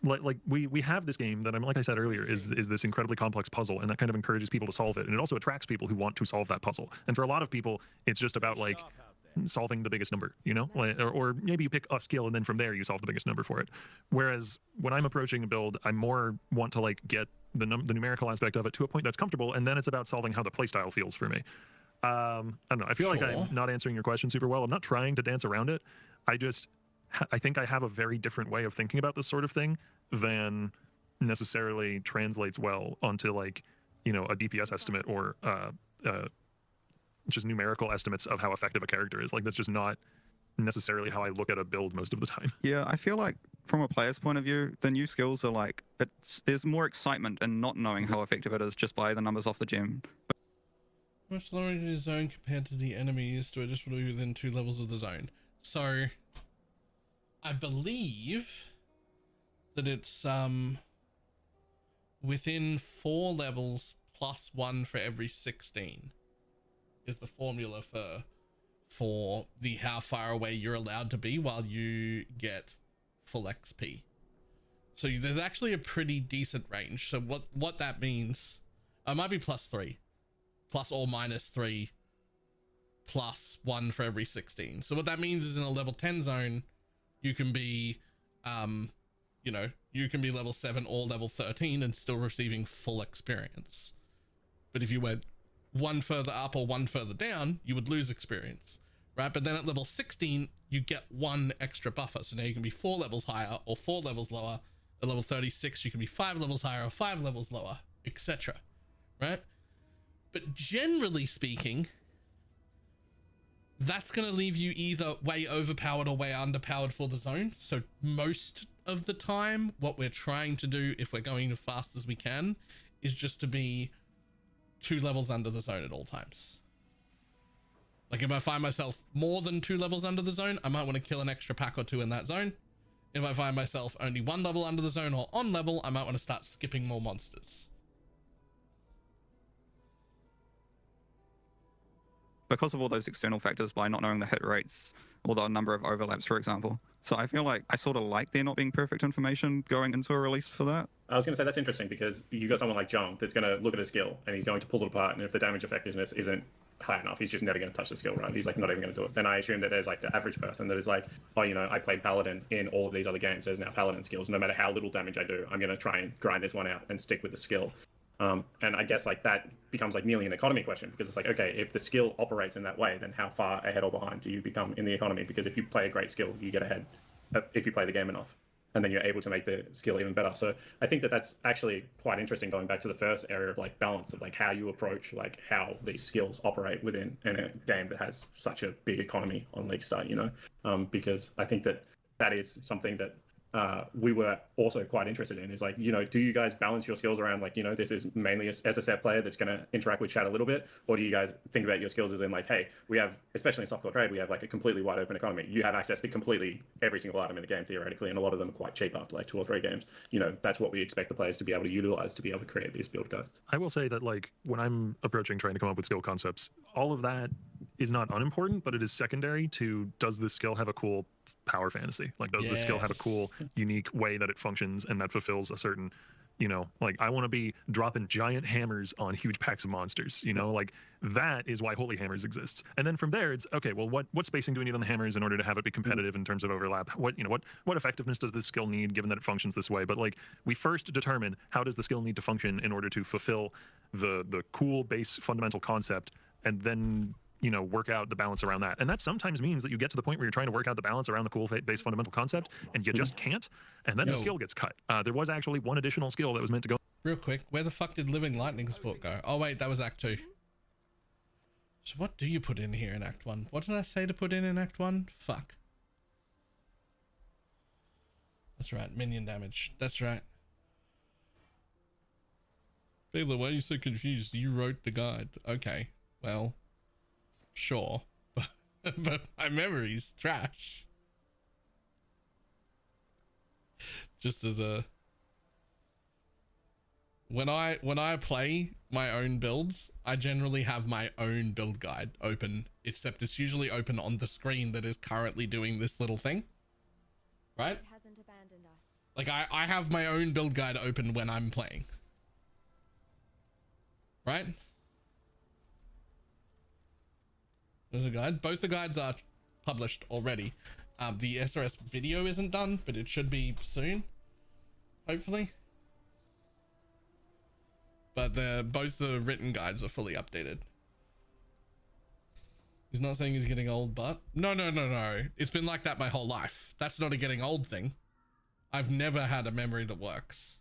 like we have this game that like I said earlier is this incredibly complex puzzle, and that kind of encourages people to solve it, and it also attracts people who want to solve that puzzle. And for a lot of people, it's just about like solving the biggest number, you know, or maybe you pick a skill and then from there you solve the biggest number for it. Whereas when I'm approaching a build, I more want to like get the numerical aspect of it to a point that's comfortable, and then it's about solving how the playstyle feels for me. I don't know. I feel like I'm not answering your question super well. I'm not trying to dance around it. I think I have a very different way of thinking about this sort of thing than necessarily translates well onto like, you know, a DPS estimate or just numerical estimates of how effective a character is. Like that's just not necessarily how I look at a build most of the time. Yeah, I feel like from a player's point of view, the new skills are like, there's more excitement in not knowing how effective it is just by the numbers off the gem. How much lower is the zone compared to the enemies? Do I just want to be within 2 levels of the zone? So I believe that it's within 4 levels plus 1 for every 16 is the formula for the how far away you're allowed to be while you get full XP. So there's actually a pretty decent range. So what that means, it might be plus 3, plus or minus 3, plus 1 for every 16. So what that means is in a level 10 zone, you can be, you know, you can be level 7 or level 13 and still receiving full experience. But if you went 1 further up or 1 further down, you would lose experience, right? But then at level 16, you get 1 extra buffer. So now you can be 4 levels higher or 4 levels lower. At level 36, you can be 5 levels higher or 5 levels lower, etc. Right? But generally speaking, that's going to leave you either way overpowered or way underpowered for the zone. So most of the time, what we're trying to do, if we're going as fast as we can, is just to be 2 levels under the zone at all times. Like if I find myself more than 2 levels under the zone, I might want to kill an extra pack or 2 in that zone. If I find myself only 1 level under the zone or on level, I might want to start skipping more monsters. Because of all those external factors, by not knowing the hit rates or the number of overlaps, for example. So I feel like I sort of like there not being perfect information going into a release for that. I was going to say that's interesting because you got someone like Jung that's going to look at a skill and he's going to pull it apart, and if the damage effectiveness isn't high enough, he's just never going to touch the skill, right? He's like not even going to do it. Then I assume that there's like the average person that is like, oh, you know, I played Paladin in all of these other games. There's now Paladin skills. No matter how little damage I do, I'm going to try and grind this one out and stick with the skill. And I guess like that becomes like nearly an economy question, because it's like, okay, if the skill operates in that way, then how far ahead or behind do you become in the economy? Because if you play a great skill, you get ahead if you play the game enough, and then you're able to make the skill even better. So I think that that's actually quite interesting, going back to the first area of like balance of like how you approach like how these skills operate within in a game that has such a big economy on League Start, you know, because I think that that is something that we were also quite interested in, is like, you know, do you guys balance your skills around like, you know, this is mainly a SSF player that's going to interact with chat a little bit, or do you guys think about your skills as in like, hey, we have, especially in softcore trade, we have like a completely wide open economy. You have access to completely every single item in the game theoretically, and a lot of them are quite cheap after like 2 or 3 games. You know, that's what we expect the players to be able to utilize to be able to create these build guides. I will say that like when I'm approaching trying to come up with skill concepts, all of that is not unimportant, but it is secondary to, does this skill have a cool power fantasy? Like, does the skill have a cool, unique way that it functions and that fulfills a certain, you know, like I want to be dropping giant hammers on huge packs of monsters, you know, like that is why Holy Hammers exists. And then from there, it's okay, well, what spacing do we need on the hammers in order to have it be competitive in terms of overlap? What, you know, what effectiveness does this skill need given that it functions this way? But like, we first determine how does the skill need to function in order to fulfill the cool base fundamental concept, and then you know, work out the balance around that. And that sometimes means that you get to the point where you're trying to work out the balance around the cool base fundamental concept, and you just can't, and then the skill gets cut. There was actually one additional skill that was meant to go. Real quick, where the fuck did Living Lightning support go? Oh wait, that was Act 2. So what do you put in here in Act 1? What did I say to put in Act 1? Fuck. That's right, minion damage. That's right. Baylor, why are you so confused? You wrote the guide. Okay, well, sure. But my memory's trash. Just as a... When I play my own builds, I generally have my own build guide open, except it's usually open on the screen that is currently doing this little thing. Right? It hasn't abandoned us. Like I have my own build guide open when I'm playing. Right? There's a guide. Both the guides are published already. The SRS video isn't done, but it should be soon. Hopefully. But both the written guides are fully updated. He's not saying he's getting old, but... No. It's been like that my whole life. That's not a getting old thing. I've never had a memory that works.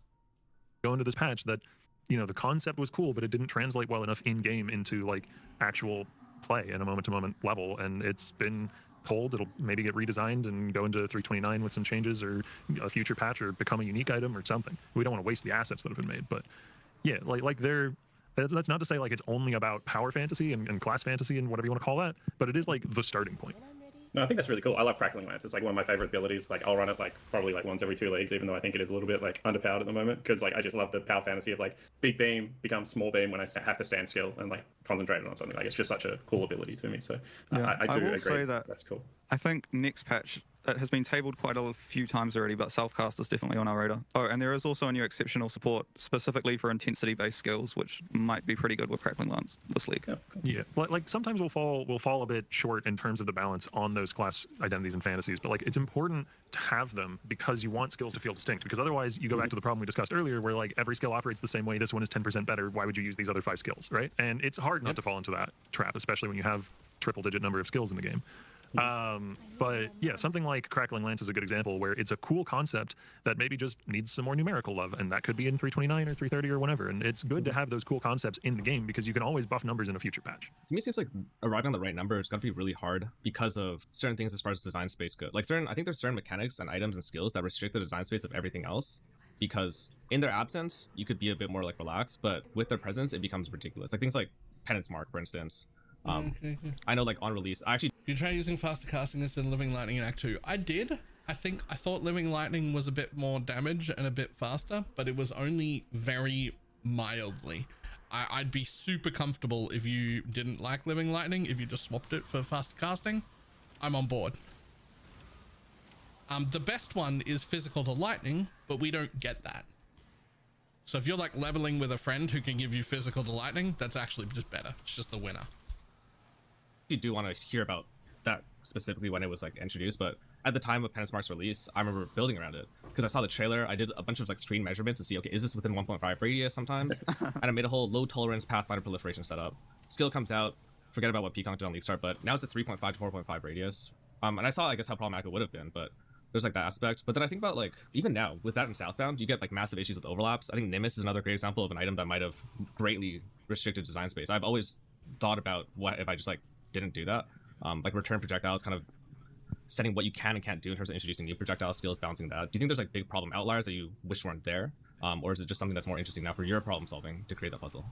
Go into this patch that, you know, the concept was cool, but it didn't translate well enough in-game into, like, actual play in a moment-to-moment level. And it's been told it'll maybe get redesigned and go into 329 with some changes, or a future patch, or become a unique item or something. We don't want to waste the assets that have been made, but... Yeah, like that's not to say like it's only about power fantasy and class fantasy and whatever you want to call that, but it is like the starting point. No, I think that's really cool. I love Crackling Lance. It's like one of my favorite abilities. Like I'll run it like probably like once every 2 leagues, even though I think it is a little bit like underpowered at the moment, because like I just love the power fantasy of like big beam becomes small beam when I have to stand still and like concentrate on something. Like it's just such a cool ability to me. So yeah, I do will agree. Say that that's cool. I think next patch, it has been tabled quite a few times already, but self-cast is definitely on our radar. Oh, and there is also a new exceptional support specifically for intensity-based skills, which might be pretty good with Crackling Lance this league. Yeah, like sometimes we'll fall a bit short in terms of the balance on those class identities and fantasies, but like it's important to have them because you want skills to feel distinct, because otherwise you go back to the problem we discussed earlier where like every skill operates the same way, this one is 10% better, why would you use these other 5 skills, right? And it's hard not to fall into that trap, especially when you have triple-digit number of skills in the game. But yeah, something like Crackling Lance is a good example where it's a cool concept that maybe just needs some more numerical love, and that could be in 329 or 330 or whatever. And it's good to have those cool concepts in the game because you can always buff numbers in a future patch. To me, it seems like arriving on the right number is going to be really hard because of certain things as far as design space go. Like I think there's certain mechanics and items and skills that restrict the design space of everything else. Because in their absence, you could be a bit more like relaxed, but with their presence, it becomes ridiculous. Like things like Penance Mark, for instance. I know like on release, you try using faster casting instead of Living Lightning in Act 2. I did. I thought Living Lightning was a bit more damage and a bit faster, but it was only very mildly. I'd be super comfortable if you didn't like Living Lightning, if you just swapped it for faster casting. I'm on board. The best one is Physical to Lightning, but we don't get that. So if you're like leveling with a friend who can give you Physical to Lightning, that's actually just better. It's just the winner. You do want to hear about that specifically when it was like introduced, but at the time of Penance Mark's release, I remember building around it because I saw the trailer. I did a bunch of like screen measurements to see, okay, is this within 1.5 radius sometimes? And I made a whole low tolerance Pathfinder proliferation setup. Skill comes out, forget about what Peacock did on League Start, but now it's at 3.5 to 4.5 radius. And I saw, I guess, how problematic it would have been, but there's like that aspect. But then I think about like, even now with that in Southbound, you get like massive issues with overlaps. I think Nimbus is another great example of an item that might have greatly restricted design space. I've always thought about what if I just like didn't do that. Like return projectiles, kind of setting what you can and can't do in terms of introducing new projectile skills, balancing that. Do you think there's like big problem outliers that you wish weren't there? Or is it just something that's more interesting now for your problem solving to create that puzzle?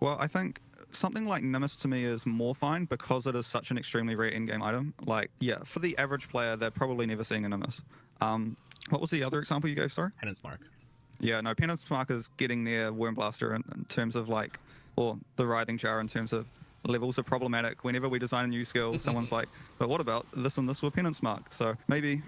Well, I think something like Nimbus to me is more fine because it is such an extremely rare in-game item. Like, yeah, for the average player, they're probably never seeing a Nimbus. What was the other example you gave, sorry? Penance Mark. Yeah, no, Penance Mark is getting near Wormblaster in terms of like, or the Writhing Jar in terms of levels are problematic. Whenever we design a new skill, someone's like, but what about this and this with Penance Mark? So maybe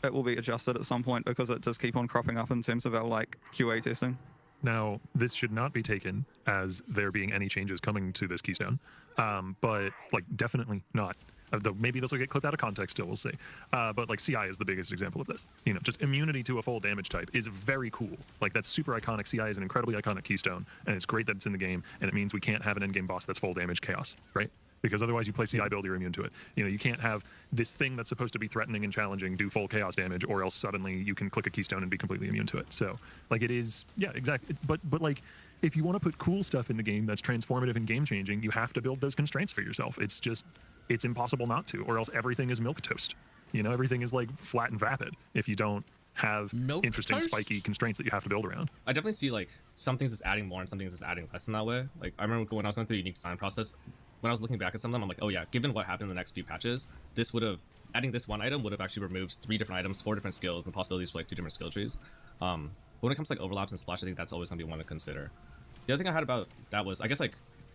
it will be adjusted at some point because it does keep on cropping up in terms of our like QA testing. Now, this should not be taken as there being any changes coming to this keystone, but like definitely not. Maybe this will get clipped out of context still, we'll see. But like CI is the biggest example of this. You know, just immunity to a full damage type is very cool. Like that's super iconic. CI is an incredibly iconic keystone, and it's great that it's in the game, and it means we can't have an endgame boss that's full damage chaos, right? because otherwise you play CI build, you're immune to it. You know, you can't have this thing that's supposed to be threatening and challenging do full chaos damage, or else suddenly you can click a keystone and be completely immune to it. So like it is, yeah, exactly. But like if you want to put cool stuff in the game that's transformative and game changing, you have to build those constraints for yourself. It's impossible not to, or else everything is milquetoast. You know, everything is like flat and vapid if you don't have interesting spiky constraints that you have to build around. I definitely see like some things is adding more and some things is adding less in that way. Like I remember when I was going through the unique design process, when I was looking back at some of them, I'm like, oh yeah, given what happened in the next few patches, this would have, adding this one item would have actually removed 3 different items, 4 different skills, and the possibilities for like 2 different skill trees. But when it comes to like overlaps and splash, I think that's always going to be one to consider. The other thing I had about that was, I guess like,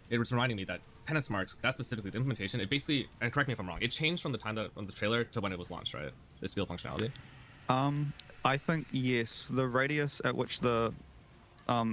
it was reminding me that penance marks, that specifically, the implementation, it basically, and correct me if I'm wrong, it changed from the time that on the trailer to when it was launched, right? The skill functionality. I think yes. The radius at which the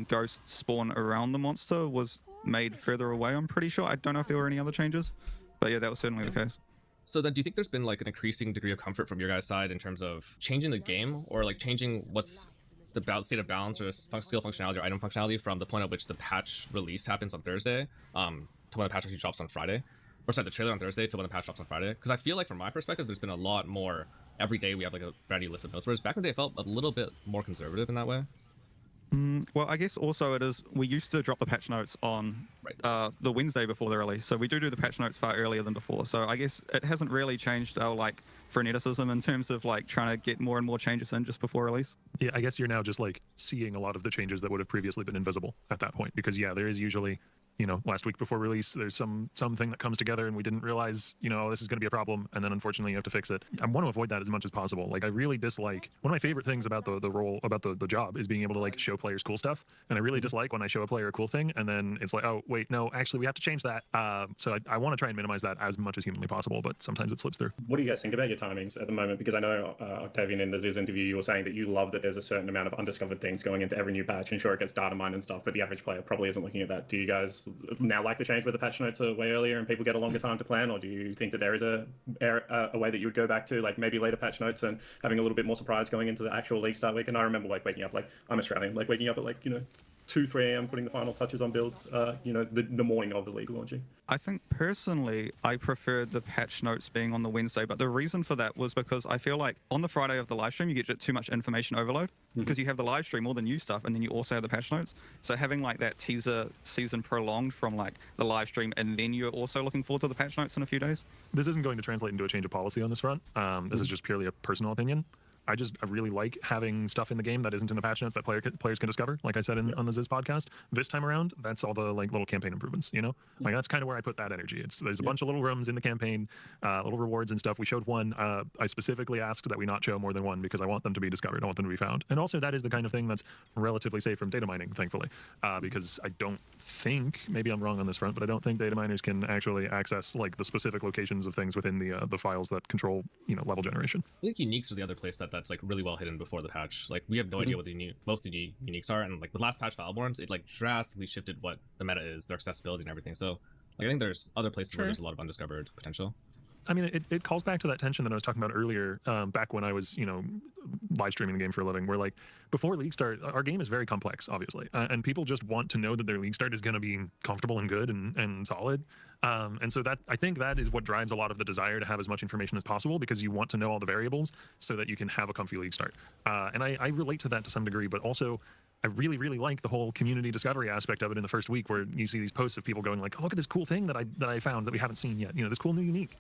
ghosts spawn around the monster was made further away. I'm pretty sure. I don't know if there were any other changes, but yeah, that was certainly the case. So then, do you think there's been like an increasing degree of comfort from your guys' side in terms of changing the game, or like changing what's the state of balance or skill functionality or item functionality from the point at which the patch release happens on Thursday to when the patch actually drops on Friday? Or sorry, the trailer on Thursday to when the patch drops on Friday? Because I feel like from my perspective, there's been a lot more. Every day we have like a ready list of notes, whereas back in the day it felt a little bit more conservative in that way. Well, I guess also it is, we used to drop the patch notes on the Wednesday before the release, so we do the patch notes far earlier than before. So I guess it hasn't really changed our like freneticism in terms of like trying to get more and more changes in just before release. Yeah, I guess you're now just like seeing a lot of the changes that would have previously been invisible at that point, because yeah, there is usually, you know, last week before release, there's something that comes together and we didn't realize, you know, this is going to be a problem, and then unfortunately you have to fix it. I want to avoid that as much as possible. Like I really dislike, one of my favorite things about the role, about the job, is being able to like show players cool stuff, and I really dislike when I show a player a cool thing and then it's like, oh wait, no, actually we have to change that. So I want to try and minimize that as much as humanly possible, but sometimes it slips through. What do you guys think about your timings at the moment? Because I know Octavian, in the Zeus interview, you were saying that you love that there's a certain amount of undiscovered things going into every new patch, and sure, it gets data mined and stuff, but the average player probably isn't looking at that. Do you guys now like the change where the patch notes are way earlier and people get a longer time to plan, or do you think that there is a way that you would go back to like maybe later patch notes and having a little bit more surprise going into the actual league start week? And I remember like waking up, like I'm Australian, like waking up at like, you know, 2-3 a.m. putting the final touches on builds, you know, the morning of the league launching. I think personally I preferred the patch notes being on the Wednesday, but the reason for that was because I feel like on the Friday of the live stream you get too much information overload, because you have the live stream, all the new stuff, and then you also have the patch notes. So having like that teaser season prolonged from like the live stream, and then you're also looking forward to the patch notes in a few days. This isn't going to translate into a change of policy on this front. This is just purely a personal opinion. I really like having stuff in the game that isn't in the patch notes that players can discover. Like I said on the Ziz podcast, this time around, that's all the like little campaign improvements. You know, like that's kind of where I put that energy. There's a bunch of little rooms in the campaign, little rewards and stuff. We showed one. I specifically asked that we not show more than one because I want them to be discovered. I want them to be found. And also that is the kind of thing that's relatively safe from data mining, thankfully, because I don't think, maybe I'm wrong on this front, but I don't think data miners can actually access like the specific locations of things within the files that control, you know, level generation. I think uniques are the other place that's like really well hidden before the patch. Like we have no idea what most of the uniques are, and like the last patch, Valborns, it like drastically shifted what the meta is, their accessibility and everything. So like I think there's other places where there's a lot of undiscovered potential. I mean, it calls back to that tension that I was talking about earlier, back when I was, you know, live streaming the game for a living, where like before league start, our game is very complex, obviously, and people just want to know that their league start is going to be comfortable and good and solid. And so that, I think that is what drives a lot of the desire to have as much information as possible, because you want to know all the variables so that you can have a comfy league start. And I relate to that to some degree, but also I really, really like the whole community discovery aspect of it in the first week, where you see these posts of people going like, oh, look at this cool thing that I found that we haven't seen yet. You know, this cool new unique.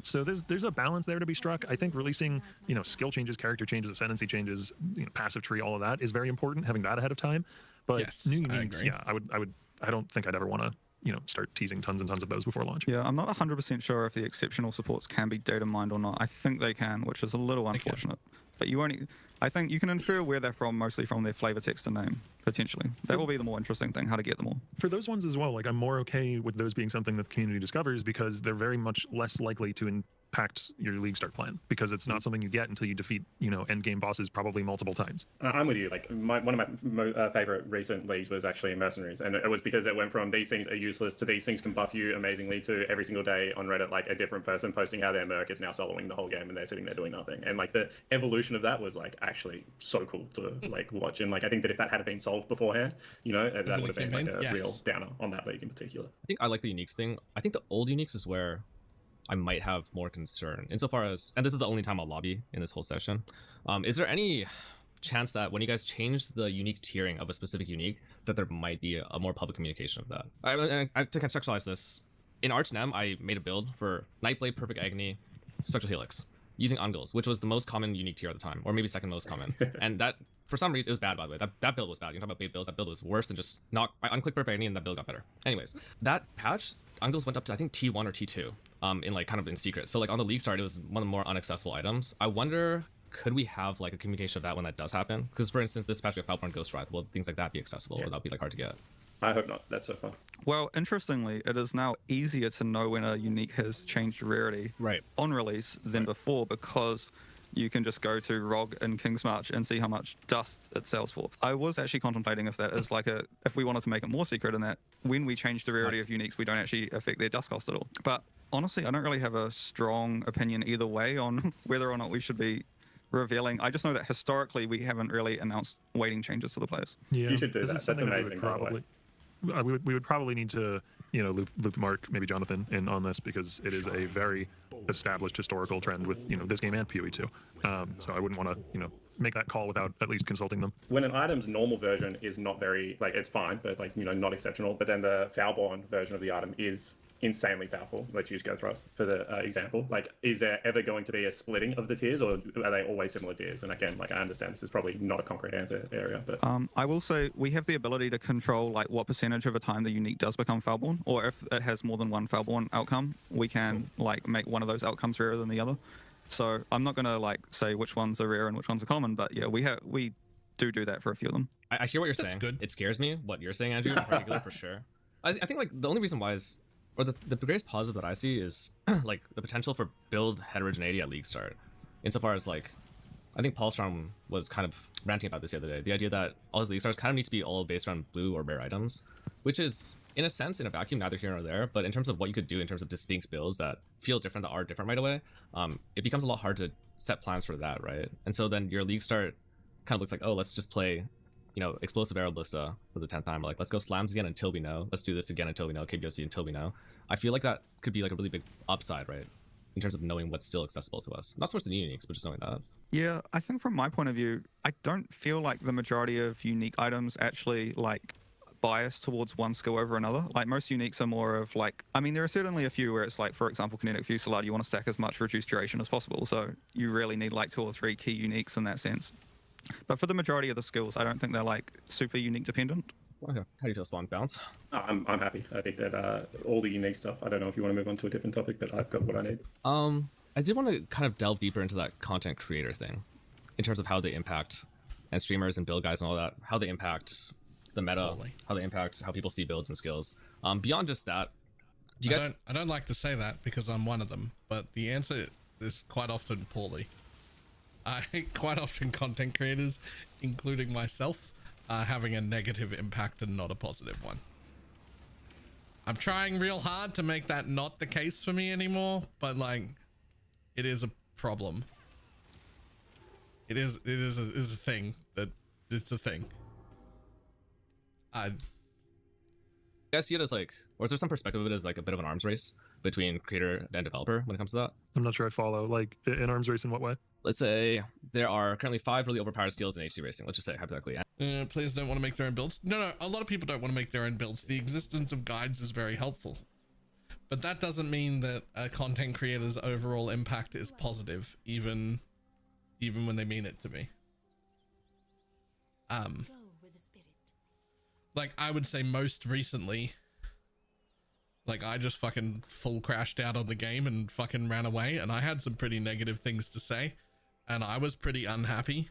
So there's a balance there to be struck. I think releasing, you know, skill changes, character changes, ascendancy changes, you know, passive tree, all of that is very important, having that ahead of time. But yes, new uniques, yeah, I don't think I'd ever want to, you know, start teasing tons and tons of those before launch. Yeah, I'm not 100% sure if the exceptional supports can be data mined or not. I think they can, which is a little unfortunate. But I think you can infer where they're from, mostly from their flavor text and name, potentially. That will be the more interesting thing, how to get them all. For those ones as well, like I'm more okay with those being something that the community discovers, because they're very much less likely to impact your league start plan, because it's not something you get until you defeat, you know, end game bosses probably multiple times. I'm with you. Like one of my favorite recent leagues was actually Mercenaries, and it was because it went from these things are useless to these things can buff you amazingly to every single day on Reddit, like a different person posting how their merc is now soloing the whole game and they're sitting there doing nothing. And like the evolution of that was like actually so cool to like watch. And like I think that if that had been solved beforehand, you know, that would have been like a real downer on that league in particular. I think I like the uniques thing. I think the old uniques is where I might have more concern insofar as, and this is the only time I'll lobby in this whole session. Is there any chance that when you guys change the unique tiering of a specific unique, that there might be a more public communication of that? To contextualize this, in Arch Nem, I made a build for Nightblade, Perfect Agony, Structural Helix, using Ungles, which was the most common unique tier at the time, or maybe second most common. And that, for some reason, it was bad, by the way. That build was bad. You can talk about bait build. That build was worse than just not. I unclicked Perfect Agony and that build got better. Anyways, that patch, Ungles went up to, I think, T1 or T2. In like kind of in secret. So like on the league start, it was one of the more inaccessible items. I wonder, could we have like a communication of that when that does happen? Because for instance, this patch we have Foulborn Ghost Ride. Will things like that be accessible? Or that'll be like hard to get? I hope not. That's so far. Well, interestingly, it is now easier to know when a unique has changed rarity on release than before, because you can just go to ROG in King's March and see how much dust it sells for. I was actually contemplating if that is like if we wanted to make it more secret, and that when we change the rarity of uniques, we don't actually affect their dust cost at all. But honestly, I don't really have a strong opinion either way on whether or not we should be revealing. I just know that historically we haven't really announced weighting changes to the players. Yeah, you should do that. That's amazing. We would probably need to, you know, loop Mark, maybe Jonathan, in on this, because it is a very established historical trend with, you know, this game and PoE too. So I wouldn't want to, you know, make that call without at least consulting them. When an item's normal version is not very, like, it's fine, but like, you know, not exceptional, but then the Foulborn version of the item is insanely powerful. Let's use Go Thrust for the example. Like, is there ever going to be a splitting of the tiers, or are they always similar tiers? And again, like, I understand this is probably not a concrete answer area, but I will say we have the ability to control like what percentage of the time the unique does become Foulborn, or if it has more than one Foulborn outcome, we can like make one of those outcomes rarer than the other. So I'm not gonna like say which ones are rare and which ones are common, but yeah, we do that for a few of them. I hear what you're saying. Good. It scares me what you're saying, Andrew, in particular, for sure. I think like the only reason why is, or the greatest positive that I see is like the potential for build heterogeneity at league start. Insofar as like, I think Paulstrom was kind of ranting about this the other day. The idea that all his league starts kind of need to be all based around blue or rare items, which is in a sense, in a vacuum, neither here nor there. But in terms of what you could do in terms of distinct builds that feel different, that are different right away, it becomes a lot hard to set plans for that, right? And so then your league start kind of looks like, oh, let's just play, you know, Explosive Arrow Ballista for the 10th time. Or like, let's go slams again until we know. Let's do this again until we know. KBOC until we know. I feel like that could be like a really big upside, right? In terms of knowing what's still accessible to us. Not so much the new uniques, but just knowing that. Yeah, I think from my point of view, I don't feel like the majority of unique items actually like bias towards one skill over another. Like most uniques are more of like, I mean, there are certainly a few where it's like, for example, Kinetic Fusillade, you want to stack as much reduced duration as possible. So you really need like 2 or 3 key uniques in that sense. But for the majority of the skills, I don't think they're like super unique dependent. Okay. How do you feel, Spawn? Bounce? I'm happy. I think that all the unique stuff, I don't know if you want to move on to a different topic, but I've got what I need. I did want to kind of delve deeper into that content creator thing in terms of how they impact, and streamers and build guys and all that, how they impact the meta, how they impact how people see builds and skills. Beyond just that, I don't like to say that because I'm one of them, but the answer is quite often poorly. Quite often content creators, including myself, are having a negative impact and not a positive one. I'm trying real hard to make that not the case for me anymore, but like, it is a problem. It is a thing that it's a thing. You guys see it as like, or is there some perspective of it as like a bit of an arms race between creator and developer when it comes to that? I'm not sure I follow. Like, an arms race in what way? Let's say there are currently 5 really overpowered skills in HC racing. Let's just say hypothetically. Players don't want to make their own builds. No, a lot of people don't want to make their own builds. The existence of guides is very helpful, but that doesn't mean that a content creator's overall impact is positive, even when they mean it to be. Like I would say most recently, like I just fucking full crashed out on the game and fucking ran away, and I had some pretty negative things to say, and I was pretty unhappy.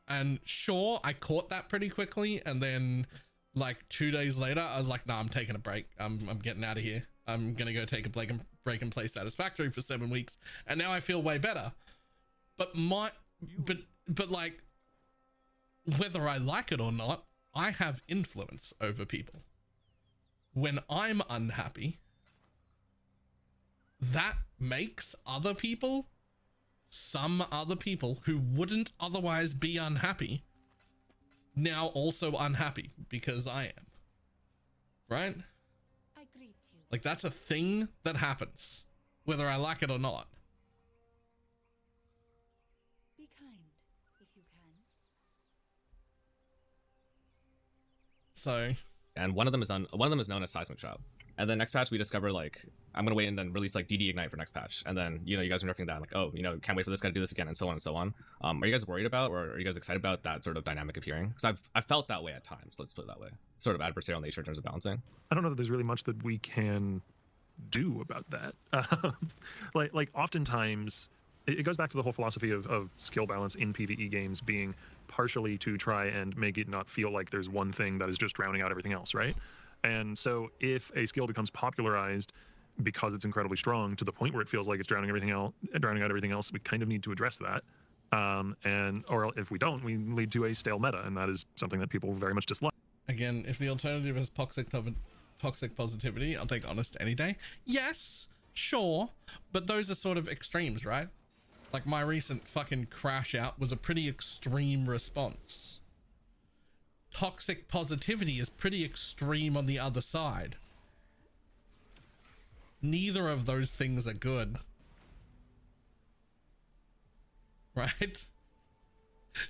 And sure, I caught that pretty quickly, and then like 2 days later, I was like, nah, I'm taking a break. I'm getting out of here. I'm gonna go take a break and play Satisfactory for 7 weeks, and now I feel way better. But like, whether I like it or not, I have influence over people. When I'm unhappy, that makes other people, some other people who wouldn't otherwise be unhappy, now also unhappy because I am. Right? I greet you. Like, that's a thing that happens, whether I like it or not. Be kind, if you can. So, and one of them is known as Seismic Shop. And then next patch we discover, like, I'm gonna wait and then release like DD Ignite for next patch, and then you guys are nerfing that, like, oh, can't wait for this guy to do this again, and so on and so on. Are you guys worried about, or are you guys excited about that sort of dynamic of hearing? Because I've felt that way at times. Let's put it that way. Sort of adversarial nature in terms of balancing. I don't know that there's really much that we can do about that. Like oftentimes it goes back to the whole philosophy of skill balance in PvE games being partially to try and make it not feel like there's one thing that is just drowning out everything else, right? And so if a skill becomes popularized because it's incredibly strong to the point where it feels like it's drowning out everything else, we kind of need to address that. Or if we don't, we lead to a stale meta, and that is something that people very much dislike. again, if the alternative is toxic positivity, I'll take honest any day. Yes, sure, but those are sort of extremes, right? Like, my recent fucking crash out was a pretty extreme response. Toxic positivity is pretty extreme on the other side. Neither of those things are good. Right?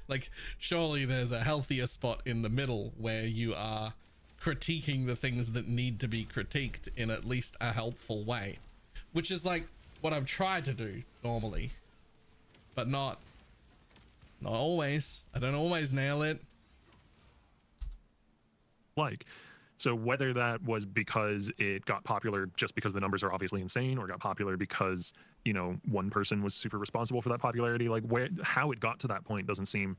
Like, surely there's a healthier spot in the middle where you are critiquing the things that need to be critiqued in at least a helpful way. Which is like what I've tried to do normally. But not always. I don't always nail it. So whether that was because it got popular just because the numbers are obviously insane, or got popular because, you know, one person was super responsible for that popularity, like how it got to that point doesn't seem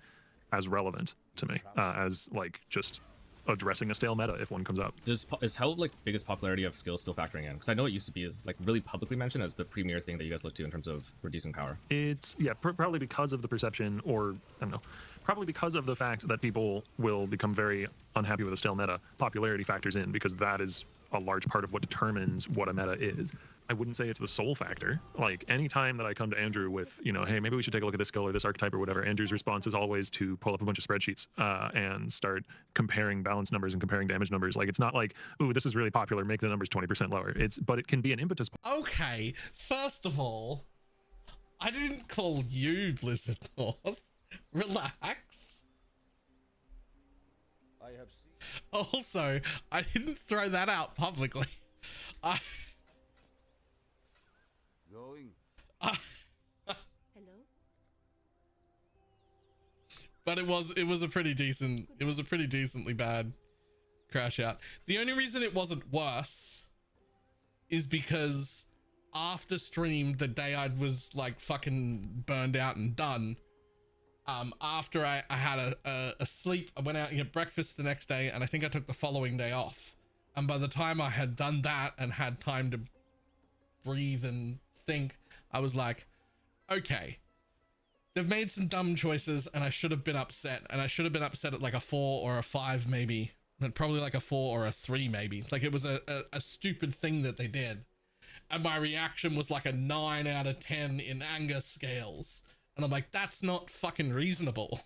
as relevant to me as like just addressing a stale meta if one comes up. Is how like biggest popularity of skills still factoring in? Because I know it used to be like really publicly mentioned as the premier thing that you guys look to in terms of reducing power. It's probably because of the perception, or I don't know, probably because of the fact that people will become very unhappy with a stale meta. Popularity factors in because that is a large part of what determines what a meta is. I wouldn't say it's the sole factor. Like, anytime that I come to Andrew with, you know, hey, maybe we should take a look at this skill or this archetype or whatever, Andrew's response is always to pull up a bunch of spreadsheets and start comparing balance numbers and comparing damage numbers. Like, it's not like, ooh, this is really popular, make the numbers 20% lower. But it can be an impetus. Okay, first of all, I didn't call you Blizzard North. Relax. I have seen. Also, I didn't throw that out publicly. Going. Hello? But it was a pretty decently bad crash out. The only reason it wasn't worse is because after stream, the day I was like fucking burned out and done, after I had a sleep, I went out and had breakfast the next day, and I think I took the following day off. And by the time I had done that and had time to breathe and think, I was like, okay, they've made some dumb choices and I should have been upset, and I should have been upset at like a 4 or a 5 maybe, but probably like a 4 or a 3 maybe. Like, it was a stupid thing that they did, and my reaction was like a 9 out of 10 in anger scales, and I'm like, that's not fucking reasonable.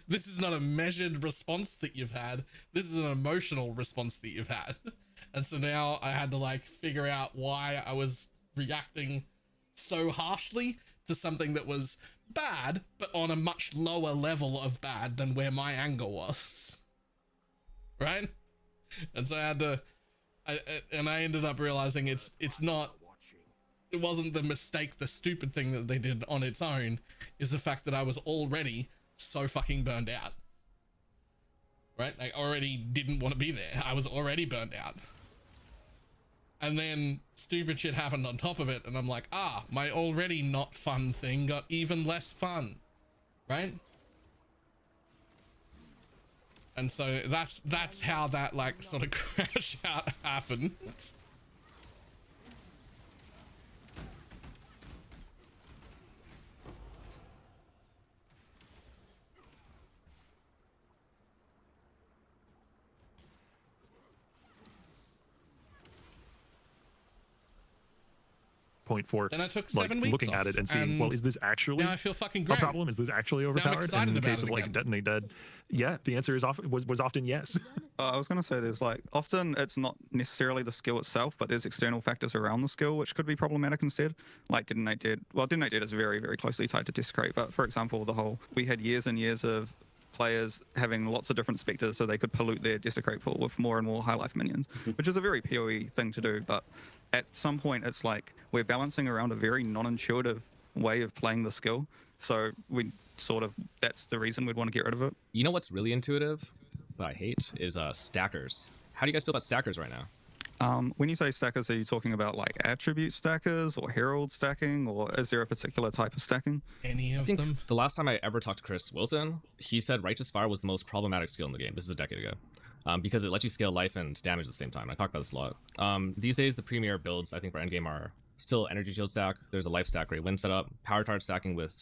This is not a measured response that you've had. This is an emotional response that you've had. And so now I had to like figure out why I was reacting so harshly to something that was bad, but on a much lower level of bad than where my anger was. Right? And so I had to, I ended up realizing it wasn't the mistake, the stupid thing that they did on its own, is the fact that I was already so fucking burned out. Right? I already didn't want to be there. I was already burned out. And then stupid shit happened on top of it, and I'm like, my already not fun thing got even less fun. Right? And so that's how that like sort of crash out happened. point for Then I took like 7 weeks looking at it and seeing, well, is this actually now I feel fucking a great. problem? Is this actually overpowered? excited And in the about case it of like again. Detonate Dead, yeah, the answer is was often yes. I was going to say there's like often it's not necessarily the skill itself, but there's external factors around the skill which could be problematic instead. Like Detonate Dead. Well, Detonate Dead is very, very closely tied to Desecrate, but for example, we had years and years of players having lots of different Spectres so they could pollute their Desecrate pool with more and more high life minions, which is a very PoE thing to do, but at some point it's like we're balancing around a very non-intuitive way of playing the skill, so that's the reason we'd want to get rid of it. You know what's really intuitive, but I hate, is stackers. How do you guys feel about stackers right now? When you say stackers, are you talking about like attribute stackers or herald stacking, or is there a particular type of stacking? Any of I think them? the last time I ever talked to Chris Wilson, he said Righteous Fire was the most problematic skill in the game. This is a decade ago. Because it lets you scale life and damage at the same time. I talk about this a lot. These days, the premier builds, I think, for endgame are still Energy Shield stack. There's a life stack, Great Wind setup, Power Charge stacking with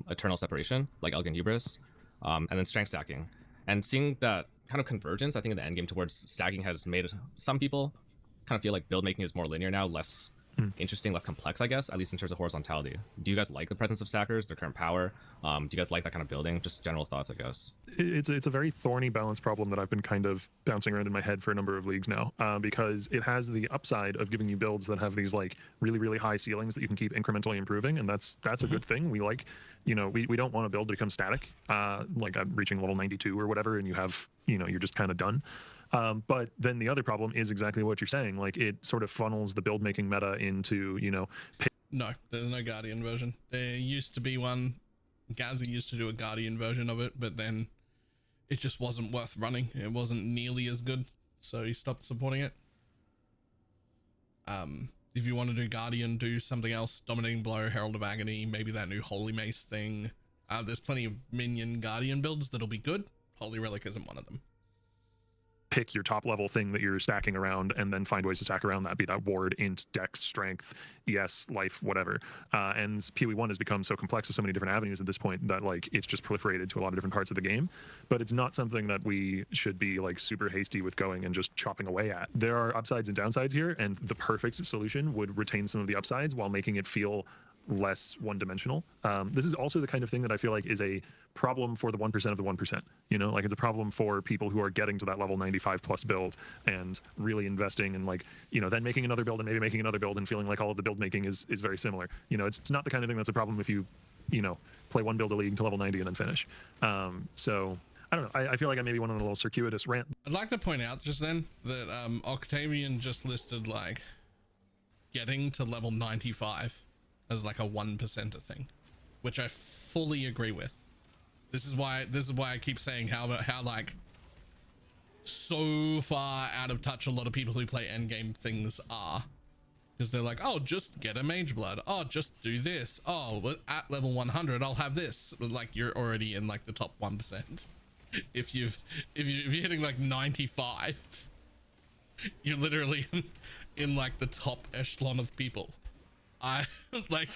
Eternal Separation, like Elgin Hubris, and then Strength stacking. And seeing that kind of convergence, I think, in the endgame towards stacking has made some people kind of feel like build making is more linear now, less interesting, less complex, I guess, at least in terms of horizontality. Do you guys like the presence of stackers, their current power? Do you guys like that kind of building? Just general thoughts, I guess. It's a very thorny balance problem that I've been kind of bouncing around in my head for a number of leagues now, because it has the upside of giving you builds that have these like really, really high ceilings that you can keep incrementally improving, and that's a good thing. We like, we don't want a build to become static, like reaching level 92 or whatever, and you have, you're just kind of done. But then the other problem is exactly what you're saying. Like it sort of funnels the build making meta into, No, there's no Guardian version. There used to be one. Gaza used to do a Guardian version of it, but then it just wasn't worth running. It wasn't nearly as good, so he stopped supporting it. If you want to do Guardian, do something else. Dominating Blow, Herald of Agony, maybe that new Holy Mace thing. There's plenty of minion Guardian builds that'll be good. Holy Relic isn't one of them. Pick your top level thing that you're stacking around and then find ways to stack around that, be that ward, int, dex, strength, ES, life, whatever. And PoE1 has become so complex with so many different avenues at this point that like it's just proliferated to a lot of different parts of the game. But it's not something that we should be like super hasty with going and just chopping away at. There are upsides and downsides here, and the perfect solution would retain some of the upsides while making it feel less one-dimensional. This is also the kind of thing that I feel like is a problem for the 1% of the 1%. Like it's a problem for people who are getting to that level 95 plus build and really investing and like, then making another build and maybe making another build and feeling like all of the build making is very similar. It's not the kind of thing that's a problem if you, play one build a league to level 90 and then finish. So I don't know. I feel like I maybe went on a little circuitous rant. I'd like to point out just then that Octavian just listed like getting to level 95 as like a 1%er thing, which I fully agree with. This is why I keep saying how like so far out of touch a lot of people who play endgame things are, because they're like, oh, just get a mage blood, oh, just do this, oh, at level 100 I'll have this. But like you're already in like the top 1%. If you're hitting like 95, you're literally in like the top echelon of people. I like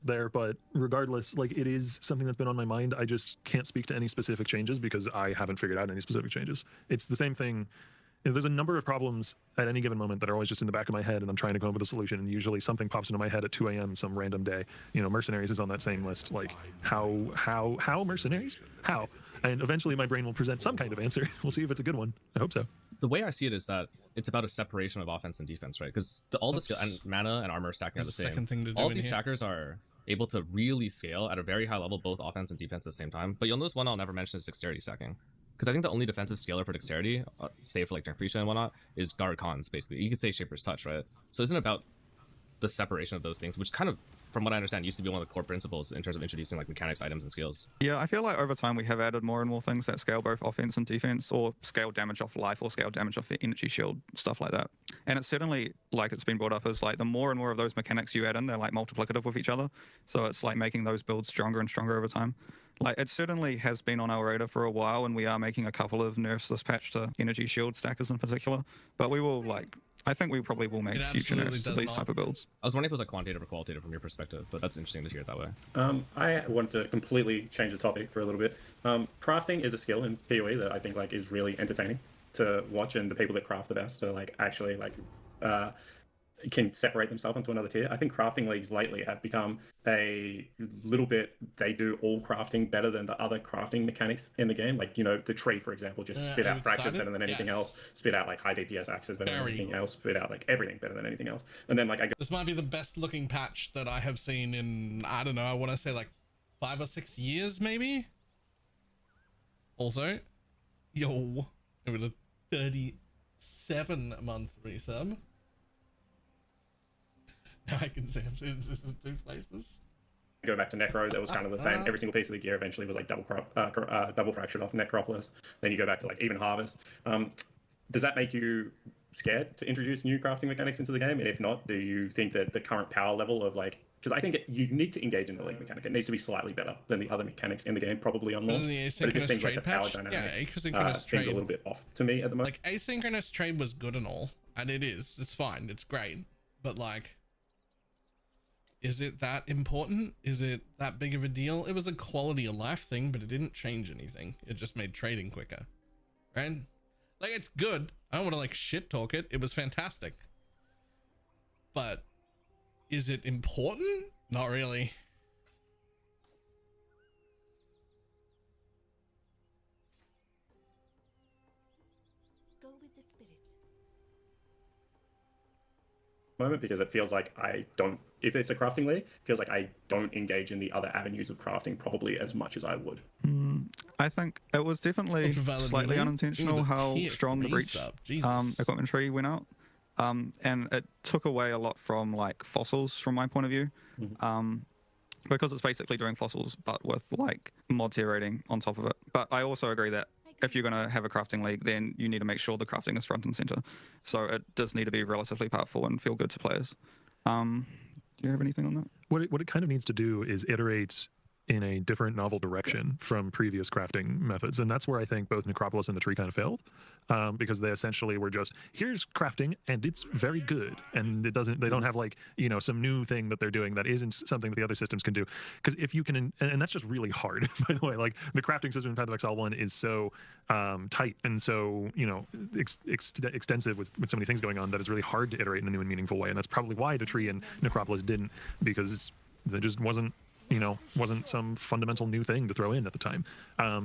there, but regardless, like it is something that's been on my mind. I just can't speak to any specific changes because I haven't figured out any specific changes. It's the same thing. There's a number of problems at any given moment that are always just in the back of my head, and I'm trying to come up with a solution, and usually something pops into my head at 2 a.m. some random day. Mercenaries is on that same list. Like how mercenaries? How? And eventually my brain will present some kind of answer. We'll see if it's a good one. I hope so. The way I see it is that it's about a separation of offense and defense, right? Because all the skill and mana and armor stacking are the same. All of these stackers are able to really scale at a very high level, both offense and defense at the same time. But you'll notice one I'll never mention is dexterity stacking. Because I think the only defensive scaler for dexterity, save for like Nerfretia and whatnot, is Guard Cons, basically. You could say Shaper's Touch, right? So isn't it about the separation of those things, which kind of, from what I understand, used to be one of the core principles in terms of introducing like mechanics, items, and skills. Yeah, I feel like over time we have added more and more things that scale both offense and defense, or scale damage off life, or scale damage off the energy shield, stuff like that. And it's certainly, like it's been brought up, as like the more and more of those mechanics you add in, they're like multiplicative with each other. So it's like making those builds stronger and stronger over time. Like it certainly has been on our radar for a while, and we are making a couple of nerfs this patch to energy shield stackers in particular. But we will I think we probably will make future nerfs to these type of builds. I was wondering if it was like quantitative or qualitative from your perspective, but that's interesting to hear it that way. I want to completely change the topic for a little bit. Crafting is a skill in PoE that I think like is really entertaining. to watch, and the people that craft the best are like actually like can separate themselves into another tier. I think crafting leagues lately have become a little bit, they do all crafting better than the other crafting mechanics in the game. Like, you know, the tree, for example, just spit out fractures better than anything else, spit out like high DPS axes better than anything else, spit out like everything better than anything else. And then like this might be the best looking patch that I have seen in, I don't know, I want to say like 5 or 6 years maybe. Also, yo, with a 37-month resub. Now I can see him. This is 2 places. Go back to Necro, that was kind of the same. Every single piece of the gear eventually was like double fractured off Necropolis. Then you go back to like even Harvest. Does that make you scared to introduce new crafting mechanics into the game? And if not, do you think that the current power level of like, because I think you need to engage in the league mechanic. It needs to be slightly better than the other mechanics in the game, probably on launch. But it just seems like the power dynamic seems a little bit off to me at the moment. Like asynchronous trade was good and all, and it is. It's fine. It's great. But like, is it that important? Is it that big of a deal? It was a quality of life thing, but it didn't change anything. It just made trading quicker, right? Like, it's good. I don't want to like shit talk it. It was fantastic. But is it important? Not really. Go with the spirit. Moment, because it feels like I don't, if it's a crafting league, it feels like I don't engage in the other avenues of crafting probably as much as I would. I think it was definitely slightly unintentional how strong the breach equipment tree went out. And it took away a lot from like fossils from my point of view. Because it's basically doing fossils but with like mod tier rating on top of it. But I also agree that if you're going to have a crafting league, then you need to make sure the crafting is front and center. So it does need to be relatively powerful and feel good to players. Do you have anything on that? What it kind of needs to do is iterate in a different novel direction from previous crafting methods. And that's where I think both Necropolis and the tree kind of failed, because they essentially were just, here's crafting and it's very good. And it doesn't, they don't have like, you know, some new thing that they're doing that isn't something that the other systems can do. Because if you can, and that's just really hard, by the way, like the crafting system in Path of Exile 1 is so tight and so, you know, extensive with so many things going on that it's really hard to iterate in a new and meaningful way. And that's probably why the tree and Necropolis didn't, because there just wasn't some fundamental new thing to throw in at the time.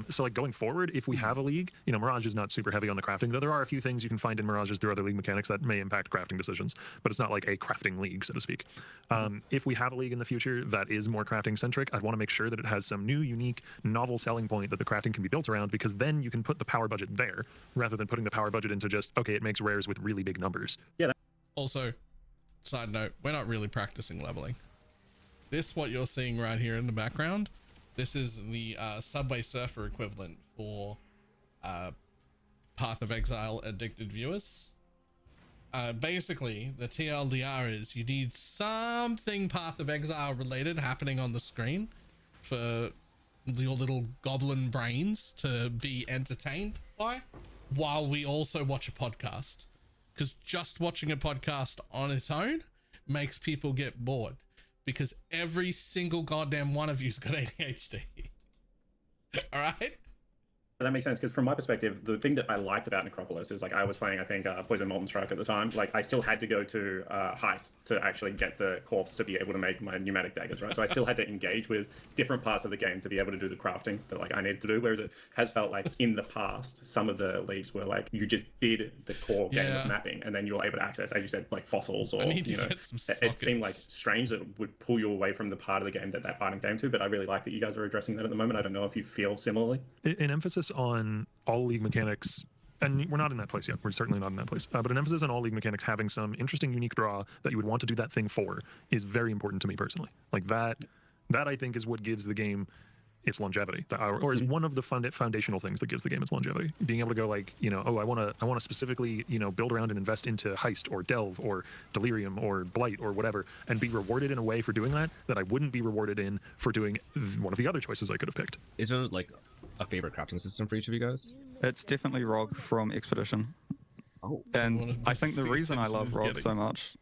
So like going forward, if we have a league, you know, Mirage is not super heavy on the crafting, though there are a few things you can find in Mirages through other league mechanics that may impact crafting decisions, but it's not like a crafting league, so to speak. If we have a league in the future that is more crafting centric, I'd want to make sure that it has some new, unique, novel selling point that the crafting can be built around, because then you can put the power budget there rather than putting the power budget into just, okay, it makes rares with really big numbers. Yeah. Also, side note, we're not really practicing leveling. This, what you're seeing right here in the background, this is the Subway Surfer equivalent for Path of Exile addicted viewers. Basically, the TLDR is you need something Path of Exile related happening on the screen for your little goblin brains to be entertained by, while we also watch a podcast. Because just watching a podcast on its own makes people get bored. Because every single goddamn one of you's got ADHD. All right? That makes sense, because from my perspective, the thing that I liked about Necropolis is, like, I was playing, I think, Poison Molten Strike at the time. Like, I still had to go to Heist to actually get the corpse to be able to make my pneumatic daggers, right? So I still had to engage with different parts of the game to be able to do the crafting that, like, I needed to do, whereas it has felt like in the past, some of the leagues were, like, you just did the core game of mapping, and then you were able to access, as you said, like, fossils, or, you know, it seemed, like, strange that it would pull you away from the part of the game that part came to, but I really like that you guys are addressing that at the moment. I don't know if you feel similarly. An emphasis on all league mechanics, and we're not in that place yet, we're certainly not in that place, but an emphasis on all league mechanics having some interesting, unique draw that you would want to do that thing for is very important to me personally. Like that I think is what gives the game its longevity, or is one of the foundational things that gives the game its longevity. Being able to go like, you know, oh, I want to specifically, you know, build around and invest into Heist or Delve or Delirium or Blight or whatever, and be rewarded in a way for doing that I wouldn't be rewarded in for doing one of the other choices I could have picked. Is there like a favorite crafting system for each of you guys? It's definitely ROG from Expedition. And I think the reason I love ROG so much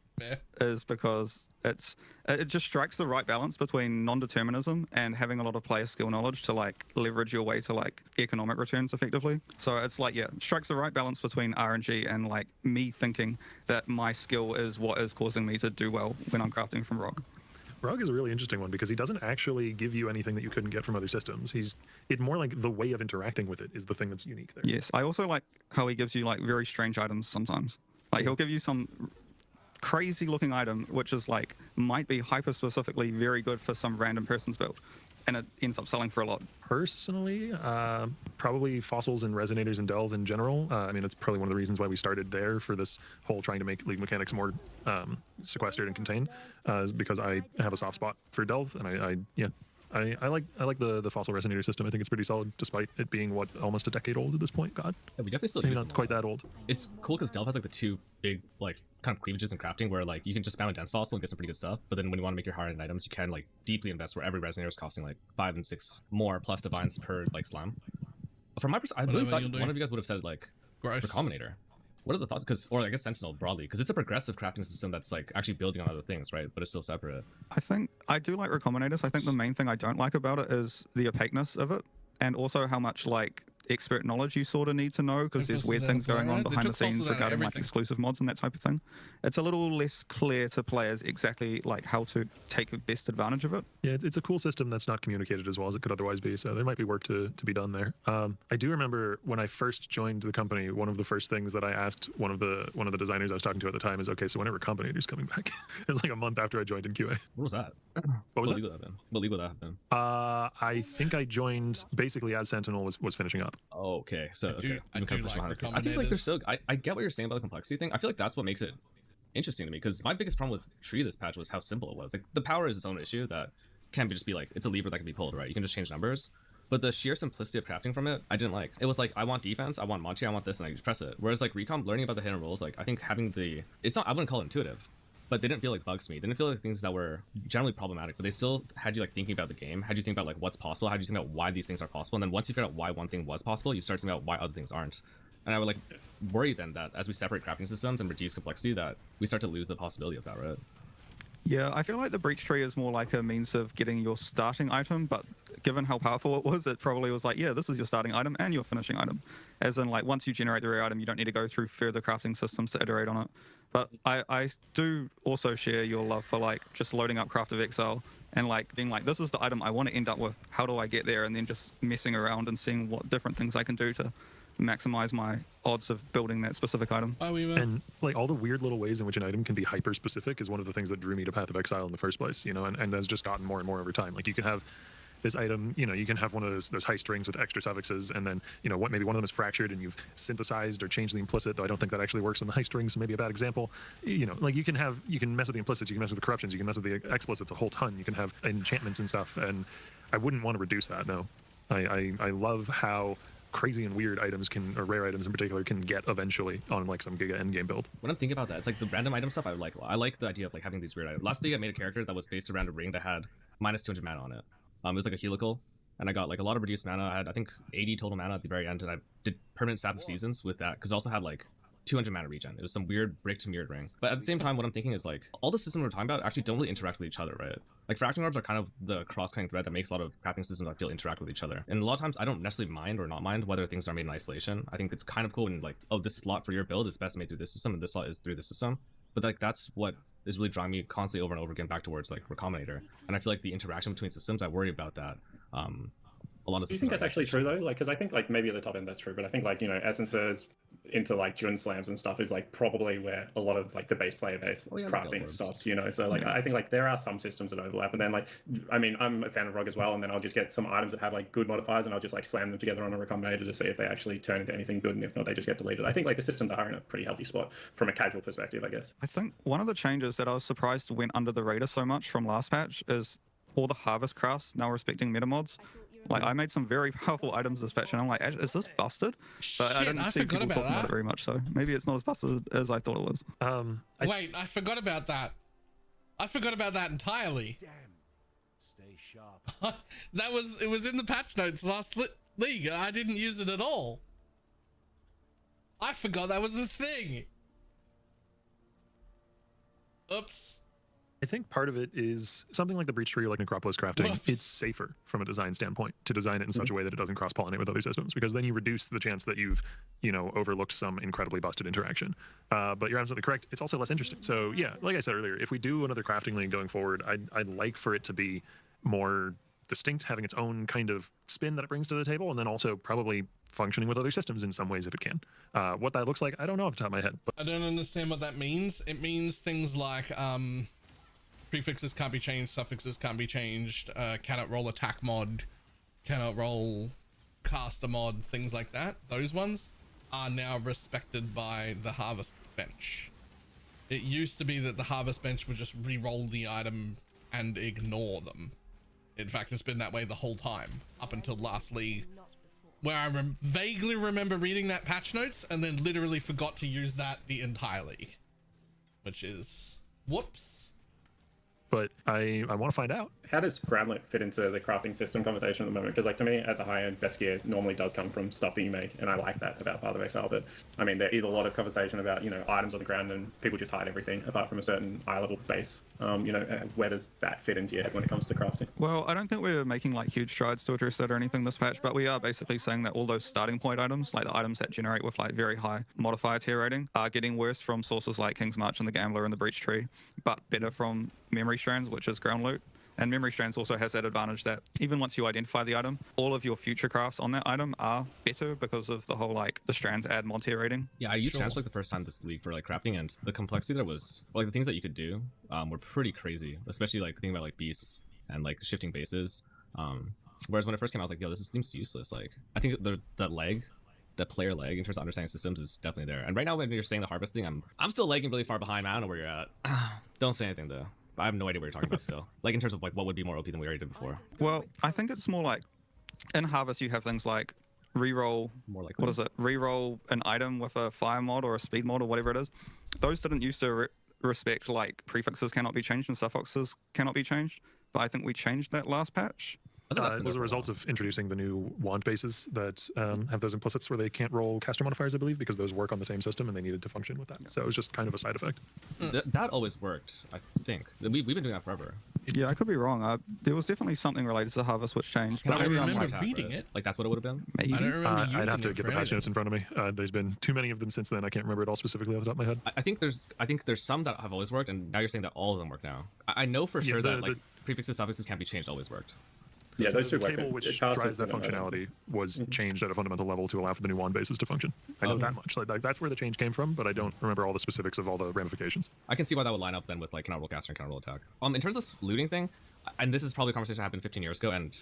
is because it just strikes the right balance between non-determinism and having a lot of player skill knowledge to like leverage your way to like economic returns effectively. So it's like, yeah, it strikes the right balance between RNG and like me thinking that my skill is what is causing me to do well when I'm crafting from rock. Rogue is a really interesting one because he doesn't actually give you anything that you couldn't get from other systems. It's more like the way of interacting with it is the thing that's unique there. Yes, I also like how he gives you like very strange items sometimes. Like he'll give you some crazy looking item which is like might be hyper specifically very good for some random person's build, and it ends up selling for a lot. Personally, probably fossils and resonators and delve in general. I mean, it's probably one of the reasons why we started there for this whole trying to make league mechanics more sequestered and contained, is because I have a soft spot for delve, and I like the fossil resonator system. I think it's pretty solid, despite it being what, almost a decade old at this point. God, yeah, we definitely still maybe use not quite that old. It's cool because delve has like the two big like kind of cleavages in crafting, where like you can just spam a dense fossil and get some pretty good stuff, but then when you want to make your higher end items, you can like deeply invest, where every resonator is costing like 5 and 6 more plus divines per like slime. From my perspective, I really thought one of you guys would have said like Recombinator. What are the thoughts? Because, or I guess Sentinel broadly, because it's a progressive crafting system that's like actually building on other things, right? But it's still separate. I think I do like Recombinators. I think the main thing I don't like about it is the opaqueness of it, and also how much like expert knowledge you sort of need to know, because there's weird things going on behind the scenes regarding like exclusive mods and that type of thing. It's a little less clear to players exactly like how to take best advantage of it. Yeah, it's a cool system that's not communicated as well as it could otherwise be, so there might be work to be done there. I do remember when I first joined the company, one of the first things that I asked one of the designers I was talking to at the time is, okay, so when are Recombinators coming back? It was like a month after I joined in QA. What was that? What was that? League would that have been? What league would that have been? I think I joined basically as Sentinel was finishing up. Oh, okay. So okay. I do like I think like there's still I get what you're saying about the complexity thing. I feel like that's what makes it interesting to me, because my biggest problem with Tree this patch was how simple it was. Like the power is its own issue that can just be like, it's a lever that can be pulled, right? You can just change numbers. But the sheer simplicity of crafting from it, I didn't like. It was like, I want defense, I want Monty, I want this, and I just press it. Whereas like Recom, learning about the hidden roles, like I think having the, it's not, I wouldn't call it intuitive, but they didn't feel like bugs to me. They didn't feel like things that were generally problematic, but they still had you like thinking about the game. Had you think about like what's possible? How do you think about why these things are possible? And then once you figure out why one thing was possible, you start thinking about why other things aren't. And I would like worry then that as we separate crafting systems and reduce complexity, that we start to lose the possibility of that, right? Yeah, I feel like the breach tree is more like a means of getting your starting item, but given how powerful it was, it probably was like, yeah, this is your starting item and your finishing item. As in, like, once you generate the rare item, you don't need to go through further crafting systems to iterate on it. But I do also share your love for, like, just loading up Craft of Exile and, like, being like, this is the item I want to end up with. How do I get there? And then just messing around and seeing what different things I can do to maximize my odds of building that specific item. And like all the weird little ways in which an item can be hyper specific is one of the things that drew me to Path of Exile in the first place, you know, and has just gotten more and more over time. Like you can have this item, you know, you can have one of those high strings with extra suffixes, and then, you know, maybe one of them is fractured and you've synthesized or changed the implicit, though I don't think that actually works on the high strings, so maybe a bad example. You know, like you can mess with the implicits, you can mess with the corruptions, you can mess with the explicits a whole ton, you can have enchantments and stuff, and I wouldn't want to reduce that, no. I love how crazy and weird items can, or rare items in particular, can get eventually on like some giga endgame build. When I'm thinking about that, it's like the random item stuff I like. I like the idea of like having these weird items. Last week I made a character that was based around a ring that had minus 200 mana on it. It was like a helical, and I got like a lot of reduced mana. I had, I think, 80 total mana at the very end, and I did permanent sap of seasons with that, because I also had like 200 mana regen. It was some weird brick to mirrored ring. But at the same time, what I'm thinking is like, all the systems we're talking about actually don't really interact with each other, right? Like fracturing orbs are kind of the cross-cutting thread that makes a lot of crafting systems I feel interact with each other. And a lot of times I don't necessarily mind or not mind whether things are made in isolation. I think it's kind of cool when like, oh, this slot for your build is best made through this system and this slot is through this system. But like that's what is really drawing me constantly over and over again back towards like Recombinator. And I feel like the interaction between systems, I worry about that. A lot of do you think that's actually true though? Like, because I think like maybe at the top end that's true, but I think like, you know, essences into like June slams and stuff is like probably where a lot of like the base player base crafting stops, you know. So like I think like there are some systems that overlap, and then like I mean I'm a fan of Rogue as well, and then I'll just get some items that have like good modifiers and I'll just like slam them together on a Recombinator to see if they actually turn into anything good, and if not they just get deleted. I think like the systems are in a pretty healthy spot from a casual perspective, I guess. I think one of the changes that I was surprised went under the radar so much from last patch is all the harvest crafts now respecting meta mods. Like, I made some very powerful items this patch, and I'm like, is this busted? But I didn't see people talking about it very much, so maybe it's not as busted as I thought it was. Wait, I forgot about that. I forgot about that entirely. Damn. Stay sharp. It was in the patch notes last league. I didn't use it at all. I forgot that was the thing. Oops. I think part of it is something like the breach tree or like Necropolis crafting. Whoops. It's safer from a design standpoint to design it in such a way that it doesn't cross-pollinate with other systems, because then you reduce the chance that you've, overlooked some incredibly busted interaction. But you're absolutely correct. It's also less interesting. So yeah, like I said earlier, if we do another crafting lane going forward, I'd like for it to be more distinct, having its own kind of spin that it brings to the table, and then also probably functioning with other systems in some ways if it can. What that looks like, I don't know off the top of my head. But I don't understand what that means. It means things like prefixes can't be changed, suffixes can't be changed, cannot roll attack mod, cannot roll caster mod, things like that. Those ones are now respected by the harvest bench. It used to be that the harvest bench would just re-roll the item and ignore them. In fact, it's been that way the whole time, up until lastly, where I vaguely remember reading that patch notes and then literally forgot to use that the entire league. Which is, whoops. But I want to find out. How does Groundlet fit into the crafting system conversation at the moment? Because like to me, at the high end, best gear normally does come from stuff that you make, and I like that about Path of Exile. But I mean, there is a lot of conversation about items on the ground, and people just hide everything apart from a certain eye level base. Where does that fit into your head when it comes to crafting? Well, I don't think we're making like huge strides to address that or anything this patch, but we are basically saying that all those starting point items, like the items that generate with like very high modifier tier rating, are getting worse from sources like King's March and the Gambler and the Breach Tree, but better from Memory Strands, which is ground loot. And Memory Strands also has that advantage that even once you identify the item, all of your future crafts on that item are better because of the whole like the strands add mod tier rating. Yeah, I used strands like the first time this week for like crafting, and the complexity there was like the things that you could do were pretty crazy, especially like thinking about like beasts and like shifting bases. Whereas when it first came out, I was like, yo, this seems useless. Like I think that player lag in terms of understanding systems is definitely there. And right now when you're saying the harvest thing, I'm still lagging really far behind. I don't know where you're at. Don't say anything though. I have no idea what you're talking about still. Like in terms of like what would be more OP than we already did before. Well, I think it's more like in Harvest you have things like reroll. More like what is it? Reroll an item with a fire mod or a speed mod or whatever it is. Those didn't used to respect like prefixes cannot be changed and suffixes cannot be changed. But I think we changed that last patch. It was a result of introducing the new wand bases that have those implicits where they can't roll caster modifiers, I believe, because those work on the same system and they needed to function with that. So it was just kind of a side effect. That always worked, I think. We've been doing that forever. Yeah, I could be wrong. There was definitely something related to Harvest which changed. But I maybe I'm remember like, reading it. Like that's what it would have been? Maybe. I don't remember using I'd have to it get for the patch anything. notes in front of me. There's been too many of them since then. I can't remember it all specifically off the top of my head. I think there's some that have always worked, and now you're saying that all of them work now. I know for sure that like prefixes, suffixes can't be changed always worked. Yeah, So those two the work. table which It passes drives that to them, functionality was changed at a fundamental level to allow for the new wand bases to function. I know that much. Like that's where the change came from, but I don't remember all the specifics of all the ramifications. I can see why that would line up then with like cannot roll caster and cannot roll attack. In terms of this looting thing, and this is probably a conversation that happened 15 years ago, and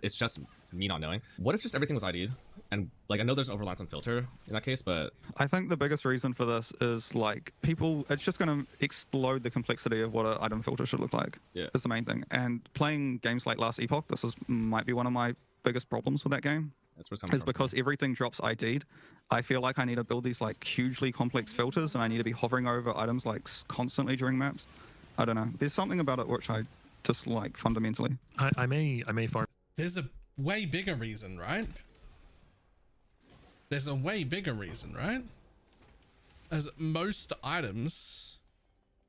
it's just me not knowing. What if just everything was ID'd? And like I know there's an over-reliance on filter in that case, but I think the biggest reason for this is like people, it's just going to explode the complexity of what an item filter should look like. Yeah. Is the main thing. And playing games like Last Epoch, might be one of my biggest problems with that game. Is because everything drops ID'd. I feel like I need to build these like hugely complex filters, and I need to be hovering over items like constantly during maps. I don't know. There's something about it which I dislike fundamentally. I may farm. There's a way bigger reason, right? There's a way bigger reason, right? As most items,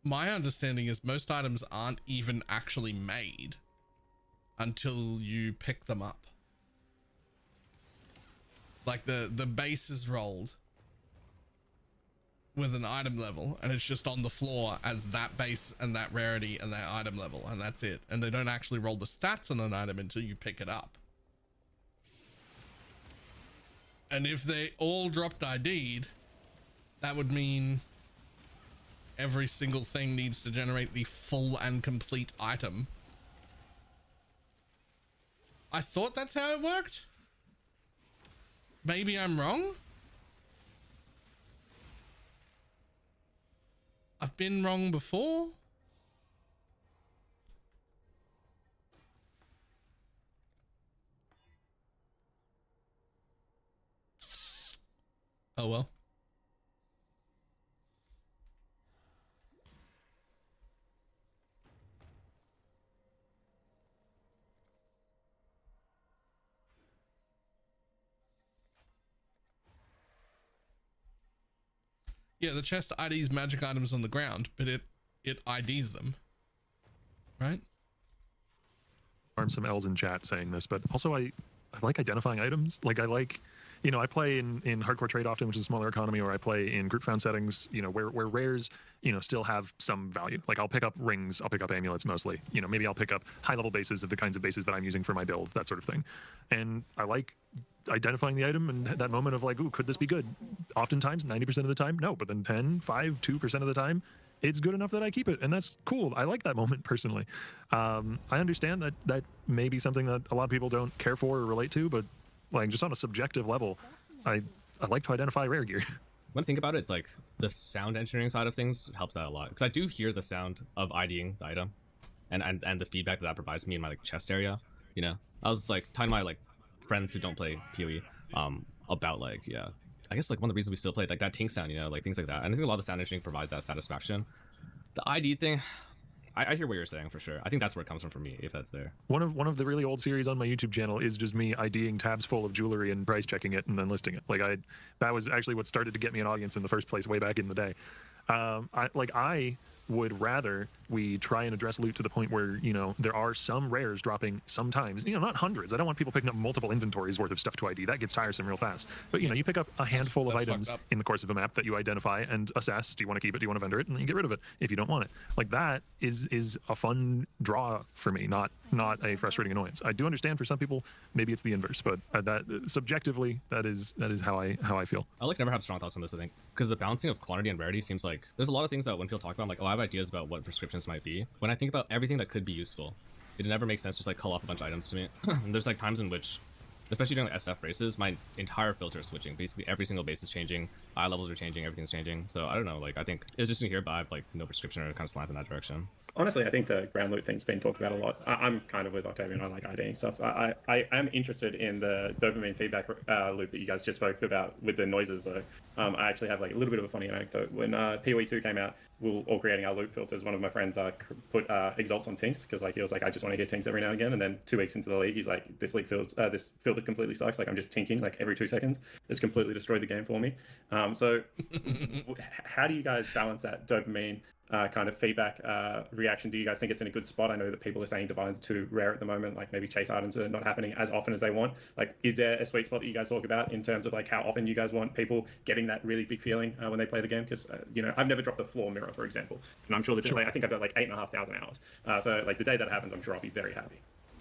my understanding is most items aren't even actually made until you pick them up. Like the base is rolled with an item level, and it's just on the floor as that base and that rarity and that item level, and that's it. And they don't actually roll the stats on an item until you pick it up. And if they all dropped ID'd, that would mean every single thing needs to generate the full and complete item. I thought that's how it worked. Maybe I'm wrong. I've been wrong before. Oh well. Yeah, the chest IDs magic items on the ground, but it it IDs them, right? Some L's in chat saying this, but also I like identifying items. Like I like, you know, I play in hardcore trade often, which is a smaller economy, or I play in group found settings, you know, where rares, you know, still have some value. Like I'll pick up rings, I'll pick up amulets mostly. You know, maybe I'll pick up high level bases of the kinds of bases that I'm using for my build, that sort of thing. And I like identifying the item and that moment of like, ooh, could this be good? Oftentimes, 90% of the time, no. But then 10, 5, 2% of the time, it's good enough that I keep it, and that's cool. I like that moment personally. I understand that may be something that a lot of people don't care for or relate to, but like just on a subjective level, I like to identify rare gear. When I think about it, it's like the sound engineering side of things helps that a lot, because I do hear the sound of IDing the item, and the feedback that provides me in my like chest area. You know, I was like talking to my like friends who don't play PoE about like, yeah, I guess like one of the reasons we still play like that tink sound, you know, like things like that. And I think a lot of the sound engineering provides that satisfaction. The ID thing, I hear what you're saying for sure. I think that's where it comes from for me, if that's there. One of the really old series on my YouTube channel is just me IDing tabs full of jewelry and price checking it and then listing it. Like that was actually what started to get me an audience in the first place way back in the day. I would rather we try and address loot to the point where, you know, there are some rares dropping sometimes, you know, not hundreds. I don't want people picking up multiple inventories worth of stuff to ID. That gets tiresome real fast. But, you know, you pick up a handful of items in the course of a map that you identify and assess. Do you want to keep it? Do you want to vendor it? And then you get rid of it if you don't want it. Like that is a fun draw for me, not a frustrating annoyance. I do understand for some people, maybe it's the inverse, but that subjectively, that is how I feel. I like never have strong thoughts on this, I think, because the balancing of quantity and rarity seems like there's a lot of things that when people talk about, I'm like, oh, I have ideas about what prescriptions might be. When I think about everything that could be useful, it never makes sense to just like call off a bunch of items to me. And there's like times in which, especially during like SF races, my entire filter is switching. Basically every single base is changing, eye levels are changing, everything's changing. So I don't know, like I think it's just in here, but I have like no prescription or kind of slant in that direction. Honestly, I think the ground loot thing's been talked about a lot. I'm kind of with Octavian. I like IDing stuff. I am interested in the dopamine feedback loop that you guys just spoke about with the noises, though. I actually have like a little bit of a funny anecdote. When PoE 2 came out, we were all creating our loop filters. One of my friends put exalts on tinks because like he was like, I just want to hear tinks every now and again. And then 2 weeks into the league, he's like, this filter completely sucks. Like I'm just tinking like every 2 seconds. It's completely destroyed the game for me. So how do you guys balance that dopamine kind of feedback reaction? Do you guys think it's in a good spot? I know that people are saying divines are too rare at the moment, like maybe chase items are not happening as often as they want. Like, is there a sweet spot that you guys talk about in terms of like how often you guys want people getting that really big feeling when they play the game? Because you know, I've never dropped a floor mirror, for example, and I'm sure that I think I've got like 8,500 hours. So like the day that happens, I'm sure I'll be very happy.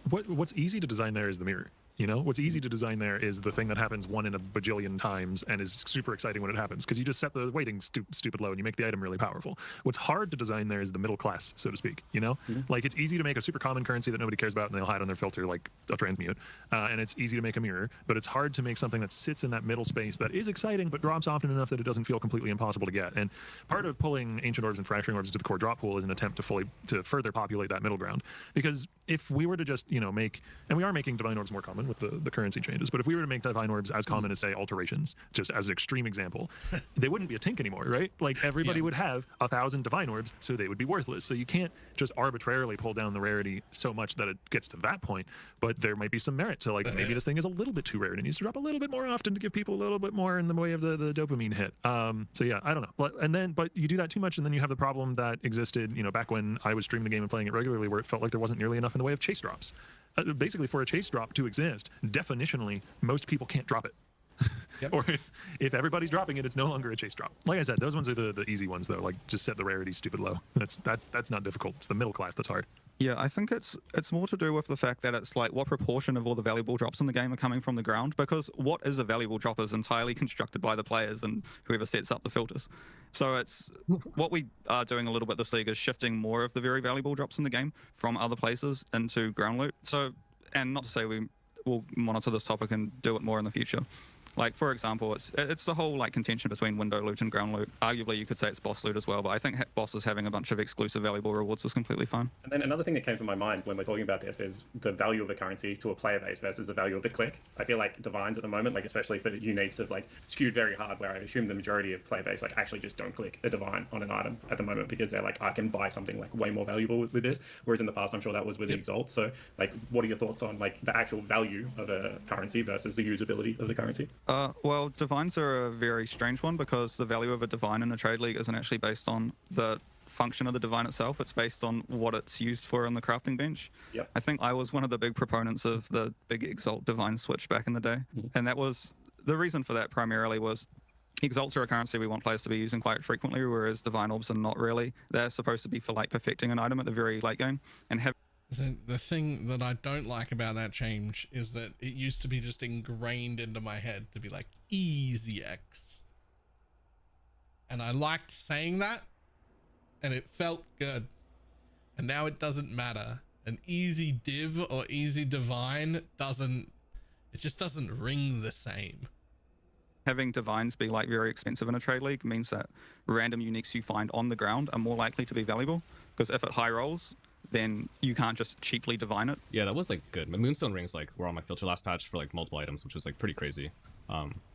What's easy to design there is the mirror. You know, what's easy to design there is the thing that happens 1 in a bajillion times and is super exciting when it happens, because you just set the weighting stupid low and you make the item really powerful. What's hard to design there is the middle class, so to speak. You know, like it's easy to make a super common currency that nobody cares about and they'll hide on their filter like a transmute, and it's easy to make a mirror, but it's hard to make something that sits in that middle space that is exciting but drops often enough that it doesn't feel completely impossible to get. And part of pulling ancient orbs and fracturing orbs to the core drop pool is an attempt to further populate that middle ground. Because if we were to just, you know, and we are making divine orbs more common with the currency changes, but if we were to make divine orbs as common as, say, alterations, just as an extreme example, they wouldn't be a tink anymore, right? Like everybody would have 1,000 divine orbs, so they would be worthless. So you can't just arbitrarily pull down the rarity so much that it gets to that point, but there might be some merit to like, maybe this thing is a little bit too rare and it needs to drop a little bit more often to give people a little bit more in the way of the dopamine hit. So yeah, I don't know. But you do that too much and then you have the problem that existed, you know, back when I was streaming the game and playing it regularly, where it felt like there wasn't nearly enough in the way of chase drops. Basically, for a chase drop to exist, definitionally, most people can't drop it. Or if everybody's dropping it, it's no longer a chase drop. Like I said, those ones are the easy ones, though. Like, just set the rarity stupid low. That's not difficult. It's the middle class that's hard. Yeah, I think it's more to do with the fact that it's like what proportion of all the valuable drops in the game are coming from the ground, because what is a valuable drop is entirely constructed by the players and whoever sets up the filters. So it's what we are doing a little bit this league is shifting more of the very valuable drops in the game from other places into ground loot. So, and not to say we will monitor this topic and do it more in the future. Like, for example, it's the whole like contention between window loot and ground loot. Arguably, you could say it's boss loot as well, but I think bosses having a bunch of exclusive valuable rewards is completely fine. And then another thing that came to my mind when we're talking about this is the value of the currency to a player base versus the value of the click. I feel like divines at the moment, like especially for uniques, have like skewed very hard, where I assume the majority of player base like actually just don't click a divine on an item at the moment because they're like, I can buy something like way more valuable with this. Whereas in the past, I'm sure that was with Exalt. So like, what are your thoughts on like the actual value of a currency versus the usability of the currency? Well, divines are a very strange one because the value of a divine in a trade league isn't actually based on the function of the divine itself. It's based on what it's used for on the crafting bench. Yep. I think I was one of the big proponents of the big Exalt divine switch back in the day, and that was the reason for that primarily was Exalts are a currency we want players to be using quite frequently, whereas divine orbs are not really. They're supposed to be for like perfecting an item at the very late game and have. The thing that I don't like about that change is that it used to be just ingrained into my head to be like easy X. And I liked saying that and it felt good. And now it doesn't matter. An easy div or easy divine just doesn't ring the same. Having divines be like very expensive in a trade league means that random uniques you find on the ground are more likely to be valuable, because if it high rolls, then you can't just cheaply divine it. Yeah, that was like good. My Moonstone rings like were on my filter last patch for like multiple items, which was like pretty crazy.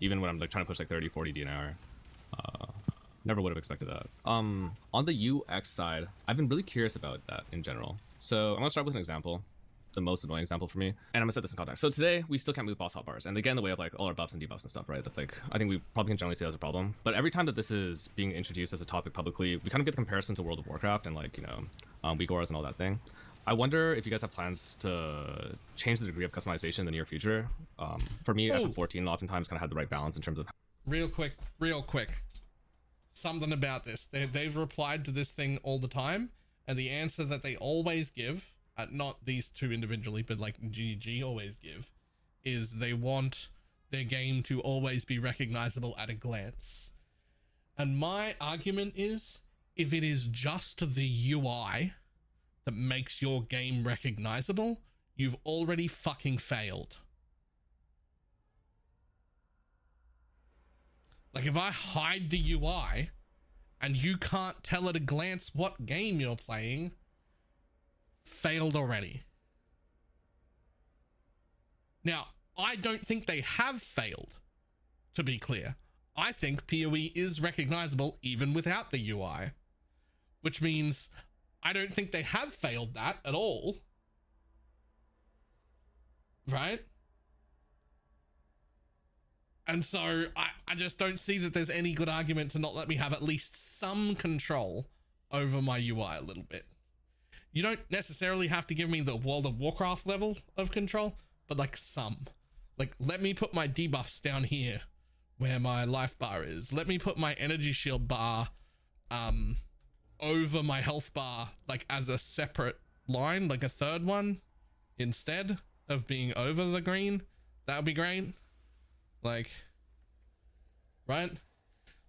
Even when I'm like trying to push like 30, 40 DNR. Never would have expected that. On the UX side, I've been really curious about that in general. So I'm gonna start with an example, the most annoying example for me, and I'm gonna set this in context. So today we still can't move boss hotbars, and they get in the way of like all our buffs and debuffs and stuff, right? That's like, I think we probably can generally say that's a problem. But every time that this is being introduced as a topic publicly, we kind of get the comparison to World of Warcraft and like, you know, weak auras and all that thing. I wonder if you guys have plans to change the degree of customization in the near future. For me, FM14 oftentimes kind of had the right balance in terms of. Real quick. Something about this. They've replied to this thing all the time, and the answer that they always give, not these two individually, but like GG always give, is they want their game to always be recognizable at a glance. And my argument is, if it is just the UI that makes your game recognizable, you've already fucking failed. Like, if I hide the UI and you can't tell at a glance what game you're playing, failed already. Now, I don't think they have failed, to be clear. I think PoE is recognizable even without the UI, which means I don't think they have failed that at all. Right? And so I just don't see that there's any good argument to not let me have at least some control over my UI a little bit. You don't necessarily have to give me the World of Warcraft level of control, but like some. Like, let me put my debuffs down here where my life bar is. Let me put my energy shield bar over my health bar, like as a separate line, like a third one, instead of being over the green. That would be great. Like, right?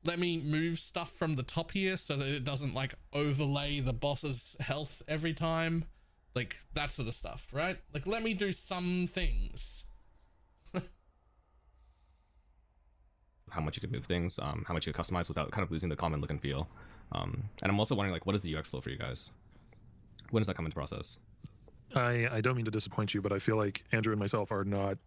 Let me move stuff from the top here so that it doesn't like overlay the boss's health every time. Like, that sort of stuff, right? Like, let me do some things. How much you could move things, how much you could customize without kind of losing the common look and feel. And I'm also wondering, like, what is the UX flow for you guys? When does that come into process? I don't mean to disappoint you, but I feel like Andrew and myself are not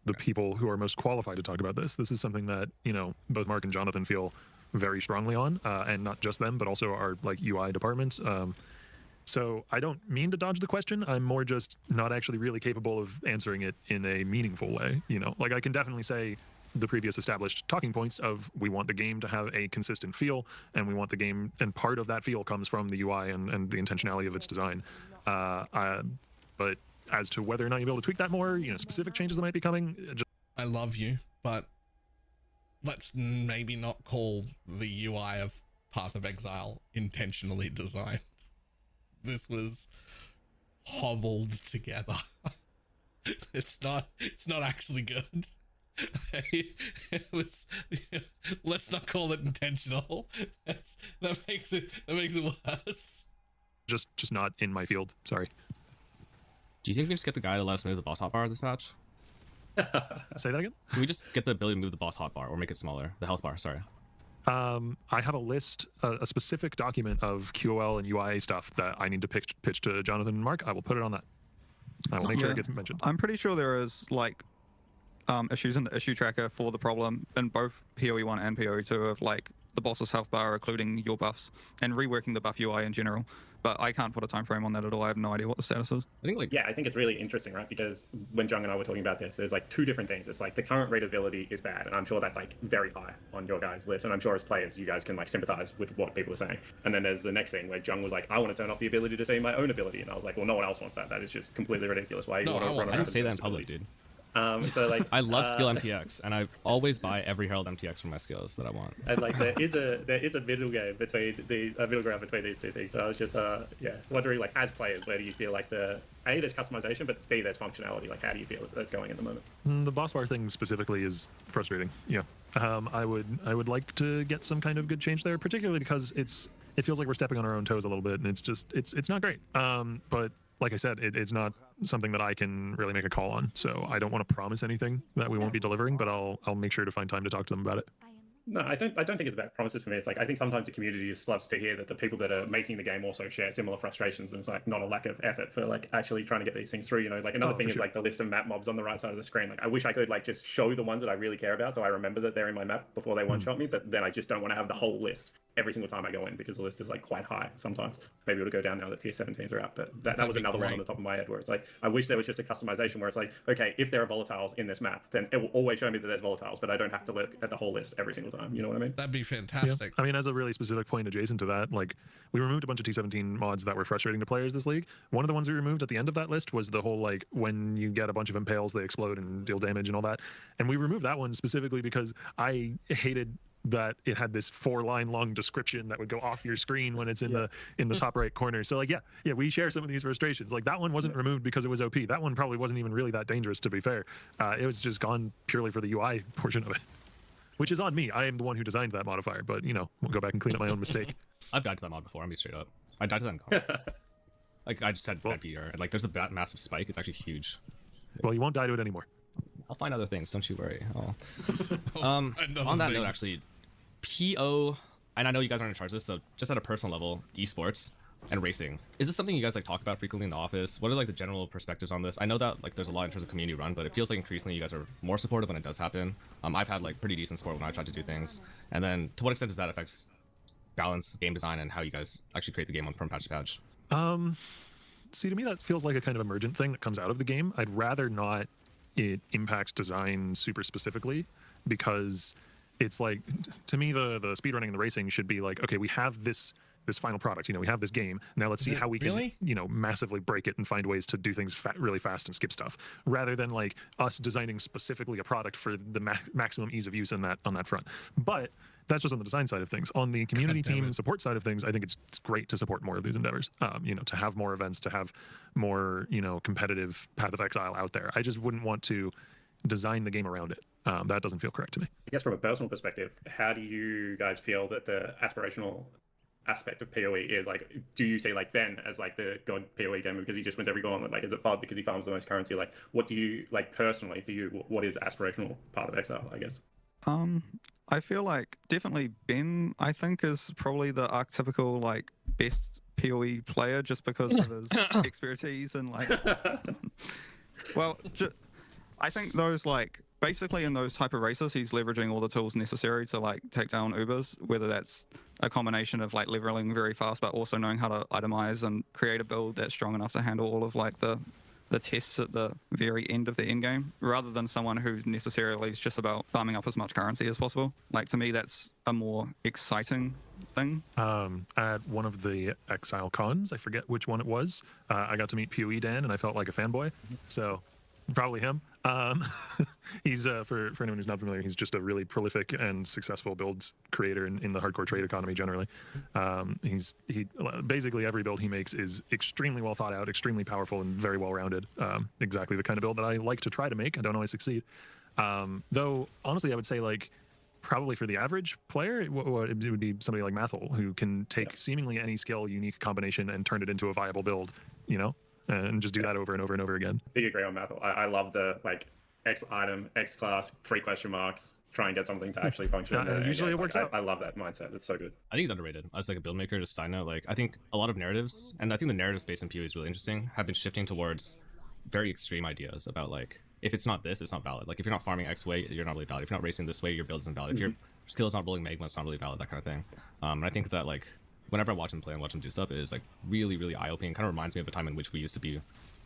the people who are most qualified to talk about this. This is something that, you know, both Mark and Jonathan feel very strongly on, and not just them, but also our like UI department. So I don't mean to dodge the question. I'm more just not actually really capable of answering it in a meaningful way. You know, like I can definitely say the previous established talking points of we want the game to have a consistent feel, and we want the game, and part of that feel comes from the UI and the intentionality of its design. But as to whether or not you'll be able to tweak that more, you know, specific changes that might be coming. I love you, but let's maybe not call the UI of Path of Exile intentionally designed. This was hobbled together. It's not actually good. It was, let's not call it intentional. That makes it worse. Just not in my field. Sorry. Do you think we can just get the guy to let us move the boss hotbar this match? Say that again? Can we just get the ability to move the boss hotbar or make it smaller? The health bar, sorry. I have a list, a specific document of QOL and UI stuff that I need to pitch to Jonathan and Mark. I will put it on that. I will make sure it gets mentioned. I'm pretty sure there is like issues in the issue tracker for the problem in both PoE 1 and PoE 2 of like the boss's health bar, including your buffs, and reworking the buff UI in general. But I can't put a time frame on that at all. I have no idea what the status is. I think it's really interesting, right? Because when Jung and I were talking about this, there's like two different things. It's like the current readability is bad, and I'm sure that's like very high on your guys' list. And I'm sure as players, you guys can like sympathize with what people are saying. And then there's the next thing where Jung was like, I want to turn off the ability to see my own ability, and I was like, well, no one else wants that. That is just completely ridiculous. Why you want to run around? I didn't say that in public, dude. So like, I love skill MTX, and I always buy every Herald MTX for my skills that I want. And like there is a middle ground between these two things. So I was just wondering, like, as players, where do you feel like there's customization, but B, there's functionality. Like, how do you feel that's going at the moment? The boss bar thing specifically is frustrating. Yeah, I would like to get some kind of good change there, particularly because it feels like we're stepping on our own toes a little bit, and it's not great. But like I said, it's not something that I can really make a call on. So I don't want to promise anything that we won't be delivering, but I'll make sure to find time to talk to them about it. No, I don't think it's about promises for me. It's like, I think sometimes the community just loves to hear that the people that are making the game also share similar frustrations, and it's like not a lack of effort for like actually trying to get these things through. You know, like another thing is like the list of map mobs on the right side of the screen. Like I wish I could like just show the ones that I really care about, so I remember that they're in my map before they one-shot me. But then I just don't want to have the whole list every single time I go in, because the list is like quite high sometimes. Maybe it'll go down now that tier 17s are out, but that was another one on the top of my head where it's like, I wish there was just a customization where it's like, okay, if there are volatiles in this map, then it will always show me that there's volatiles, but I don't have to look at the whole list every single time. You know what I mean? That'd be fantastic. Yeah. I mean, as a really specific point adjacent to that, like we removed a bunch of T17 mods that were frustrating to players this league. One of the ones we removed at the end of that list was the whole like when you get a bunch of impales, they explode and deal damage and all that. And we removed that one specifically because I hated that it had this 4-line long description that would go off your screen when it's in the top right corner. So like, yeah, we share some of these frustrations. Like that one wasn't removed because it was OP. That one probably wasn't even really that dangerous, to be fair. It was just gone purely for the UI portion of it, which is on me. I am the one who designed that modifier, but you know, we'll go back and clean up my own mistake. I've died to that mod before. I'm be straight up. I died to that in car. Like I just had bad PR. Like there's a massive spike. It's actually huge. Well, you won't die to it anymore. I'll find other things. Don't you worry. On that note, actually, PO, and I know you guys aren't in charge of this, so just at a personal level, esports and racing, is this something you guys like talk about frequently in the office? What are like the general perspectives on this? I know that like there's a lot in terms of community run, but it feels like increasingly you guys are more supportive when it does happen. I've had like pretty decent support when I tried to do things, and then to what extent does that affect balance, game design, and how you guys actually create the game from patch to patch? See, to me that feels like a kind of emergent thing that comes out of the game. I'd rather not it impact design super specifically, because it's like, to me, the speedrunning and the racing should be like, okay, we have this final product, you know, we have this game, now let's see how we can, you know, massively break it and find ways to do things really fast and skip stuff, rather than like us designing specifically a product for the maximum ease of use on that front. But that's just on the design side of things. On the community team and support side of things, I think it's great to support more of these endeavors. You know, to have more events, to have more, you know, competitive Path of Exile out there. I just wouldn't want to design the game around it. That doesn't feel correct to me. I guess from a personal perspective, how do you guys feel that the aspirational aspect of PoE is? Like, do you see like Ben as like the god PoE gamer because he just wins every gauntlet? Like, is it FUD because he farms the most currency? Like, what do you like personally for you? What is aspirational part of Exile, I guess? I feel like definitely Ben, I think, is probably the archetypical like best PoE player just because of his expertise and like well, I think those like basically in those type of races he's leveraging all the tools necessary to like take down Ubers, whether that's a combination of like leveling very fast but also knowing how to itemize and create a build that's strong enough to handle all of like the tests at the very end of the end game, rather than someone who necessarily is just about farming up as much currency as possible. Like, to me, that's a more exciting thing. At one of the Exile cons, I forget which one it was, I got to meet PoE Dan and I felt like a fanboy. So probably him. He's for anyone who's not familiar, he's just a really prolific and successful builds creator in the hardcore trade economy generally. He basically every build he makes is extremely well thought out, extremely powerful, and very well rounded. Exactly the kind of build that I like to try to make. I don't always succeed. Though honestly, I would say like probably for the average player, it would be somebody like Mathel, who can take seemingly any skill, unique combination, and turn it into a viable build. You know. And just do that over and over and over again. Big agree on Mathel. I love the like X item, X class, 3 question marks, try and get something to actually function. Usually it works out. I love that mindset. It's so good. I think it's underrated. As like a build maker, just side note, like I think a lot of narratives, and I think the narrative space in PoE is really interesting, have been shifting towards very extreme ideas about like, if it's not this, it's not valid. Like if you're not farming X way, you're not really valid. If you're not racing this way, your build isn't valid. If you're skill's not rolling magma, it's not really valid, that kind of thing. And I think that like whenever I watch him play and watch him do stuff, it is like really, really eye-opening. Kind of reminds me of a time in which we used to be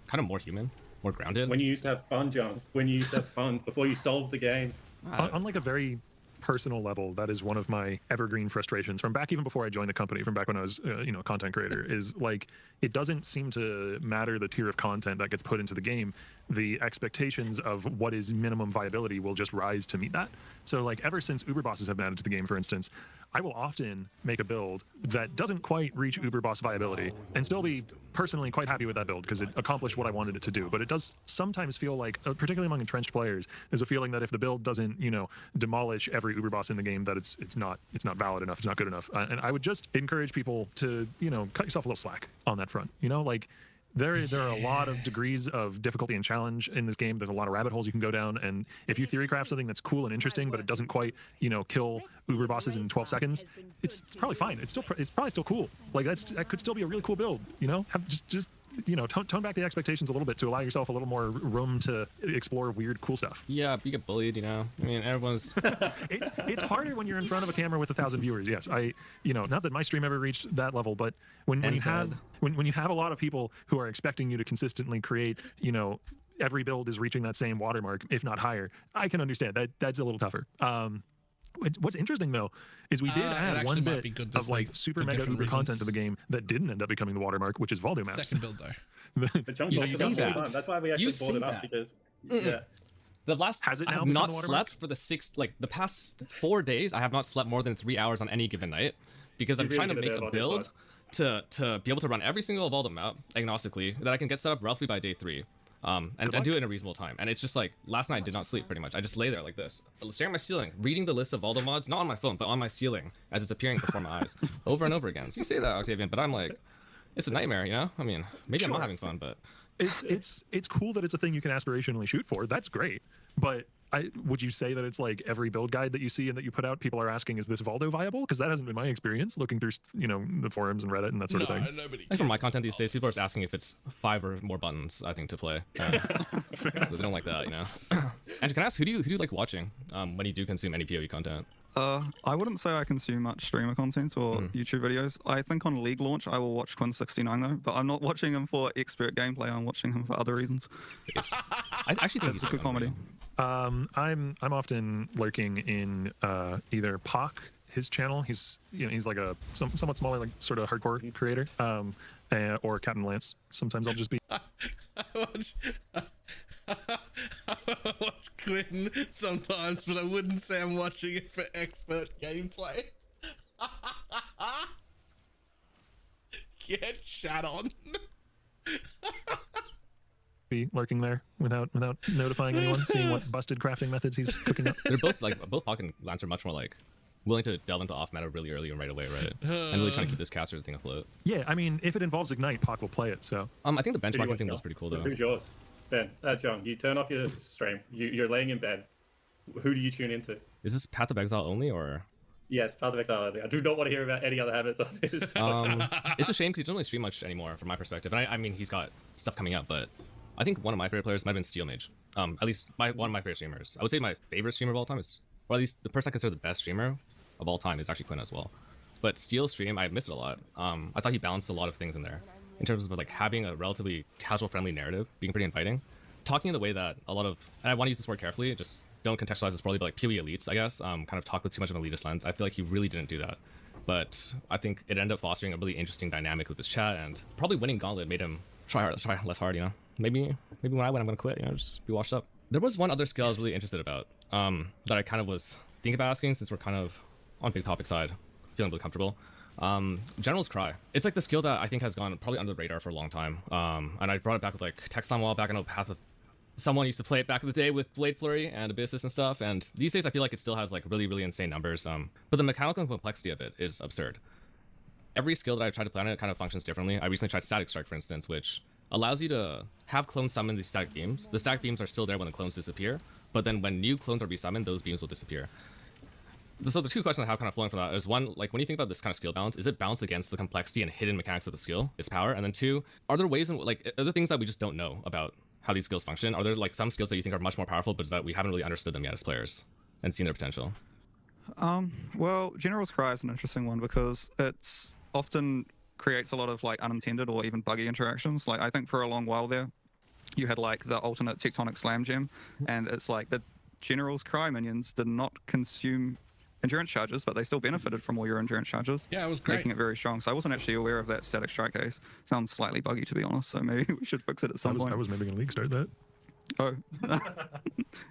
kind of more human, more grounded. When you used to have fun, John. When you used to have fun before you solved the game. On like a very personal level, that is one of my evergreen frustrations from back even before I joined the company, from back when I was a content creator, is like it doesn't seem to matter the tier of content that gets put into the game. The expectations of what is minimum viability will just rise to meet that. So like ever since Uber bosses have been added to the game, for instance, I will often make a build that doesn't quite reach Uber boss viability and still be personally quite happy with that build because it accomplished what I wanted it to do. But it does sometimes feel like, particularly among entrenched players, there's a feeling that if the build doesn't, demolish every Uber boss in the game, that it's not valid enough, it's not good enough. And I would just encourage people to, cut yourself a little slack on that front. Like there are a lot of degrees of difficulty and challenge in this game. There's a lot of rabbit holes you can go down, and if you theory craft something that's cool and interesting, but it doesn't quite, kill Uber bosses in 12 seconds, it's probably fine. It's probably still cool. Like that could still be a really cool build. Have just tone back the expectations a little bit to allow yourself a little more room to explore weird, cool stuff. Yeah, you get bullied. I mean, everyone's. it's harder when you're in front of a camera with 1,000 viewers. Yes, not that my stream ever reached that level, but when you have a lot of people who are expecting you to consistently create, every build is reaching that same watermark, if not higher, I can understand that. That's a little tougher. What's interesting though is we did add one bit of like super mega Uber content to the game that didn't end up becoming the watermark, which is Voldo maps. Second build though. But John talked about it all the time. That's why we actually brought it up because the last I have not slept for the past 4 days. I have not slept more than 3 hours on any given night because I'm trying to make a build to be able to run every single Voldo map agnostically that I can get set up roughly by day 3. And do it in a reasonable time. And it's just like last night I did not sleep pretty much. I just lay there like this, staring at my ceiling, reading the list of all the mods, not on my phone, but on my ceiling as it's appearing before my eyes over and over again. So you say that, Octavian, but I'm like, it's a nightmare, I mean, maybe I'm not having fun, but it's cool that it's a thing you can aspirationally shoot for. That's great. But would you say that it's like every build guide that you see and that you put out, people are asking, is this Voldo viable? Because that hasn't been my experience looking through, the forums and Reddit and that sort of thing. I think for my content these days, people are just asking if it's 5 or more buttons, I think, to play. So they don't like that, And can I ask, who do you like watching when you do consume any PoE content? I wouldn't say I consume much streamer content or YouTube videos. I think on League launch I will watch Quinn69 though, but I'm not watching him for expert gameplay. I'm watching him for other reasons. I actually think it's a good comedy. I'm often lurking in either Pock, his channel. He's he's like a somewhat smaller, like sort of hardcore creator, or Captain Lance. Sometimes I'll just be. I watch Quinn sometimes, but I wouldn't say I'm watching it for expert gameplay. Get shat on. Be lurking there without notifying anyone, seeing what busted crafting methods he's cooking up. They're both both Pock and Lance are much more like willing to delve into off meta really early and right away, right? And really trying to keep this caster thing afloat. Yeah, I mean, if it involves Ignite, Pock will play it. So I think the benchmarking thing was pretty cool though. Who's yours? Ben, John, you turn off your stream. You're laying in bed. Who do you tune into? Is this Path of Exile only, or? Yes, Path of Exile only. I do not want to hear about any other habits on this. It's a shame because he doesn't really stream much anymore, from my perspective. And I mean, he's got stuff coming up, but I think one of my favorite players might have been Steel Mage. At least one of my favorite streamers. I would say my favorite streamer of all time is, or at least the person I consider the best streamer of all time is actually Quinn as well. But Steel's stream, I missed it a lot. I thought he balanced a lot of things in there in terms of like having a relatively casual, friendly narrative, being pretty inviting. Talking in the way that a lot of, and I want to use this word carefully, just don't contextualize this poorly, but like PoE elites, I guess, kind of talk with too much of an elitist lens. I feel like he really didn't do that. But I think it ended up fostering a really interesting dynamic with this chat, and probably winning Gauntlet made him try less hard, Maybe when I win, I'm going to quit, just be washed up. There was one other skill I was really interested about, that I kind of was thinking about asking since we're kind of on big topic side, feeling really comfortable. General's Cry. It's like the skill that I think has gone probably under the radar for a long time. And I brought it back with like Textile a while back. I know Path of someone used to play it back in the day with Blade Flurry and Abyssus and stuff, and these days I feel like it still has like really, really insane numbers. But the mechanical complexity of it is absurd. Every skill that I tried to plan it kind of functions differently. I recently tried Static Strike, for instance, which allows you to have clones summon these static beams. The static beams are still there when the clones disappear, but then when new clones are resummoned, those beams will disappear. So the two questions I have kind of flowing from that is, one, like when you think about this kind of skill balance, is it balanced against the complexity and hidden mechanics of the skill, its power? And then two, are there ways in like, are there things that we just don't know about how these skills function? Are there like some skills that you think are much more powerful, but that we haven't really understood them yet as players and seen their potential? Well, General's Cry is an interesting one because it's often creates a lot of like unintended or even buggy interactions. Like I think for a long while there, you had like the alternate tectonic slam gem, and it's like the General's Cry minions did not consume endurance charges, but they still benefited from all your endurance charges. Yeah, it was great. Making it very strong. So I wasn't actually aware of that static strike case. Sounds slightly buggy to be honest, so maybe we should fix it at some point. I was maybe going to league start that. Oh.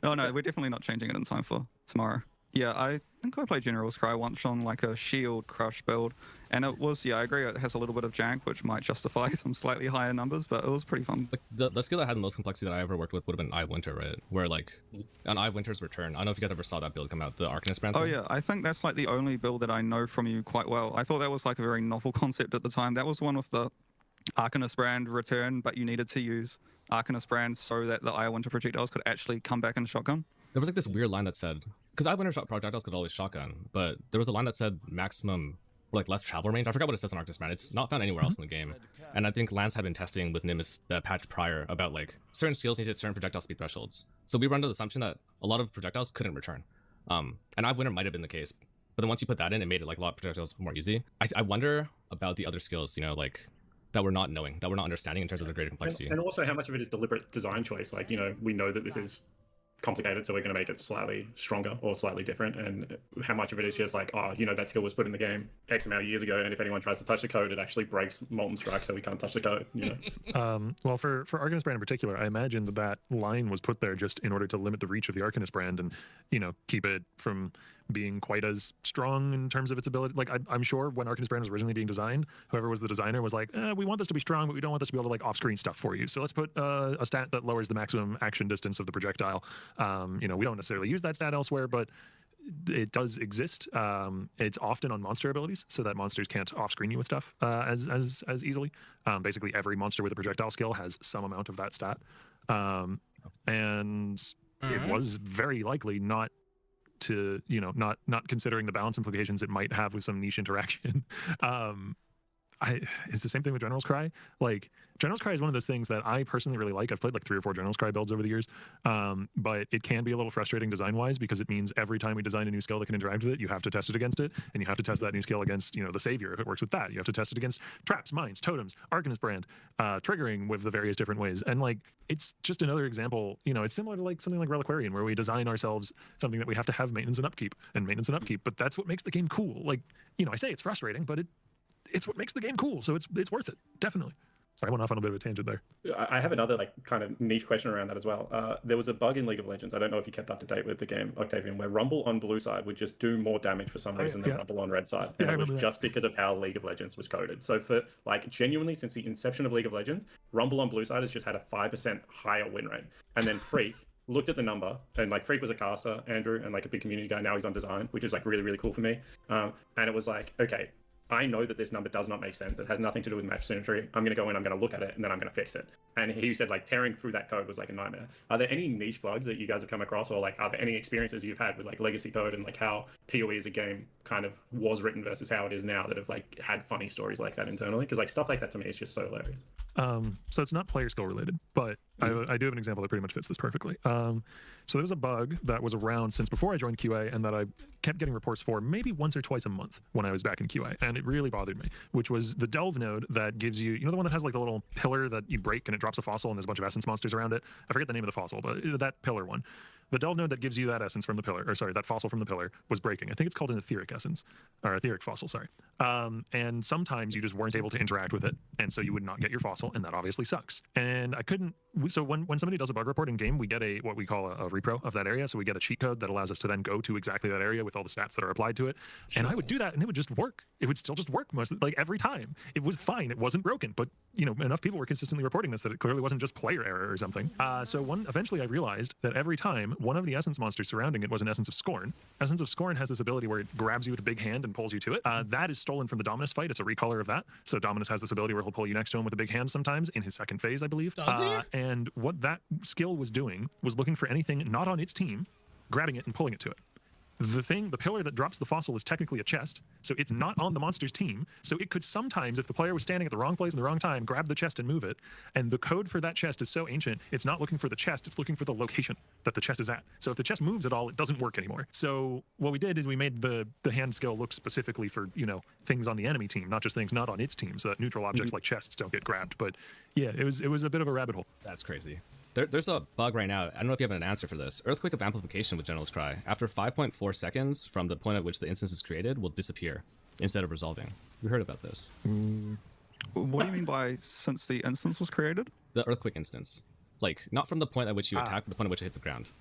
Oh no, we're definitely not changing it in time for tomorrow. Yeah, I think I played General's Cry once on like a shield crush build, and it was, yeah, I agree, it has a little bit of jank, which might justify some slightly higher numbers, but it was pretty fun. Like the skill that had the most complexity that I ever worked with would have been Eye of Winter, right? Where like on Eye of Winter's return, I don't know if you guys ever saw that build come out, the Arcanist brand. Oh yeah, I think that's like the only build that I know from you quite well. I thought that was like a very novel concept at the time. That was the one with the Arcanist brand return, but you needed to use Arcanist brand so that the Eye of Winter projectiles could actually come back in shotgun. There was like this weird line that said, because Eye of Winter projectiles could always shotgun, but there was a line that said maximum, or like less travel range. I forgot what it says on Arcanist brand. It's not found anywhere else in the game. And I think Lance had been testing with Nimbus the patch prior about like certain skills needed certain projectile speed thresholds. So we were under the assumption that a lot of projectiles couldn't return. And Eye of Winter might have been the case, but then once you put that in, it made it like a lot of projectiles more easy. I wonder about the other skills, you know, like that we're not knowing, that we're not understanding in terms of the greater complexity. And also how much of it is deliberate design choice. Like, you know, we know that this is complicated, so we're going to make it slightly stronger or slightly different, and how much of it is just like, oh, you know, that skill was put in the game X amount of years ago, and if anyone tries to touch the code, it actually breaks Molten Strike, so we can't touch the code, you know. Well, for Arcanist brand in particular, I imagine that line was put there just in order to limit the reach of the Arcanist brand and, you know, keep it from being quite as strong in terms of its ability. Like I'm sure when Arcanist brand was originally being designed, whoever was the designer was like, we want this to be strong, but we don't want this to be able to like off-screen stuff for you. So let's put a stat that lowers the maximum action distance of the projectile. You know, we don't necessarily use that stat elsewhere, but it does exist. It's often on monster abilities, so that monsters can't off-screen you with stuff as easily. Basically, every monster with a projectile skill has some amount of that stat, and it was very likely not to, you know, not considering the balance implications it might have with some niche interaction. It's the same thing with General's Cry. Like, General's Cry is one of those things that I personally really like. I've played like 3 or 4 General's Cry builds over the years, but it can be a little frustrating design-wise because it means every time we design a new skill that can interact with it, you have to test it against it, and you have to test that new skill against, you know, the Savior if it works with that. You have to test it against traps, mines, totems, Arcanist brand, triggering with the various different ways. And like, it's just another example. You know, it's similar to like something like Reliquarian, where we design ourselves something that we have to have maintenance and upkeep, but that's what makes the game cool. Like, you know, I say it's frustrating, but it's what makes the game cool, so it's worth it, definitely. Sorry, I went off on a bit of a tangent there. I have another like kind of niche question around that as well. There was a bug in League of Legends, I don't know if you kept up to date with the game, Octavian, where Rumble on blue side would just do more damage for some reason than Rumble on red side. And it was just because of how League of Legends was coded. So for like genuinely since the inception of League of Legends, Rumble on blue side has just had a 5% higher win rate. And then Freak looked at the number, and like Freak was a caster, Andrew, and like a big community guy, now he's on design, which is like really, really cool for me. And it was like, okay, I know that this number does not make sense. It has nothing to do with match symmetry. I'm going to go in, I'm going to look at it, and then I'm going to fix it. And he said like tearing through that code was like a nightmare. Are there any niche bugs that you guys have come across, or like are there any experiences you've had with like legacy code and like how PoE as a game kind of was written versus how it is now that have like had funny stories like that internally? Because like stuff like that to me is just so hilarious. So it's not player skill related, but I do have an example that pretty much fits this perfectly. So there was a bug that was around since before I joined QA, and that I kept getting reports for maybe once or twice a month when I was back in QA, and it really bothered me, which was the delve node that gives you, you know, the one that has like the little pillar that you break and it drops a fossil and there's a bunch of essence monsters around it. I forget the name of the fossil, but that pillar one. The delve node that gives you that essence from the pillar, or sorry, that fossil from the pillar was breaking. I think it's called an etheric essence, or etheric fossil, sorry. And sometimes you just weren't able to interact with it, and so you would not get your fossil, and that obviously sucks. And I couldn't, so when somebody does a bug report in game, we get what we call a repro of that area, so we get a cheat code that allows us to then go to exactly that area with all the stats that are applied to it. And I would do that, and it would just work. It would still just work like every time. It was fine. It wasn't broken, but you know, enough people were consistently reporting this that it clearly wasn't just player error or something. So eventually I realized that every time one of the essence monsters surrounding it was an Essence of Scorn. Essence of Scorn has this ability where it grabs you with a big hand and pulls you to it. That is stolen from the Dominus fight. It's a recolor of that. So Dominus has this ability where he'll pull you next to him with a big hand sometimes in his second phase, I believe. Does he? And what that skill was doing was looking for anything not on its team, grabbing it and pulling it to it. the pillar that drops the fossil is technically a chest, so it's not on the monster's team. So it could sometimes, if the player was standing at the wrong place in the wrong time, grab the chest and move it. And the code for that chest is so ancient, it's not looking for the chest, it's looking for the location that the chest is at. So if the chest moves at all, it doesn't work anymore. So what we did is we made the hand skill look specifically for, you know, things on the enemy team, not just things not on its team, so that neutral objects like chests don't get grabbed. But yeah, it was a bit of a rabbit hole. That's crazy. There's a bug right now. I don't know if you have an answer for this. Earthquake of amplification with General's Cry. After 5.4 seconds from the point at which the instance is created, will disappear instead of resolving. We heard about this. What do you mean by since the instance was created? The Earthquake instance. Like, not from the point at which you attack, but the point at which it hits the ground.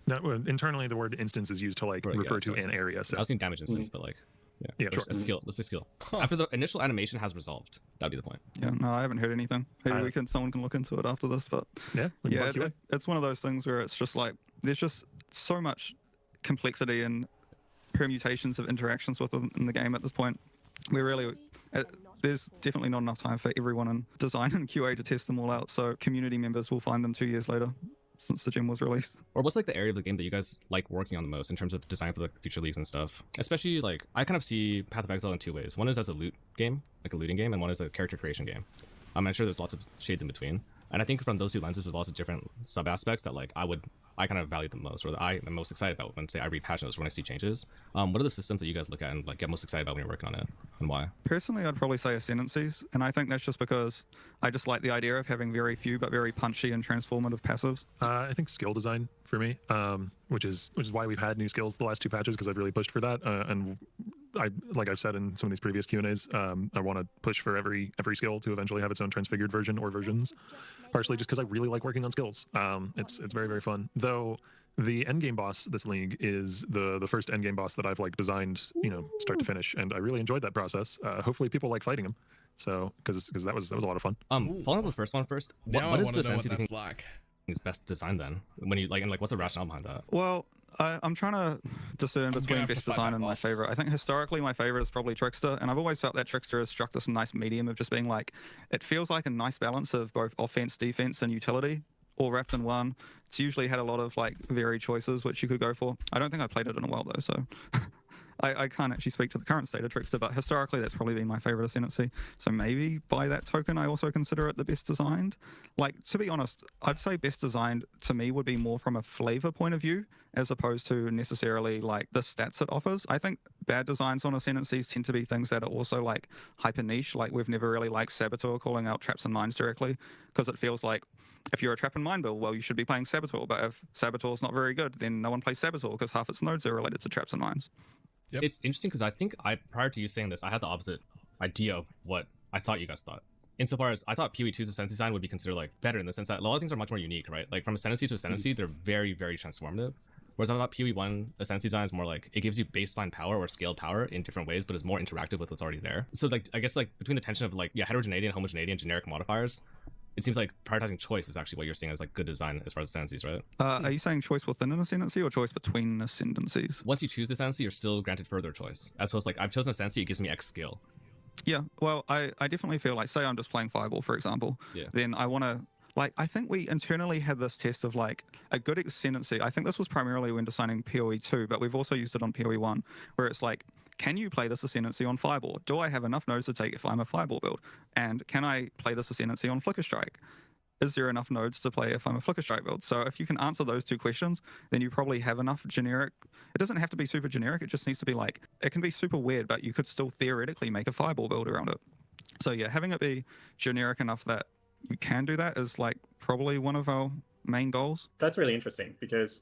No, internally the word instance is used to like refer to an area. So I was thinking damage instance, but like, yeah, sure. A skill. Let's say skill. After the initial animation has resolved, that'd be the point. Yeah, no, I haven't heard anything. Maybe someone can look into it after this, but it's one of those things where it's just like there's just so much complexity and permutations of interactions within the game at this point. There's definitely not enough time for everyone in design and QA to test them all out. So community members will find them 2 years later, since the gem was released. Or what's like the area of the game that you guys like working on the most in terms of design for the future leagues and stuff? Especially like I kind of see Path of Exile in two ways. One is as a loot game, like a looting game, and one is a character creation game. I'm sure there's lots of shades in between. And I think from those two lenses, there's lots of different sub aspects that like I kind of value the most, or that I am most excited about when say I read patch notes, when I see changes. What are the systems that you guys look at and like get most excited about when you're working on it, and why? Personally, I'd probably say ascendancies, and I think that's just because I just like the idea of having very few but very punchy and transformative passives. I think skill design for me, which is why we've had new skills the last two patches, because I've really pushed for that, and like I've said in some of these previous Q&As, I want to push for every skill to eventually have its own transfigured version or versions, partially just because I really like working on skills. It's very, very fun. Though the endgame boss this league is the first endgame boss that I've like designed, you know, start to finish, and I really enjoyed that process. Hopefully people like fighting him. So because that was a lot of fun. Following up with the first one first. What is the sense you think is best designed then? When you like what's the rationale behind that? Well, I'm trying to discern between best design and my favorite. I think historically my favorite is probably Trickster, and I've always felt that Trickster has struck this nice medium of just being like, it feels like a nice balance of both offense, defense, and utility, all wrapped in one. It's usually had a lot of like varied choices which you could go for. I don't think I played it in a while though, so I can't actually speak to the current state of Trickster, but historically that's probably been my favorite ascendancy. So maybe by that token I also consider it the best designed. Like, to be honest, I'd say best designed to me would be more from a flavor point of view as opposed to necessarily like the stats it offers. I think bad designs on ascendancies tend to be things that are also like hyper niche. Like we've never really liked Saboteur calling out traps and mines directly, because it feels like if you're a trap and mine build, well, you should be playing Saboteur, but if Saboteur's not very good, then no one plays Saboteur because half its nodes are related to traps and mines. Yep. It's interesting because I think prior to you saying this, I had the opposite idea of what I thought you guys thought. Insofar as I thought PoE2's ascendancy design would be considered like better in the sense that a lot of things are much more unique, right? Like from ascendancy to ascendancy, they're very, very transformative. Whereas I thought PoE1 ascendancy design is more like it gives you baseline power or scaled power in different ways, but is more interactive with what's already there. So like I guess like between the tension of like heterogeneity and homogeneity and generic modifiers, it seems like prioritizing choice is actually what you're seeing as like good design as far as ascendancies, right? Are you saying choice within an ascendancy or choice between ascendancies? Once you choose the ascendancy, you're still granted further choice. As opposed to like I've chosen ascendancy, it gives me X skill. Yeah, well, I definitely feel like, say I'm just playing Fireball, for example, then I want to, like, I think we internally had this test of like a good ascendancy. I think this was primarily when designing PoE2, but we've also used it on PoE1, where it's like, can you play this ascendancy on Fireball? Do I have enough nodes to take if I'm a Fireball build? And can I play this ascendancy on Flicker Strike? Is there enough nodes to play if I'm a Flicker Strike build? So if you can answer those two questions, then you probably have enough generic. It doesn't have to be super generic. It just needs to be like, it can be super weird, but you could still theoretically make a Fireball build around it. So yeah, having it be generic enough that you can do that is like probably one of our main goals. That's really interesting, because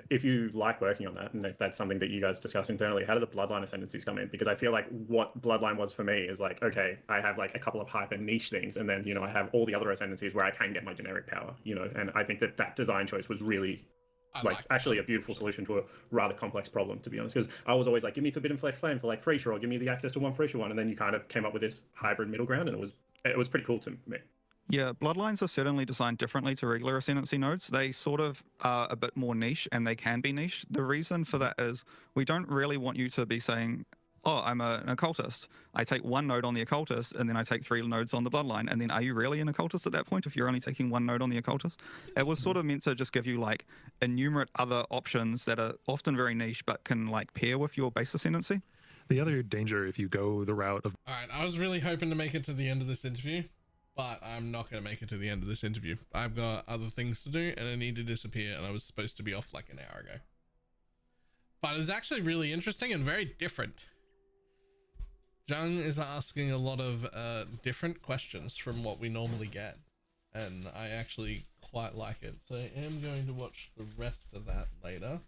if you like working on that, and if that's something that you guys discuss internally, how do the Bloodline ascendancies come in? Because I feel like what Bloodline was for me is like, okay, I have like a couple of hyper niche things, and then, you know, I have all the other ascendancies where I can get my generic power, you know, and I think that design choice was really actually a beautiful solution to a rather complex problem, to be honest, because I was always like, give me Forbidden Flesh Flame for like Frasier, or give me the access to one Frasier one, and then you kind of came up with this hybrid middle ground, and it was pretty cool to me. Yeah, Bloodlines are certainly designed differently to regular Ascendancy nodes. They sort of are a bit more niche, and they can be niche. The reason for that is we don't really want you to be saying, oh, I'm an occultist. I take 1 node on the occultist, and then I take 3 nodes on the bloodline. And then are you really an occultist at that point if you're only taking 1 node on the occultist? It was sort of meant to just give you like innumerate other options that are often very niche, but can like pair with your base ascendancy. The other danger if you go the route of... All right, I was really hoping to make it to the end of this interview, but I'm not going to make it to the end of this interview. I've got other things to do, and I need to disappear, and I was supposed to be off like an hour ago. But it's actually really interesting and very different. Jung is asking a lot of different questions from what we normally get, and I actually quite like it. So I am going to watch the rest of that later.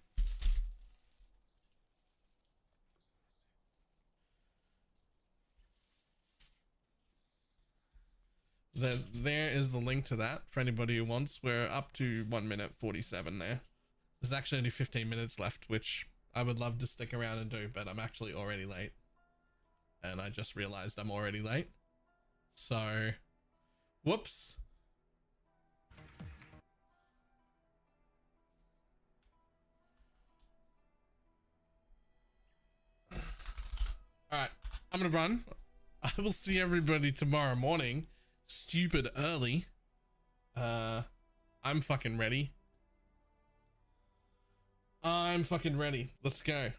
There is the link to that for anybody who wants. We're up to 1 minute 47 there. There's actually only 15 minutes left, which I would love to stick around and do, but I'm actually already late. And I just realized I'm already late. So, whoops. Alright, I'm gonna run. I will see everybody tomorrow morning. Stupid early. I'm fucking ready. I'm fucking ready. Let's go.